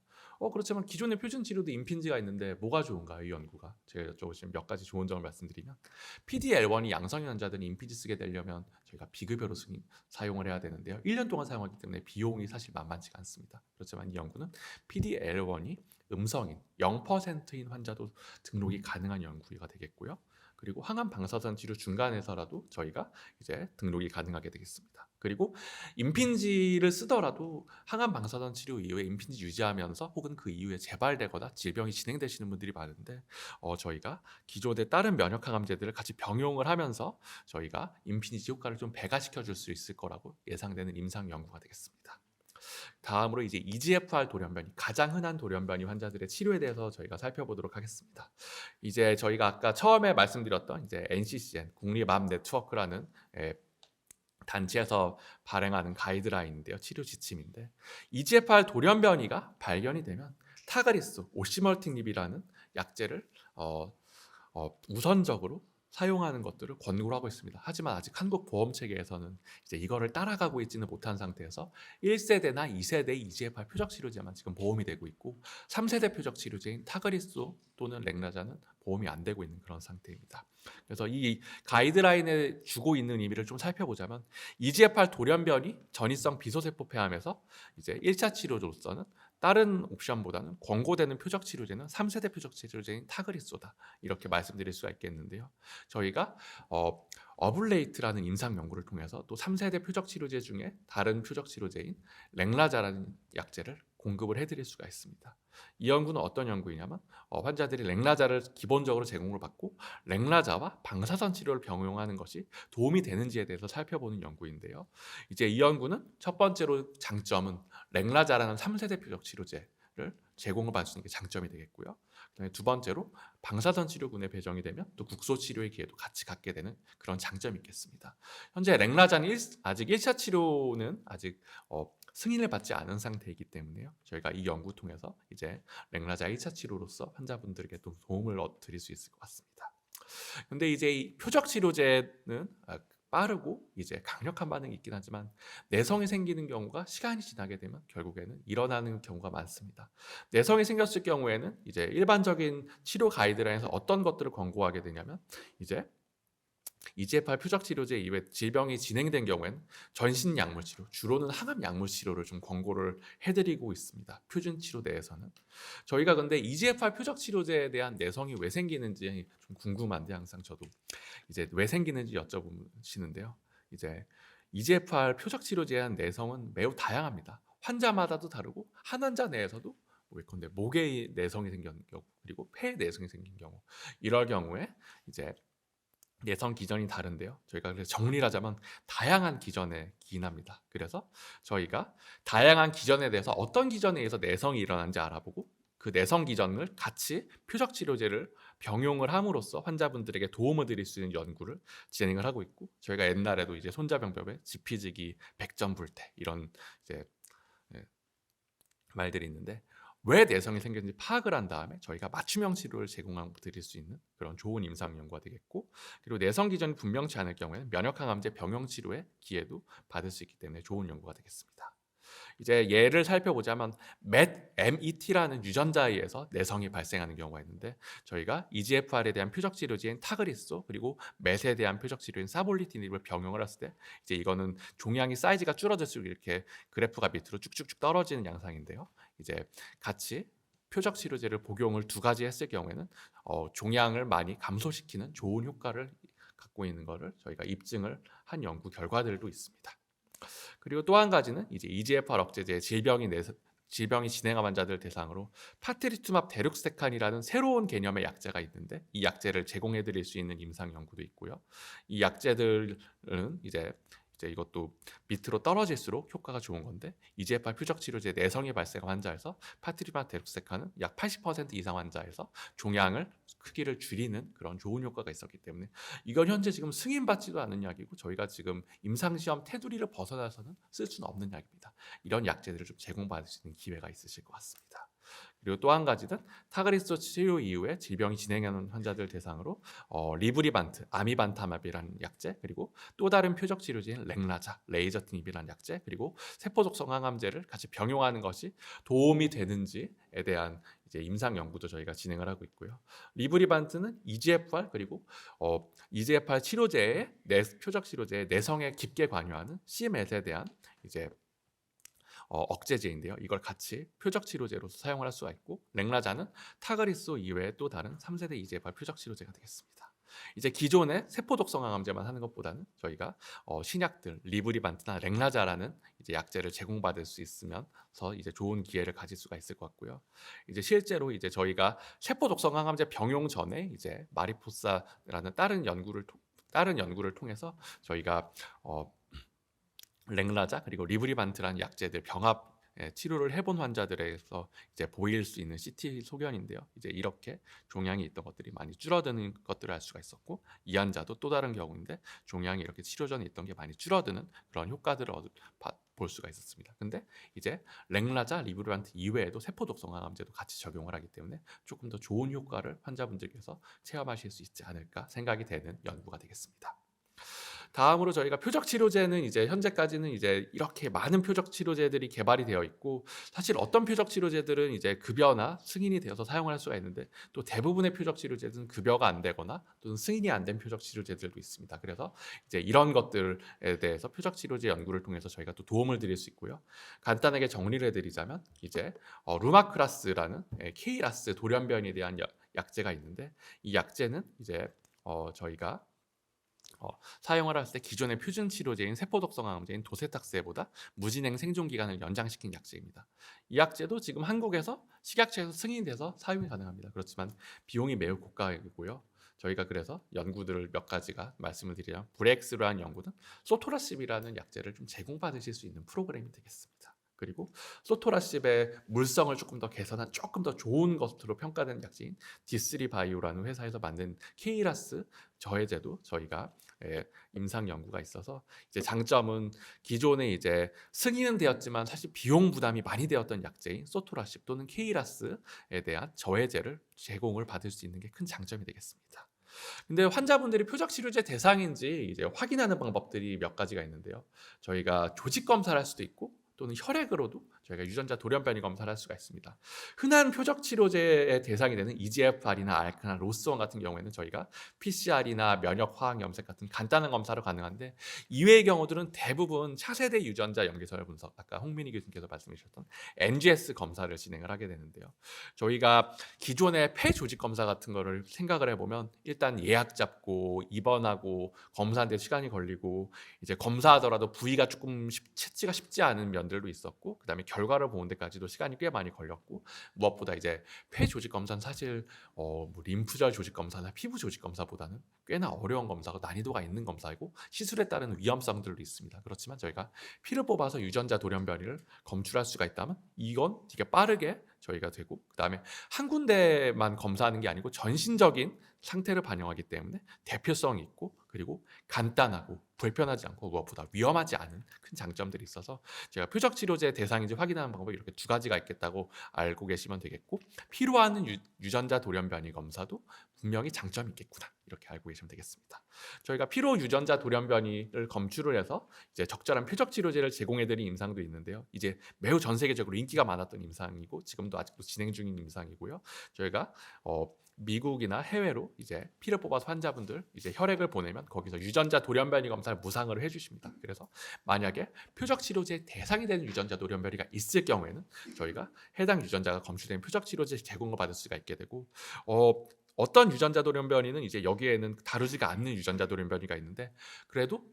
그렇지만 기존의 표준 치료도 임핀지가 있는데 뭐가 좋은가요? 이 연구가 제가 여쭤보시면 몇 가지 좋은 점을 말씀드리면 PD-L1이 양성인 환자들이 임핀지 쓰게 되려면 저희가 비급여로 사용을 해야 되는데요. 1년 동안 사용하기 때문에 비용이 사실 만만치가 않습니다. 그렇지만 이 연구는 PD-L1이 음성인 0%인 환자도 등록이 가능한 연구가 되겠고요. 그리고 항암 방사선 치료 중간에서라도 저희가 이제 등록이 가능하게 되겠습니다. 그리고 임핀지를 쓰더라도 항암 방사선 치료 이후에 임핀지 유지하면서 혹은 그 이후에 재발되거나 질병이 진행되시는 분들이 많은데 저희가 기존의 다른 면역 항암제들을 같이 병용을 하면서 저희가 임핀지 효과를 좀 배가시켜 줄 수 있을 거라고 예상되는 임상 연구가 되겠습니다. 다음으로 이제 EGFR 돌연변이 가장 흔한 돌연변이 환자들의 치료에 대해서 저희가 살펴보도록 하겠습니다. 이제 저희가 아까 처음에 말씀드렸던 이제 NCCN 국립암 네트워크라는 단체에서 발행하는 가이드라인인데요, 치료 지침인데 EGFR 돌연변이가 발견이 되면 타가리스, 오시멀티닙이라는 약제를 우선적으로 사용하는 것들을 권고를 하고 있습니다. 하지만 아직 한국 보험 체계에서는 이제 이거를 따라가고 있지는 못한 상태에서 1세대나 2세대 EGFR 표적 치료제만 지금 보험이 되고 있고 3세대 표적 치료제인 타그리소 또는 렉라자는 보험이 안 되고 있는 그런 상태입니다. 그래서 이 가이드라인에 주고 있는 의미를 좀 살펴보자면 EGFR 돌연변이 전이성 비소세포 폐암에서 이제 1차 치료로서는 다른 옵션보다는 권고되는 표적 치료제는 3세대 표적 치료제인 타그리소다. 이렇게 말씀드릴 수가 있겠는데요. 저희가 어블레이트라는 임상 연구를 통해서 또 3세대 표적 치료제 중에 다른 표적 치료제인 렉라자라는 약제를 공급을 해드릴 수가 있습니다. 이 연구는 어떤 연구이냐면 환자들이 렉라자를 기본적으로 제공을 받고 렉라자와 방사선 치료를 병용하는 것이 도움이 되는지에 대해서 살펴보는 연구인데요. 이제 이 연구는 첫 번째로 장점은 렉라자라는 3세대 표적 치료제를 제공을 받을 수 있는 게 장점이 되겠고요. 그다음에 두 번째로 방사선 치료군에 배정이 되면 또 국소 치료의 기회도 같이 갖게 되는 그런 장점이 있겠습니다. 현재 렉라자는 아직 1차 치료는 아직 승인을 받지 않은 상태이기 때문에요. 저희가 이 연구 통해서 이제 렉라자 1차 치료로서 환자분들에게 또 도움을 드릴 수 있을 것 같습니다. 근데 이제 이 표적 치료제는 빠르고 이제 강력한 반응이 있긴 하지만 내성이 생기는 경우가 시간이 지나게 되면 결국에는 일어나는 경우가 많습니다. 내성이 생겼을 경우에는 이제 일반적인 치료 가이드라인에서 어떤 것들을 권고하게 되냐면 이제 EGFR 표적 치료제 이외 질병이 진행된 경우에는 전신 약물 치료, 주로는 항암 약물 치료를 좀 권고를 해드리고 있습니다. 표준 치료 내에서는. 저희가 근데 EGFR 표적 치료제에 대한 내성이 왜 생기는지 좀 궁금한데 항상 저도 이제 왜 생기는지 여쭤보시는데요. 이제 EGFR 표적 치료제에 대한 내성은 매우 다양합니다. 환자마다도 다르고 한 환자 내에서도 예컨대 목에 내성이 생긴 경우 그리고 폐에 내성이 생긴 경우 이럴 경우에 이제 내성 기전이 다른데요. 저희가 그래서 정리를 하자면 다양한 기전에 기인합니다. 그래서 저희가 다양한 기전에 대해서 어떤 기전에 의해서 내성이 일어나는지 알아보고 그 내성 기전을 같이 표적 치료제를 병용을 함으로써 환자분들에게 도움을 드릴 수 있는 연구를 진행을 하고 있고 저희가 옛날에도 이제 손자병법에 지피지기, 백전불태 이런 이제 말들이 있는데 왜 내성이 생겼는지 파악을 한 다음에 저희가 맞춤형 치료를 제공하고 드릴 수 있는 그런 좋은 임상 연구가 되겠고 그리고 내성 기전이 분명치 않을 경우에는 면역항암제 병용 치료의 기회도 받을 수 있기 때문에 좋은 연구가 되겠습니다. 이제 예를 살펴보자면 MET라는 유전자에 의해서 내성이 발생하는 경우가 있는데 저희가 EGFR에 대한 표적 치료제인 타그리소 그리고 MET에 대한 표적 치료인 사볼리티닙을 병용을 했을 때 이제 이거는 종양이 사이즈가 줄어들수록 이렇게 그래프가 밑으로 쭉쭉쭉 떨어지는 양상인데요. 이제 같이 표적 치료제를 복용을 두 가지 했을 경우에는 종양을 많이 감소시키는 좋은 효과를 갖고 있는 것을 저희가 입증을 한 연구 결과들도 있습니다. 그리고 또 한 가지는 이제 EGFR 억제제 질병이 진행한 환자들 대상으로 파트리투맙 데룩스테칸이라는 새로운 개념의 약제가 있는데 이 약제를 제공해 드릴 수 있는 임상 연구도 있고요. 이 약제들은 이제 이것도 밑으로 떨어질수록 효과가 좋은 건데 EGFR 표적 치료제 내성이 발생한 환자에서 파트리투맙 데룩스테칸은 약 80% 이상 환자에서 종양을 크기를 줄이는 그런 좋은 효과가 있었기 때문에 이건 현재 지금 승인받지도 않은 약이고 저희가 지금 임상시험 테두리를 벗어나서는 쓸 수는 없는 약입니다. 이런 약제들을 좀 제공받을 수 있는 기회가 있으실 것 같습니다. 그리고 또 한 가지는 타그리소 치료 이후에 질병이 진행하는 환자들 대상으로 리브리반트, 아미반타맙이라는 약제 그리고 또 다른 표적 치료제인 렉라자, 레이저티닙이라는 약제 그리고 세포독성 항암제를 같이 병용하는 것이 도움이 되는지에 대한 이제 임상 연구도 저희가 진행을 하고 있고요. 리브리반트는 EGFR 그리고 EGFR 치료제의 표적 치료제의 내성에 깊게 관여하는 c-met에 대한 이제 억제제인데요. 이걸 같이 표적 치료제로서 사용을 할 수가 있고 렉라자는 타그리소 이외에 또 다른 3세대 EGFR 표적 치료제가 되겠습니다. 이제 기존의 세포독성 항암제만 하는 것보다는 저희가 신약들 리브리반트나 렉라자라는 이제 약제를 제공받을 수 있으면서 이제 좋은 기회를 가질 수가 있을 것 같고요. 이제 실제로 이제 저희가 세포독성 항암제 병용 전에 이제 마리포사라는 다른 연구를 통해서 저희가 렉라자 그리고 리브리반트라는 약제들 병합 치료를 해본 환자들에서 이제 보일 수 있는 CT 소견인데요. 이제 이렇게 종양이 있던 것들이 많이 줄어드는 것들을 알 수가 있었고 이 환자도 또 다른 경우인데 종양이 이렇게 치료 전에 있던 게 많이 줄어드는 그런 효과들을 볼 수가 있었습니다. 근데 이제 랭라자, 리브란트 이외에도 세포 독성 항암제도 같이 적용을 하기 때문에 조금 더 좋은 효과를 환자분들께서 체험하실 수 있지 않을까 생각이 되는 연구가 되겠습니다. 다음으로 저희가 표적 치료제는 이제 현재까지는 이제 이렇게 많은 표적 치료제들이 개발이 되어 있고, 사실 어떤 표적 치료제들은 이제 급여나 승인이 되어서 사용을 할 수가 있는데, 또 대부분의 표적 치료제들은 급여가 안 되거나 또는 승인이 안 된 표적 치료제들도 있습니다. 그래서 이제 이런 것들에 대해서 표적 치료제 연구를 통해서 저희가 또 도움을 드릴 수 있고요. 간단하게 정리를 해드리자면 이제 루마크라스라는 KRAS 돌연변이에 대한 약제가 있는데, 이 약제는 이제 저희가 사용을 했을 때 기존의 표준 치료제인 세포독성 항암제인 도세탁세보다 무진행 생존 기간을 연장시킨 약제입니다. 이 약제도 지금 한국에서 식약처에서 승인돼서 사용이 가능합니다. 그렇지만 비용이 매우 고가이고요. 저희가 그래서 연구들을 몇 가지가 말씀을 드리자면, 브렉스루한 연구는 소토라십이라는 약제를 좀 제공받으실 수 있는 프로그램이 되겠습니다. 그리고 소토라십의 물성을 조금 더 개선한 조금 더 좋은 것으로 평가된 약제인 D3 바이오라는 회사에서 만든 KRAS 저해제도 저희가 임상 연구가 있어서, 이제 장점은 기존에 이제 승인은 되었지만 사실 비용 부담이 많이 되었던 약제인 소토라십 또는 KRAS에 대한 저해제를 제공을 받을 수 있는 게 큰 장점이 되겠습니다. 근데 환자분들이 표적 치료제 대상인지 이제 확인하는 방법들이 몇 가지가 있는데요. 저희가 조직 검사를 할 수도 있고, 또는 혈액으로도 저희가 유전자 돌연변이 검사를 할 수가 있습니다. 흔한 표적 치료제의 대상이 되는 EGFR이나 ALK나 로스원 같은 경우에는 저희가 PCR이나 면역 화학 염색 같은 간단한 검사로 가능한데, 이외의 경우들은 대부분 차세대 유전자 염기설 분석, 아까 홍민희 교수님께서 말씀해 주셨던 NGS 검사를 진행을 하게 되는데요. 저희가 기존의 폐 조직 검사 같은 거를 생각을 해보면, 일단 예약 잡고 입원하고 검사하는데 시간이 걸리고, 이제 검사하더라도 부위가 조금 채취가 쉽지 않은 면들도 있었고, 그다음에 결과를 보는 데까지도 시간이 꽤 많이 걸렸고, 무엇보다 이제 폐 조직 검사는 사실 뭐 림프절 조직 검사나 피부 조직 검사보다는 꽤나 어려운 검사고 난이도가 있는 검사이고 시술에 따른 위험성들도 있습니다. 그렇지만 저희가 피를 뽑아서 유전자 돌연변이를 검출할 수가 있다면 이건 되게 빠르게 저희가 되고, 그다음에 한 군데만 검사하는 게 아니고 전신적인 상태를 반영하기 때문에 대표성이 있고, 그리고 간단하고 불편하지 않고 무엇보다 위험하지 않은 큰 장점들이 있어서, 제가 표적 치료제 대상인지 확인하는 방법이 이렇게 두 가지가 있겠다고 알고 계시면 되겠고, 필요한 유전자 돌연변이 검사도 분명히 장점이 있겠구나, 이렇게 알고 계시면 되겠습니다. 저희가 피로 유전자 돌연변이를 검출을 해서 이제 적절한 표적 치료제를 제공해드린 임상도 있는데요. 이제 매우 전 세계적으로 인기가 많았던 임상이고, 지금도 아직도 진행 중인 임상이고요. 저희가 미국이나 해외로 이제 피를 뽑아서 환자분들 이제 혈액을 보내면 거기서 유전자 돌연변이 검사를 무상으로 해주십니다. 그래서 만약에 표적 치료제 대상이 되는 유전자 돌연변이가 있을 경우에는 저희가 해당 유전자가 검출된 표적 치료제 제공을 받을 수가 있게 되고, 어떤 유전자 돌연변이는 이제 여기에는 다루지가 않는 유전자 돌연변이가 있는데, 그래도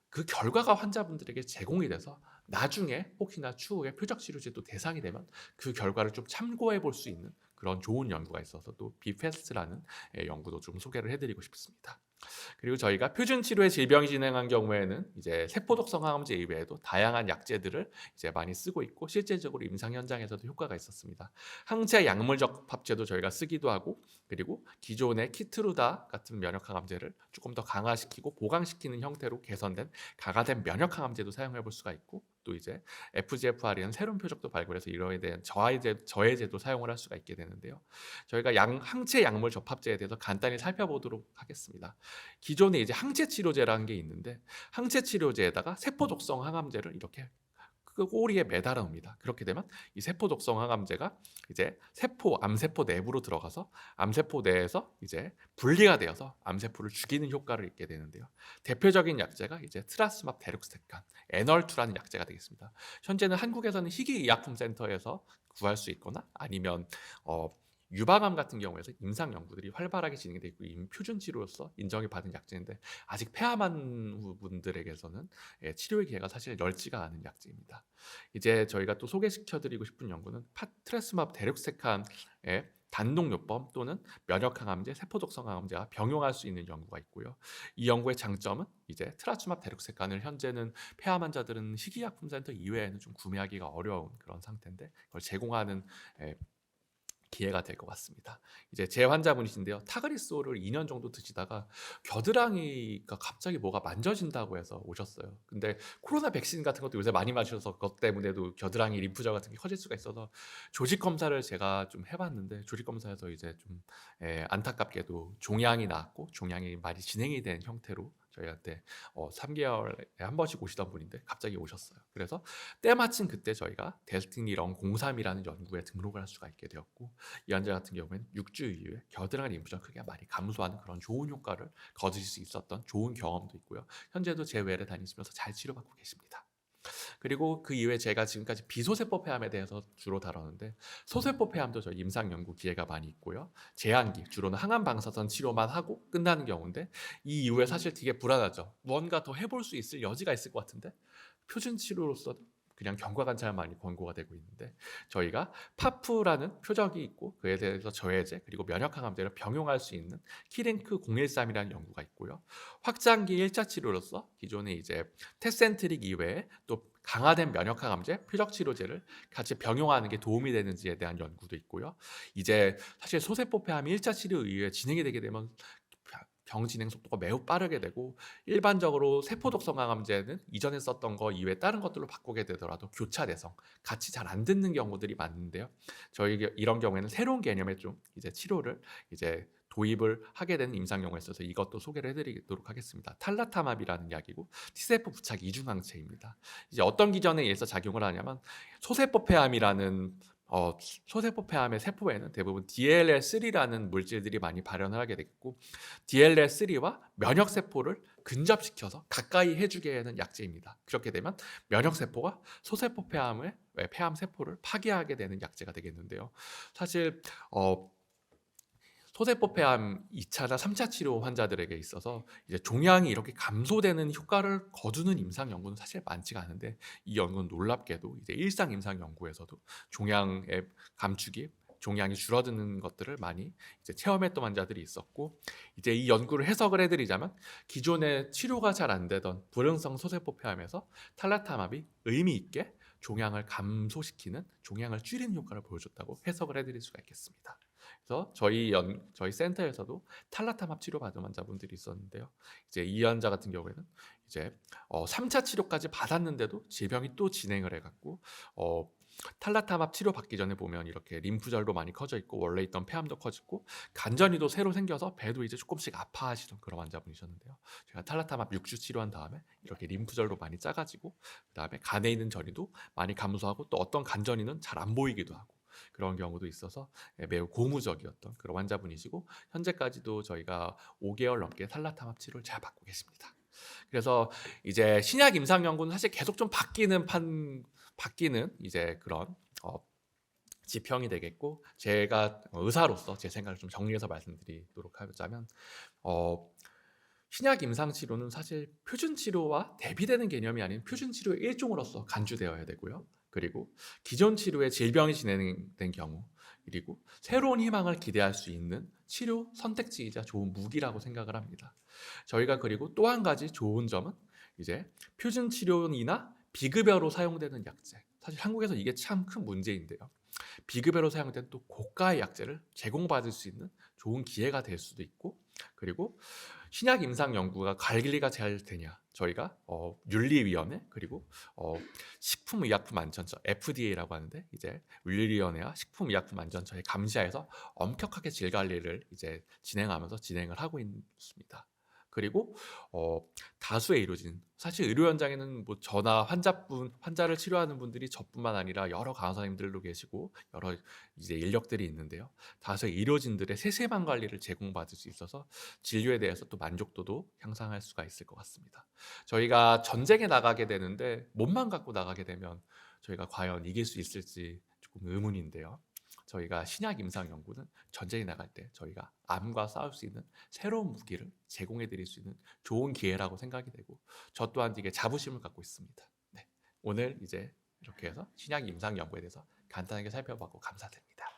그 결과가 환자분들에게 제공이 돼서 나중에 혹시나 추후에 표적 치료제도 대상이 되면 그 결과를 좀 참고해 볼 수 있는 그런 좋은 연구가 있어서 또 비페스트라는 연구도 좀 소개를 해드리고 싶습니다. 그리고 저희가 표준 치료의 질병이 진행한 경우에는 이제 세포독성 항암제 이외에도 다양한 약제들을 이제 많이 쓰고 있고, 실제적으로 임상 현장에서도 효과가 있었습니다. 항체 약물 적합제도 저희가 쓰기도 하고, 그리고 기존의 키트루다 같은 면역 항암제를 조금 더 강화시키고 보강시키는 형태로 개선된 강화된 면역 항암제도 사용해 볼 수가 있고, 또 이제 FGFR이라는 새로운 표적도 발굴해서 이러에 대한 저해제도 사용을 할 수가 있게 되는데요. 저희가 항체 약물 접합제에 대해서 간단히 살펴보도록 하겠습니다. 기존에 이제 항체 치료제라는 게 있는데, 항체 치료제에다가 세포 독성 항암제를 이렇게 그 꼬리에 매달아 놉니다. 그렇게 되면 이 세포 독성 항암제가 이제 암세포 내부로 들어가서 암세포 내에서 이제 분리가 되어서 암세포를 죽이는 효과를 있게 되는데요. 대표적인 약제가 이제 트라스맙 데룩스테칸, 에널투라는 약제가 되겠습니다. 현재는 한국에서는 희귀의약품센터에서 구할 수 있거나, 아니면 유방암 같은 경우에서 임상 연구들이 활발하게 진행되고 있고 표준 치료로서 인정이 받은 약제인데, 아직 폐암한 분들에게서는 치료의 기회가 사실 넓지가 않은 약제입니다. 이제 저희가 또 소개시켜드리고 싶은 연구는 트라스맙 데룩스테칸의 단독요법 또는 면역항암제, 세포독성 항암제와 병용할 수 있는 연구가 있고요. 이 연구의 장점은 이제 트라스맙 데룩스테칸을 현재는 폐암 환자들은 희귀약품센터 이외에는 좀 구매하기가 어려운 그런 상태인데, 그걸 제공하는 기회가 될 것 같습니다. 이제 제 환자분이신데요. 타그리스올을 2년 정도 드시다가 겨드랑이가 갑자기 뭐가 만져진다고 해서 오셨어요. 근데 코로나 백신 같은 것도 요새 많이 맞으셔서 그것 때문에도 겨드랑이 림프절 같은 게 커질 수가 있어서 조직 검사를 제가 좀 해봤는데 조직 검사에서 이제 좀 안타깝게도 종양이 나왔고 종양이 많이 진행이 된 형태로 저희한테 3개월에 한 번씩 오시던 분인데 갑자기 오셨어요. 그래서 때마침 그때 저희가 데스티니 런 03이라는 연구에 등록을 할 수가 있게 되었고 이 환자 같은 경우에는 6주 이후에 겨드랑이 림프절 크기가 많이 감소하는 그런 좋은 효과를 거두실 수 있었던 좋은 경험도 있고요. 현재도 제 외래 다니시면서 잘 치료받고 계십니다. 그리고 그 이후에 제가 지금까지 비소세포 폐암에 대해서 주로 다뤘는데 소세포 폐암도 저희 임상 연구 기회가 많이 있고요. 제한기 주로는 항암 방사선 치료만 하고 끝나는 경우인데 이 이후에 사실 되게 불안하죠. 무언가 더 해볼 수 있을 여지가 있을 것 같은데 표준 치료로서도 그냥 경과 관찰 많이 권고가 되고 있는데 저희가 파프라는 표적이 있고 그에 대해서 저해제 그리고 면역항암제를 병용할 수 있는 키링크 013이라는 연구가 있고요. 확장기 1차 치료로서 기존에 이제 테센트릭 이외에 또 강화된 면역항암제, 표적치료제를 같이 병용하는 게 도움이 되는지에 대한 연구도 있고요. 이제 사실 소세포 폐암이 1차 치료 이후에 진행이 되게 되면 병 진행 속도가 매우 빠르게 되고 일반적으로 세포독성 항암제는 이전에 썼던 거 이외에 다른 것들로 바꾸게 되더라도 교차 대성 같이 잘 안 듣는 경우들이 많은데요. 저희 이런 경우에는 새로운 개념의 좀 이제 치료를 이제 도입을 하게 된 임상 경우에 있어서 이것도 소개를 해드리도록 하겠습니다. 탈라타맙이라는 약이고 T세포 부착 이중항체입니다. 이제 어떤 기전에 의해서 작용을 하냐면 소세포 폐암이라는 소세포 폐암의 세포에는 대부분 DLL3라는 물질들이 많이 발현을 하게 됐고 DLL3와 면역 세포를 근접시켜서 가까이 해주게 하는 약제입니다. 그렇게 되면 면역 세포가 소세포 폐암의 폐암 세포를 파괴하게 되는 약제가 되겠는데요. 사실 소세포 폐암 2차나 3차 치료 환자들에게 있어서 이제 종양이 이렇게 감소되는 효과를 거두는 임상 연구는 사실 많지가 않은데 이 연구는 놀랍게도 이제 일상 임상 연구에서도 종양의 감축이 종양이 줄어드는 것들을 많이 이제 체험했던 환자들이 있었고 이제 이 연구를 해석을 해드리자면 기존에 치료가 잘 안 되던 불응성 소세포 폐암에서 탈라타맙이 의미 있게 종양을 감소시키는 종양을 줄이는 효과를 보여줬다고 해석을 해드릴 수가 있겠습니다. 그래서 저희 센터에서도 탈라타맙 치료 받은 환자분들이 있었는데요. 이제 이 환자 같은 경우에는 이제 3차 치료까지 받았는데도 질병이 또 진행을 해갖고 탈라타맙 치료 받기 전에 보면 이렇게 림프절도 많이 커져 있고 원래 있던 폐암도 커지고 간전이도 새로 생겨서 배도 이제 조금씩 아파하시던 그런 환자분이셨는데요. 제가 탈라타맙 6주 치료한 다음에 이렇게 림프절도 많이 작아지고 그다음에 간에 있는 전이도 많이 감소하고 또 어떤 간전이는 잘 안 보이기도 하고 그런 경우도 있어서 매우 고무적이었던 그런 환자분이시고 현재까지도 저희가 5개월 넘게 탈라타맙 치료를 잘 받고 계십니다. 그래서 이제 신약 임상 연구는 사실 계속 좀 바뀌는 이제 그런 지평이 되겠고 제가 의사로서 제 생각을 좀 정리해서 말씀드리도록 하자면 신약 임상 치료는 사실 표준 치료와 대비되는 개념이 아닌 표준 치료의 일종으로서 간주되어야 되고요. 그리고 기존 치료에 질병이 진행된 경우 그리고 새로운 희망을 기대할 수 있는 치료 선택지이자 좋은 무기라고 생각을 합니다. 저희가 그리고 또 한 가지 좋은 점은 이제 표준 치료이나 비급여로 사용되는 약제. 사실 한국에서 이게 참 큰 문제인데요. 비급여로 사용된 또 고가의 약제를 제공받을 수 있는 좋은 기회가 될 수도 있고 그리고 신약 임상 연구가 관리가 잘 되냐 저희가 윤리위원회 그리고 식품의약품안전처 FDA라고 하는데 이제 윤리위원회와 식품의약품안전처의 감시하에서 엄격하게 질 관리를 이제 진행을 하고 있습니다. 그리고 다수의 의료진 사실 의료 현장에는 뭐 저나 환자를 치료하는 분들이 저뿐만 아니라 여러 간호사님들도 계시고 여러 이제 인력들이 있는데요. 다수의 의료진들의 세심한 관리를 제공받을 수 있어서 진료에 대해서 또 만족도도 향상할 수가 있을 것 같습니다. 저희가 전쟁에 나가게 되는데 몸만 갖고 나가게 되면 저희가 과연 이길 수 있을지 조금 의문인데요. 저희가 신약 임상 연구는 전쟁에 나갈 때 저희가 암과 싸울 수 있는 새로운 무기를 제공해 드릴 수 있는 좋은 기회라고 생각이 되고 저 또한 되게 자부심을 갖고 있습니다. 네, 오늘 이제 이렇게 해서 신약 임상 연구에 대해서 간단하게 살펴봤고 감사드립니다.